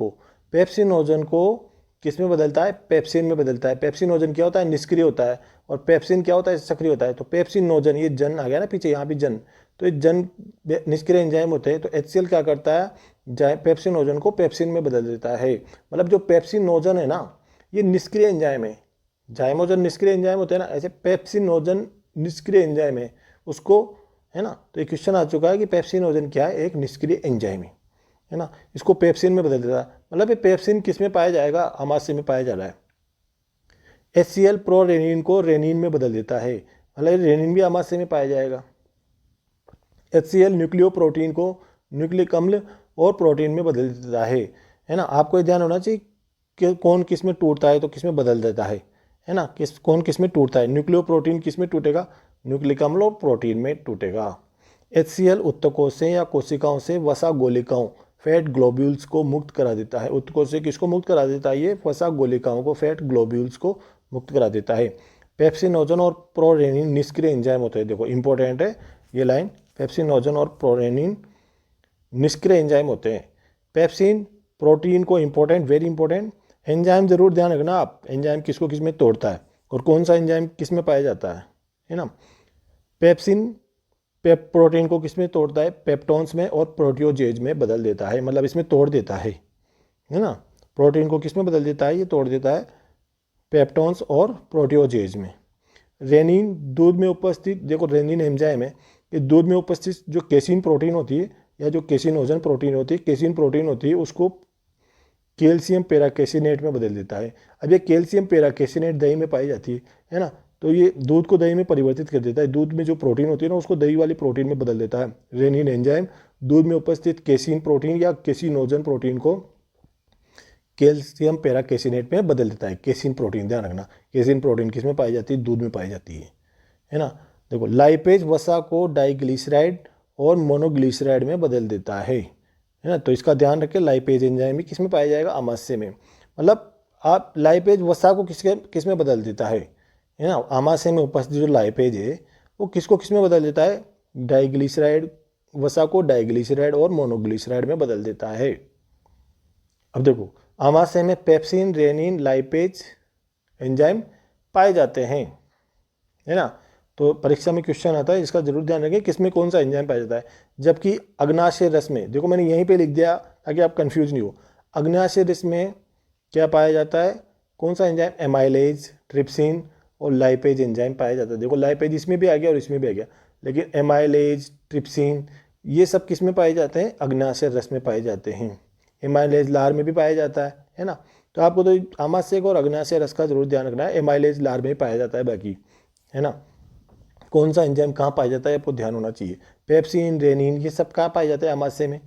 को किस में बदलता है, पेप्सिन में बदलता है। पेप्सिनोजन क्या होता है, निष्क्रिय होता है, और पेप्सिन क्या होता है, सक्रिय होता है। तो पेप्सिनोजन, ये जन आ गया ना पीछे, यहाँ भी जन, तो ये जन निष्क्रिय एंजाइम होते हैं। तो HCl क्या करता है, पेप्सिनोजन को पेप्सिन में बदल देता है। मतलब जो पेप्सिनोजन है ना, ये निष्क्रिय एंजाइम है। जाइमोजन निष्क्रिय एंजाइम होते हैं ना, ऐसे पेप्सिनोजन निष्क्रिय एंजाइम है उसको, है ना। तो एक क्वेश्चन आ चुका है कि पेप्सिनोजन क्या है, एक निष्क्रिय एंजाइम है ना। इसको पेप्सिन में बदल देता है, मतलब ये पेप्सिन किस में पाया जाएगा, अमाशय में पाया जा रहा है। HCl प्रो रेनिन को रेनिन में बदल देता है, मतलब रेनिन भी अमाशय में पाया जाएगा। HCl न्यूक्लियोप्रोटीन को न्यूक्लिक अम्ल और प्रोटीन में बदल देता है ना। आपको ये ध्यान होना चाहिए कि कौन किस में टूटता है तो किस में बदल देता है ना। कौन किस में टूटता है, न्यूक्लियोप्रोटीन किस में टूटेगा, न्यूक्लिक अम्ल और प्रोटीन में टूटेगा। HCl उत्तकों से या कोशिकाओं से वसा गोलिकाओं फैट ग्लोब्यूल्स को मुक्त करा देता है। उत्तकों से किसको मुक्त करा देता है, ये वसा गोलिकाओं को, फैट ग्लोब्यूल्स को मुक्त करा देता है। पेप्सिनोजन और प्रोरेनिन निष्क्रिय एंजाइम होते हैं। देखो इंपॉर्टेंट है ये लाइन, पेप्सिनोजन और प्रोरेनिन निष्क्रिय एंजाइम होते हैं। पेप्सिन प्रोटीन को इंपॉर्टेंट, वेरी इंपॉर्टेंट एंजाइम जरूर ध्यान रखना आप, एंजाइम किसको किस में तोड़ता है और कौन सा एंजाइम किस में पाया जाता है ना। पेप्सिन प्रोटीन को किस में तोड़ता है, पेप्टोन्स में और प्रोटियोजेज में बदल देता है, मतलब इसमें तोड़ देता है ना। प्रोटीन को किस में बदल देता है, ये तोड़ देता है पेप्टोन्स और प्रोटियोजेज में। रेनिन दूध में उपस्थित, देखो रेनिन एंजाइम है, ये दूध में उपस्थित जो केसिन प्रोटीन होती है या जो केसिनोजन प्रोटीन होती है, केसिन प्रोटीन होती है, उसको कैल्शियम पेराकेसिनेट में बदल देता है। अब ये कैल्शियम पेराकेसिनेट दही में पाई जाती है ना। तो ये दूध को दही में परिवर्तित कर देता है, दूध में जो प्रोटीन होती है ना उसको दही वाली प्रोटीन में बदल देता है। रेनिन एंजाइम दूध में उपस्थित केसिन प्रोटीन या केसिनोजन प्रोटीन को कैल्शियम पेराकेसिनेट में बदल देता है। केसिन प्रोटीन ध्यान रखना, केसिन प्रोटीन किस में पाई जाती है, दूध में पाई जाती है ना। देखो लाइपेज वसा को डाइग्लिसराइड और मोनोग्लिसराइड में बदल देता है ना। तो इसका ध्यान रखें, लाइपेज एंजाइम भी किस में पाया जाएगा, आमाशय में। मतलब आप लाइपेज वसा को किस में बदल देता है ना। आमाशय में उपस्थित जो लाइपेज है वो किसको किस में बदल देता है, डाइग्लिसराइड, वसा को डाइग्लिसराइड और मोनोग्लिसराइड में बदल देता है। अब देखो आमाशय में पेप्सिन, रेनिन, लाइपेज एंजाइम पाए जाते हैं, है ना। तो परीक्षा में क्वेश्चन आता है, इसका जरूर ध्यान रखें किसमें कौन सा एंजाइम पाया जाता है। जबकि अग्नाशय रस में, देखो मैंने यहीं पे लिख दिया ताकि आप कंफ्यूज नहीं हो, अग्नाशय रस में क्या पाया जाता है, कौन सा एंजाइम, एमाइलेज, ट्रिप्सिन और लाइपेज एंजाइम पाया जाता है। देखो लाइपेज इसमें भी आ गया और इसमें भी आ गया, लेकिन एमाइलेज, ट्रिप्सिन ये सब किस में पाए जाते हैं, अग्नाशय रस में पाए जाते हैं। एमाइलेज लार में भी पाया जाता है ना। तो आपको तो आमाशय और अग्नाशय रस का जरूर ध्यान रखना है, एमाइलेज लार में पाया जाता है बाकी, है ना। कौन सा एंजाइम कहाँ पाया जाता है आपको ध्यान होना चाहिए। पेप्सिन, रेनिन ये सब कहाँ पाया जाता है, आमाशय में,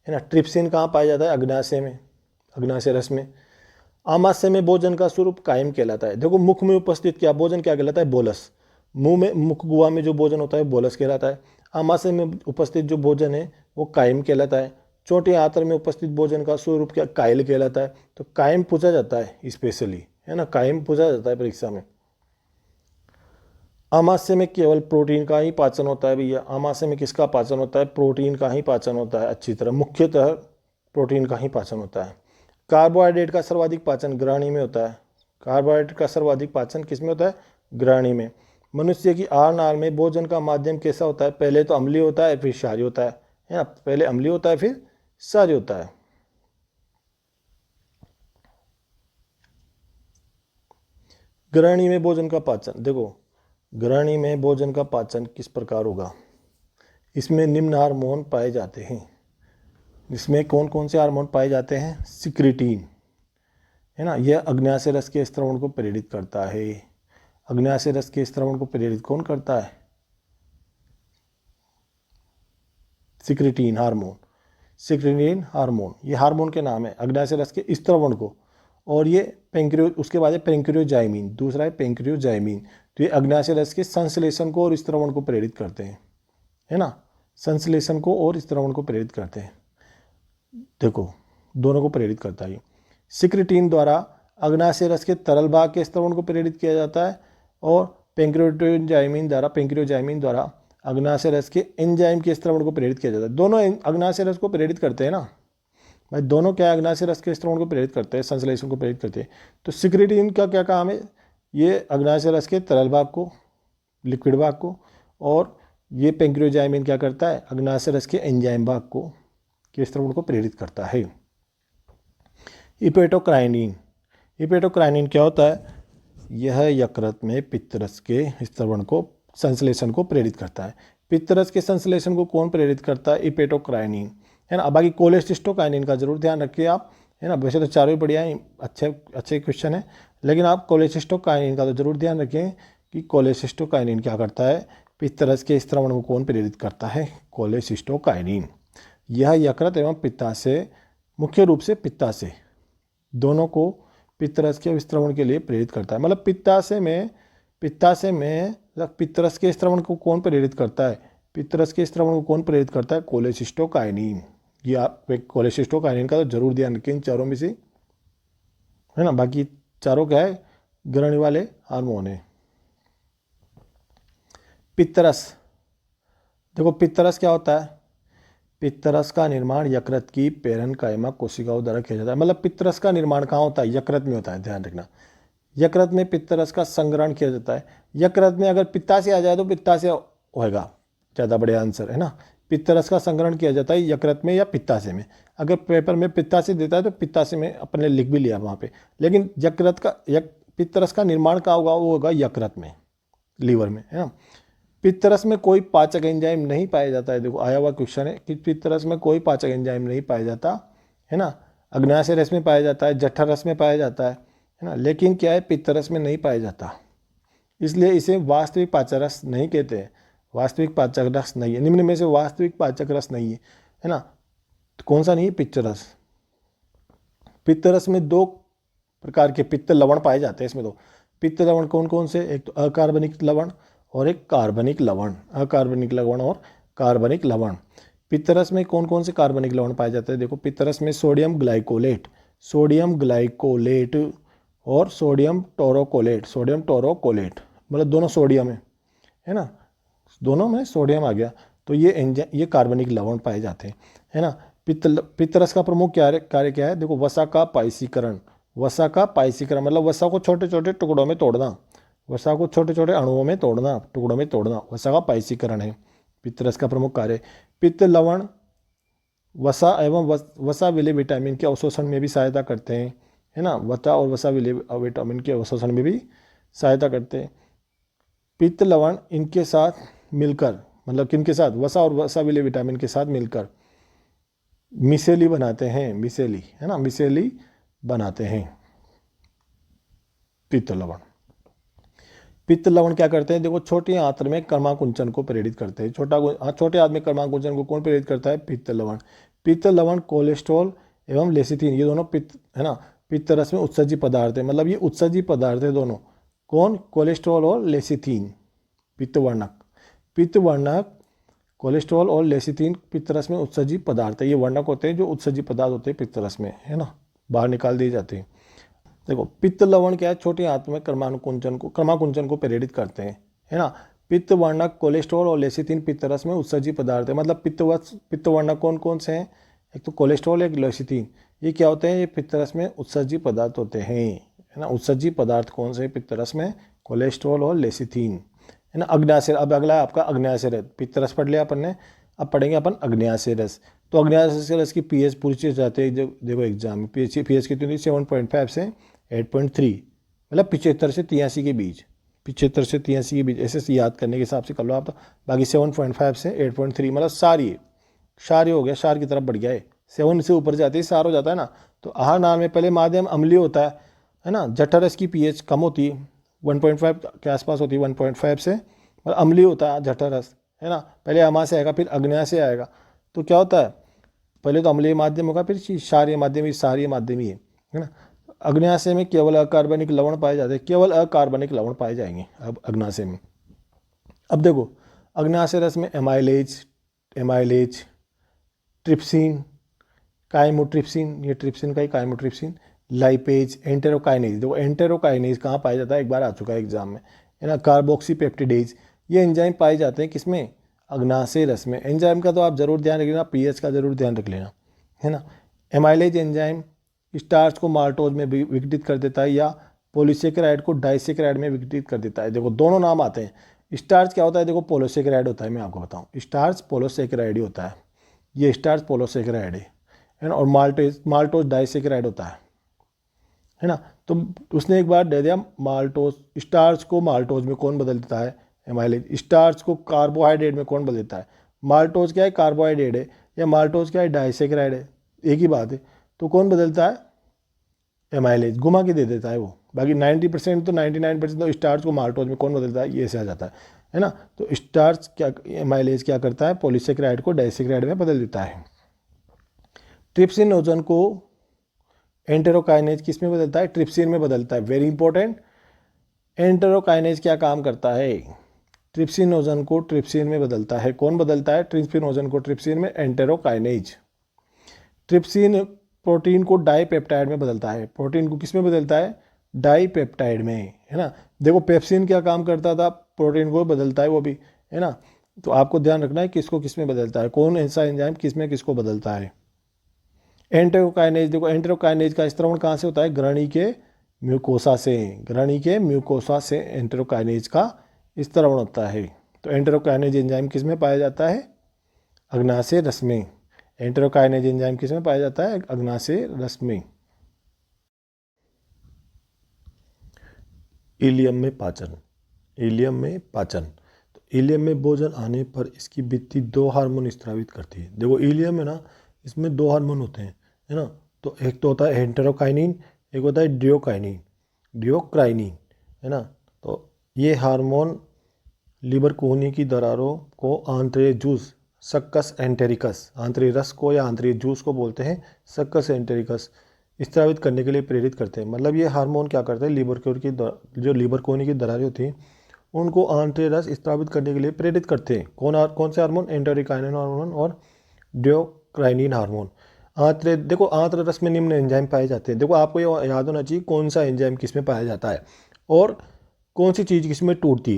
है ना। ट्रिप्सिन कहाँ पाया जाता है, अग्नाशय में, अग्नाशय रस में। आमाशय में भोजन का स्वरूप कायम कहलाता है। देखो मुख में उपस्थित क्या भोजन क्या कहलाता है, बोलस। मुंह में, मुख गुहा में जो भोजन होता है बोलस कहलाता है। आमाशय में उपस्थित जो भोजन है वो कायम कहलाता है। छोटे आंत्र में उपस्थित भोजन का स्वरूप क्या, कायल कहलाता है। तो कायम पूछा जाता है स्पेशली, है ना, कायम पूछा जाता है परीक्षा में। आमाशय में केवल प्रोटीन का ही पाचन होता है भैया, आमाशय में किसका पाचन होता है, प्रोटीन का ही पाचन होता है अच्छी तरह, मुख्यतः प्रोटीन का ही पाचन होता है। कार्बोहाइड्रेट का सर्वाधिक पाचन ग्रहणी में होता है। कार्बोहाइड्रेट का सर्वाधिक पाचन किस में होता है, ग्रहणी में। मनुष्य की आहार नाल में भोजन का माध्यम कैसा होता है, पहले तो अम्लीय होता है फिर क्षारीय होता है ना। पहले अम्लीय होता है फिर क्षारीय होता है। ग्रहणी में भोजन का पाचन, देखो ग्रहणी में भोजन का पाचन किस प्रकार होगा, इसमें निम्न हार्मोन पाए जाते हैं। इसमें कौन कौन से हार्मोन पाए जाते हैं, सिक्रिटीन, है ना, यह अग्न्याशय रस के स्त्रवण को प्रेरित करता है। अग्न्याशय रस के स्त्रवण को प्रेरित कौन करता है, सिक्रिटीन हार्मोन। सिक्रिटीन हार्मोन, ये हार्मोन के नाम है अग्न्याशय रस के स्त्रवण को। और ये उसके बाद है पेंक्रियोजाइमिन, दूसरा है पेंक्रियोजाइमिन। तो ये अग्न्याशय रस के संश्लेषण को और स्त्रवण को प्रेरित करते हैं, है ना, संश्लेषण को और स्त्रवण को प्रेरित करते हैं। देखो दोनों को प्रेरित करता है। सिक्रिटीन द्वारा अग्न्याशय रस के तरल भाग के स्त्रवण को प्रेरित किया जाता है और पेंक्रियोजाइमिन द्वारा अग्न्याशय रस के एंजाइम के स्त्रवण को प्रेरित किया जाता है। दोनों अग्न्याशय रस को प्रेरित करते हैं ना भाई, दोनों क्या अग्न्याशय रस के स्त्रवण को प्रेरित करते हैं, संश्लेषण को प्रेरित करते हैं। तो सिक्रिटीन का क्या काम है, ये अग्न्याशय रस के तरल भाग को, लिक्विड भाग को, और ये पेंक्रियोजाइमिन क्या करता है, अग्न्याशय रस के एंजाइम भाग को के स्त्रवण को प्रेरित करता है। इपेटोक्राइनिन, इपेटोक्राइनिन क्या होता है? यह यकृत में पित्तरस के स्त्रवण को, संश्लेषण को प्रेरित करता है। पित्तरस के संश्लेषण को कौन प्रेरित करता है? इपेटोक्राइनिन, है ना। अब बाकी कोलेसिस्टोकाइनिन का जरूर ध्यान रखिए आप, है ना। वैसे तो चारों ही बढ़िया है, अच्छे क्वेश्चन है, लेकिन आप कोलेसिस्टोकाइनिन का तो जरूर ध्यान रखें कि कोलेसिस्टोकाइनिन क्या करता है? पित्तरस के स्त्रवण को कौन प्रेरित करता है? कोलेसिस्टोकाइनिन। यह यकृत एवं पित्ताशय, मुख्य रूप से पित्ताशय, दोनों को पित्तरस के स्त्रवण के लिए प्रेरित करता है। मतलब पित्ताशय में पित्तरस के स्त्रवण को कौन प्रेरित करता है? पित्तरस के स्त्रवण को कौन प्रेरित करता है? कोलेसिस्टोकाइनिन। ये आप कोलेसिस्टोकाइनिन का तो जरूर ध्यान रखें इन चारों में से, है ना। बाकी चारों क्या है? ग्रहणी वाले हार्मोन है। पित्तरस, देखो पित्तरस क्या होता है? पित्तरस का निर्माण यकृत की पेरेन्काइमा कोशिकाओं द्वारा किया जाता है। मतलब पित्तरस का निर्माण कहाँ होता है? यकृत में होता है, ध्यान रखना। यकृत में पित्तरस का संग्रहण किया जाता है। यकृत में अगर पित्ताशय आ जाए तो पित्ताशय होएगा, ज़्यादा बढ़िया आंसर, है ना। पित्तरस का संग्रहण किया जाता है यकृत में या पित्ताशय में। अगर पेपर में पित्ताशय देता है तो पित्ताशय में अपने लिख भी लिया वहाँ पे, लेकिन पित्तरस का निर्माण कहाँ होगा? वो होगा यकृत में, लीवर में, है ना। पित्तरस में कोई पाचक एंजाइम नहीं पाया जाता है। देखो आया हुआ क्वेश्चन है कि पित्तरस में कोई पाचक एंजाइम नहीं पाया जाता, है ना। अग्न्याशय रस में पाया जाता है, जठर रस में पाया जाता है ना। लेकिन क्या है? पित्तरस में नहीं पाया जाता, इसलिए इसे वास्तविक पाचक रस नहीं कहते हैं। वास्तविक पाचक रस नहीं है, निम्न में से वास्तविक पाचक रस नहीं है ना। तो कौन सा नहीं है? पित्तरस। पित्तरस में दो प्रकार के पित्त लवण पाए जाते हैं। इसमें तो पित्त लवण कौन कौन से? एक तो अकार्बनिक लवण और एक कार्बनिक लवण। अकार्बनिक लवण और कार्बनिक लवण। पित्तरस में कौन कौन से कार्बनिक लवण पाए जाते हैं? देखो पित्तरस में सोडियम ग्लाइकोलेट और सोडियम टोरोकोलेट, मतलब दोनों सोडियम है ना, दोनों में सोडियम आ गया, तो ये कार्बनिक लवण पाए जाते हैं, है ना। पित्तरस का प्रमुख कार्य क्या है? देखो वसा का पाइसीकरण मतलब वसा को छोटे छोटे टुकड़ों में तोड़ना, वसा को छोटे छोटे अणुओं में तोड़ना, टुकड़ों में तोड़ना, वसा का पाइसीकरण है पित्तरस का प्रमुख कार्य। पित्त लवण वसा एवं वसा विलेय विटामिन के अवशोषण में भी सहायता करते हैं, है ना। वसा और वसा विलेय विटामिन के अवशोषण में भी सहायता करते हैं। पित्त लवण इनके साथ मिलकर, मतलब किनके साथ? वसा और वसा विलेय विटामिन के साथ मिलकर मिसेली बनाते हैं, मिसेली, है ना, मिसेली बनाते हैं पित्त लवण। पित्त लवण क्या करते हैं? देखो छोटी आंत्र में कर्माकुंचन को प्रेरित करते हैं। छोटे आंत में कर्माकुंचन को कौन प्रेरित करता है? पित्त लवण। पित्त लवण कोलेस्ट्रॉल एवं लेसिथिन, ये दोनों पित्त, है ना, पित्तरस में उत्सर्जी पदार्थ है। मतलब ये उत्सर्जी पदार्थ है दोनों, कौन? कोलेस्ट्रॉल और लेसिथिन। पित्तवर्णक कोलेस्ट्रॉल और लेसिथिन पित्तरस में उत्सर्जी पदार्थ है। ये वर्णक होते हैं जो उत्सर्जी पदार्थ होते हैं पित्तरस में, है ना, बाहर निकाल दिए जाते हैं। देखो पित्त लवण क्या है? छोटी आंत में कर्माकुंचन को प्रेरित करते हैं, है ना। पित्त वर्णक कोलेस्ट्रॉल और लेसिथिन पित्तरस में उत्सर्जी पदार्थ है। मतलब पित्त वर्णक कौन कौन से हैं? एक तो कोलेस्ट्रॉल, एक लेसिथिन। ये क्या होते हैं? ये पित्तरस में उत्सर्जी पदार्थ होते हैं, है ना। उत्सर्जी पदार्थ कौन से पित्तरस में? कोलेस्ट्रॉल और लेसिथिन, है ना। अग्न्याशय, अब अगला है आपका अग्न्याशय रस। पित्तरस पढ़ लिया अपन ने, अब पढ़ेंगे अपन अग्न्याशय रस। तो अग्न्याशय रस की पीएच पूछी जाती है, देखो एग्जाम में पीएच कितनी होती है? 7.5 से 8.3, मतलब 75 से 83 के बीच, 75 से 83 के बीच, ऐसे याद करने के हिसाब से कर लो आप। तो बाकी 7.5 से 8.3 मतलब सारी हो गया, सार की तरफ बढ़ गया है। 7 से ऊपर जाती है सार हो जाता है ना। तो आहार नाल में पहले माध्यम अम्लीय होता है ना। जठरस की पीएच कम होती है, 1.5 के आसपास होती है, 1.5 से, मतलब अम्लीय होता है जठरस, है ना। पहले अमाशय आएगा, फिर अग्न्याशय आएगा। तो क्या होता है? पहले तो अम्लीय माध्यम होगा, फिर क्षारीय माध्यम, सारीय माध्यम ही है ना। अग्न्याशय में केवल अकार्बनिक लवण पाए जाते हैं, केवल अकार्बनिक लवण पाए जाएंगे अब अग्न्याशय में। अब देखो अग्न्याशय रस में एमाइलेज, ट्रिप्सिन, काइमोट्रिप्सिन, ये ट्रिप्सिन का ही काइमोट्रिप्सिन, लाइपेज, एंटेरोकाइनेज। देखो एंटेरोकाइनेज कहाँ पाया जाता है? एक बार आ चुका है एग्जाम में, है ना। कार्बोक्सीपेप्टिडेज, ये एंजाइम पाए जाते हैं किसमें? अग्न्याशय रस में। एंजाइम का तो आप जरूर ध्यान रख लेना, पीएच का जरूर ध्यान रख लेना, है ना। एमाइलेज एंजाइम स्टार्च को माल्टोज में विघटित कर देता है या पॉलीसेकेराइड को डाइसेकेराइड में विघटित कर देता है। देखो दोनों नाम आते हैं। स्टार्च क्या होता है? देखो पोलोसेकेराइड होता है, मैं आपको बताऊं, स्टार्च पोलोसेकेराइड ही होता है। ये स्टार्च पोलोसेकेराइड है ना। और माल्टोज डाइसेकेराइड होता है ना। तो उसने एक बार दे दिया माल्टोज, स्टार्च को माल्टोज में कौन बदल देता है? एमाइलेज। स्टार्च को कार्बोहाइड्रेट में कौन बदल देता है? माल्टोज क्या है? कार्बोहाइड्रेट है। या माल्टोज क्या है? डाइसेक्राइड है, एक ही बात है। तो कौन बदलता है? एमाइलेज घुमा के दे देता है वो। बाकी 90% तो 99% तो स्टार्च को माल्टोज में कौन बदलता है? ये ऐसे आ जाता है ना। तो स्टार्च क्या, एमाइलेज क्या करता है? पॉलीसेक्राइड को डाइसेक्राइड में बदल देता है। ट्रिप्सिनोजन को एंटेरोकाइनेज किस में बदलता है? ट्रिप्सिन में बदलता है। Very important. एंटेरोकाइनेज क्या काम करता है? ट्रिप्सिनोजन को ट्रिप्सिन में बदलता है। कौन बदलता है ट्रिप्सिनोजन को ट्रिप्सिन में? एंटेरोकाइनेज। ट्रिप्सिन प्रोटीन को डाइपेप्टाइड में बदलता है। प्रोटीन को किस में बदलता है? डाइपेप्टाइड में, है ना। देखो पेप्सिन क्या काम करता था? प्रोटीन को बदलता है वो भी, है ना। तो आपको ध्यान रखना है किसको किस में बदलता है, कौन ऐसा एंजाइम किस में किसको बदलता है। एंटेरोकाइनेज, देखो एंटेरोकाइनेज का स्त्रवण कहाँ से होता है? ग्रहणी के म्यूकोसा से। ग्रहणी के म्यूकोसा से एंटेरोकाइनेज का स्त्रवण होता है। तो एंटेरोकाइनेज एंजाइम किस में पाया जाता है? अग्नाशय रस में। एंटेरोकाइनेज एंजाइम किस में पाया जाता है? अग्नाशय रस में। इलियम में पाचन। इलियम में पाचन। तो इलियम में भोजन आने पर इसकी भित्ति 2 हार्मोन स्रावित करती है। देखो इलियम है ना, इसमें 2 हार्मोन होते हैं, है ना। तो एक तो होता है एंटेरोकाइनिन, एक होता है डियोकाइनिन, डियोक्राइनिन, है ना। तो ये हार्मोन लीवर कोहनी की दरारों को आंतरिक जूस, सक्कस एंटेरिकस, आंतरिक रस को या आंतरिक जूस को बोलते हैं सक्कस एंटेरिकस, स्रावित करने के लिए प्रेरित करते हैं। मतलब ये हार्मोन क्या करते हैं? लीवर कोहनी की जो लीवर कोहनी की दरारें होती हैं उनको आंतरिक रस स्रावित करने के लिए प्रेरित करते हैं। कौन से हार्मोन? एंटेरोकाइनिन हार्मोन और डियोक्राइनिन हार्मोन। आंतरिक, देखो आंतरिक रस में निम्न एंजाइम पाए जाते हैं। देखो आपको ये याद होना चाहिए कौन सा एंजाइम किस में पाया जाता है और कौन सी चीज़ किस में टूटती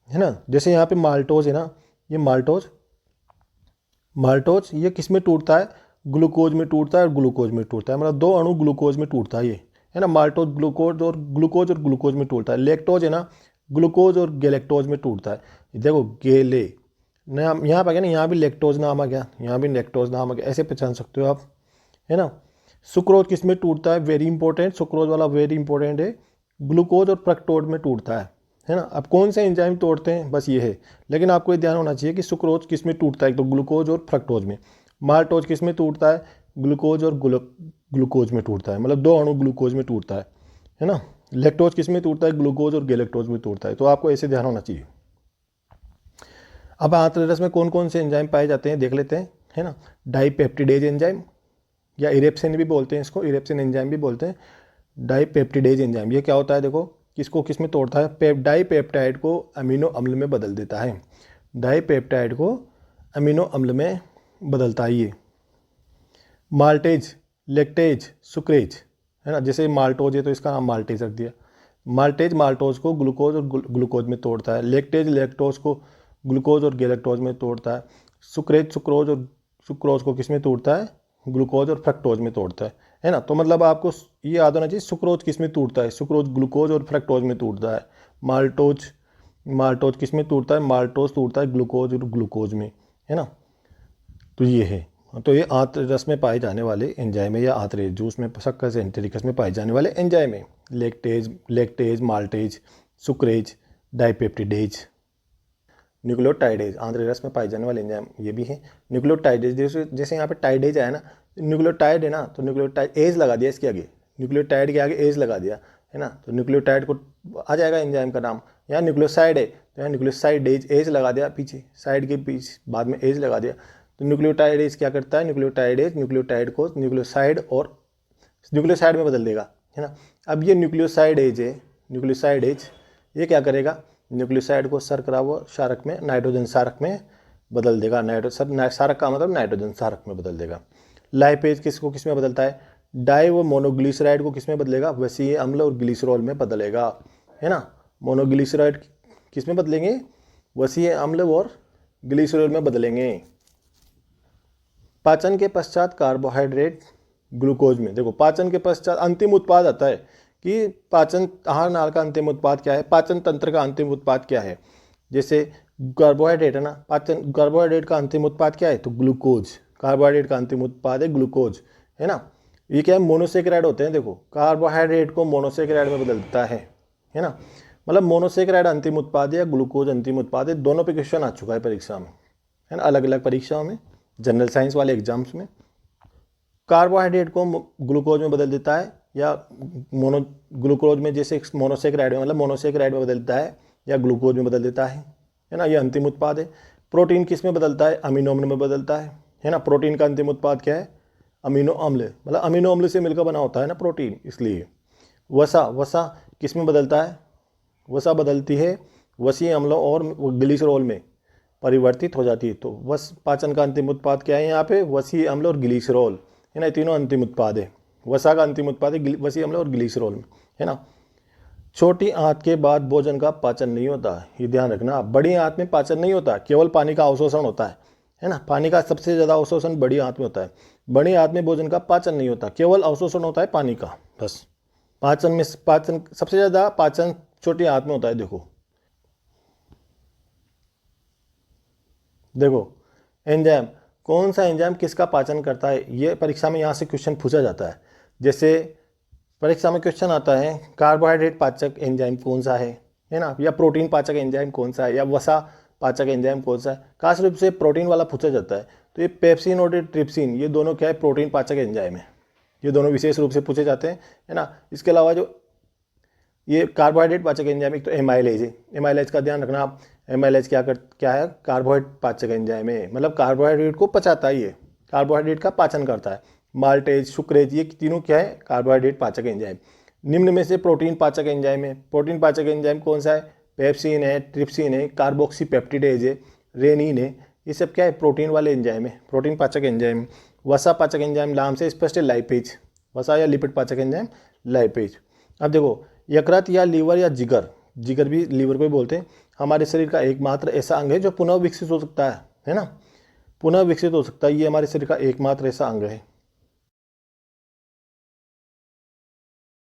है ना। जैसे यहाँ पे माल्टोज है ना, ये माल्टोज ये किस में टूटता है? ग्लूकोज में टूटता है और ग्लूकोज में टूटता है। मतलब 2 अणु ग्लूकोज में टूटता है ये, है ना। माल्टोज ग्लूकोज और ग्लूकोज में टूटता है। लैक्टोज है ना, ग्लूकोज और गैलेक्टोज में टूटता है। देखो गेले नाम यहाँ पे आ गया ना, यहाँ भी लैक्टोज नाम आ गया, यहाँ भी लैक्टोज नाम आ गया, ऐसे पहचान सकते हो आप, है ना। सुक्रोज किस में टूटता है? वेरी इंपॉर्टेंट, सुक्रोज वाला वेरी इंपॉर्टेंट है। ग्लूकोज और फ्रक्टोज में टूटता है ना। अब कौन से एंजाइम तोड़ते हैं बस ये है, लेकिन आपको ये ध्यान होना चाहिए कि सुक्रोज किस में टूटता है? तो ग्लूकोज और फ्रक्टोज में। माल्टोज किस में टूटता है? ग्लूकोज और ग्लूकोज में टूटता है, मतलब 2 अणु ग्लूकोज में टूटता है ना। लैक्टोज किस में टूटता है? ग्लूकोज और गैलेक्टोज में टूटता है। तो आपको ऐसे ध्यान होना चाहिए। अब आंतरिक रस में कौन कौन से एंजाइम पाए जाते हैं देख लेते हैं, है ना। डाइपेप्टिडेज एंजाइम या इरेप्सिन भी बोलते हैं इसको, इरेप्सिन एंजाइम भी बोलते हैं। डाइपेप्टिडेज एंजाइम ये क्या होता है? देखो किसको किस में तोड़ता है? डाइपेप्टाइड को अमीनो अम्ल में बदल देता है। डाइपेप्टाइड को अमीनो अम्ल में बदलता है ये। माल्टेज, लैक्टेज, सुक्रेज, है ना। जैसे माल्टोज है तो इसका नाम माल्टेज रख दिया। माल्टेज माल्टोज को ग्लूकोज और ग्लूकोज में तोड़ता है। लैक्टेज लैक्टोज को ग्लूकोज और गैलेक्टोज में तोड़ता है। सुक्रेज सुक्रोज और सुक्रोज को किस में तोड़ता है? ग्लूकोज और फ्रक्टोज में तोड़ता है ना। तो मतलब आपको ये याद होना चाहिए सुक्रोज किस में टूटता है? सुक्रोज ग्लूकोज और फ्रक्टोज में टूटता है। माल्टोज किस में टूटता है? माल्टोज टूटता है ग्लूकोज और ग्लूकोज में, है ना। तो ये है, तो ये आंतरिक रस में पाए जाने वाले एंजाइम है या आंतरिक जूस में सक्कस एंटेरिकस में पाए जाने वाले एंजाइम है। Lactase, maltase, sucrase, dipeptidase. Nucleotidase आंतरिक रस में पाए जाने वाले एंजाइम ये भी है। न्यूक्लियोटाइडेज जैसे यहाँ पे टाइडेज आया ना, न्यूक्लियोटाइड है ना, तो न्यूक्लियोटाइड एज लगा दिया इसके आगे, न्यूक्लियोटाइड के आगे एज लगा दिया, है ना। तो न्यूक्लियोटाइड को आ जाएगा एंजाइम का नाम। यहाँ न्यूक्लियोसाइड है तो यहाँ न्यूक्लियोसाइड एज लगा दिया, पीछे साइड के पीछे बाद में एज लगा दिया। तो न्यूक्लियोटाइडेज क्या करता है? न्यूक्लियोटाइड को न्यूक्लियोसाइड में बदल देगा, है ना। अब ये न्यूक्लियोसाइड एज ये क्या करेगा? न्यूक्लियोसाइड को क्षारक में नाइट्रोजन क्षारक में बदल देगा। क्षारक का मतलब नाइट्रोजन क्षारक में बदल देगा। लाइपेज किसको किस में बदलता है? डाई व मोनोग्लिसराइड को किस में बदलेगा? वसीय अम्ल और ग्लिसरॉल में बदलेगा, है ना। मोनोग्लिसराइड किस में बदलेंगे? वसीय अम्ल और ग्लिसरॉल में बदलेंगे। पाचन के पश्चात कार्बोहाइड्रेट ग्लूकोज में। देखो पाचन के पश्चात अंतिम उत्पाद आता है कि पाचन आहार नाल का अंतिम उत्पाद क्या है, पाचन तंत्र का अंतिम उत्पाद क्या है। जैसे कार्बोहाइड्रेट है ना, कार्बोहाइड्रेट का अंतिम उत्पाद क्या है? तो ग्लूकोज। कार्बोहाइड्रेट का अंतिम उत्पाद है ग्लूकोज, है ना। ये क्या है, मोनोसेकेराइड होते हैं। देखो कार्बोहाइड्रेट को मोनोसेकेराइड में बदल देता है ना। मतलब मोनोसेकेराइड अंतिम उत्पाद है या ग्लूकोज अंतिम उत्पाद है, दोनों पे क्वेश्चन आ चुका है परीक्षा में, है ना, अलग अलग परीक्षाओं में, जनरल साइंस वाले एग्जाम्स में। कार्बोहाइड्रेट को ग्लूकोज में बदल देता है या ग्लूकोज में, जैसे मोनोसेकेराइड में, मतलब मोनोसेकेराइड में बदल देता है या ग्लूकोज में बदल देता है ना, ये अंतिम उत्पाद है। प्रोटीन किस में बदलता है, अमीनो अम्ल में बदलता है ना। प्रोटीन का अंतिम उत्पाद क्या है, अमीनो अम्ल, मतलब अमीनो अम्ल से मिलकर बना होता है ना प्रोटीन, इसलिए। वसा किस में बदलता है, वसा बदलती है वसीय अम्लों और ग्लिसरॉल में परिवर्तित हो जाती है। तो पाचन का अंतिम उत्पाद क्या है यहाँ पे, वसीय अम्ल और ग्लिसरॉल, है ना, तीनों अंतिम उत्पाद है। वसा का अंतिम उत्पाद है वसीय अम्ल और ग्लिसरॉल में, है ना। छोटी आंत के बाद भोजन का पाचन नहीं होता, ये ध्यान रखना। बड़ी आंत में पाचन नहीं होता, केवल पानी का अवशोषण होता है ना। पानी का सबसे ज़्यादा अवशोषण बड़ी आंत में होता है। बड़ी आंत में भोजन का पाचन नहीं होता, केवल अवशोषण होता है पानी का, बस। पाचन सबसे ज़्यादा पाचन छोटी आंत में होता है। देखो एंजाइम, कौन सा एंजाइम किसका पाचन करता है, ये परीक्षा में यहाँ से क्वेश्चन पूछा जाता है। जैसे परीक्षा में क्वेश्चन आता है कार्बोहाइड्रेट पाचक एंजाइम कौन सा है ना, या प्रोटीन पाचक एंजाइम कौन सा है, या वसा पाचक एंजाइम कौन सा है, खास रूप से प्रोटीन वाला पूछा जाता है। तो ये पेप्सिन और ट्रिप्सिन, ये दोनों क्या है, प्रोटीन पाचक एंजाइम है। ये दोनों विशेष रूप से पूछे जाते हैं, है ना। इसके अलावा जो ये कार्बोहाइड्रेट पाचक एंजाइम, एक तो एमाइलेज है। एमाइलेज का ध्यान रखना आप। एमाइलेज क्या है, कार्बोहाइड्रेट पाचक एंजाइम है, मतलब कार्बोहाइड्रेट को पचाता है, ये कार्बोहाइड्रेट का पाचन करता है। माल्टेज, शुक्रेज, ये तीनों क्या है, कार्बोहाइड्रेट पाचक एंजाइम। निम्न में से प्रोटीन पाचक एंजाइम है। प्रोटीन पाचक एंजाइम कौन सा है, पेप्सिन है, ट्रिप्सिन है, कार्बोक्सीपेप्टिडेज है, रेनिन है, ये सब क्या है, प्रोटीन वाले एंजाइम है, प्रोटीन पाचक एंजाइम। वसा पाचक एंजाइम नाम से स्पष्ट है, लाइपेज। वसा या लिपिड पाचक एंजाइम लाइपेज। अब देखो यकृत या लीवर या जिगर भी लीवर को ही बोलते हैं, हमारे शरीर का एकमात्र ऐसा अंग है जो पुनः विकसित हो सकता है ना, पुनः विकसित हो सकता है। ये हमारे शरीर का एकमात्र ऐसा अंग है।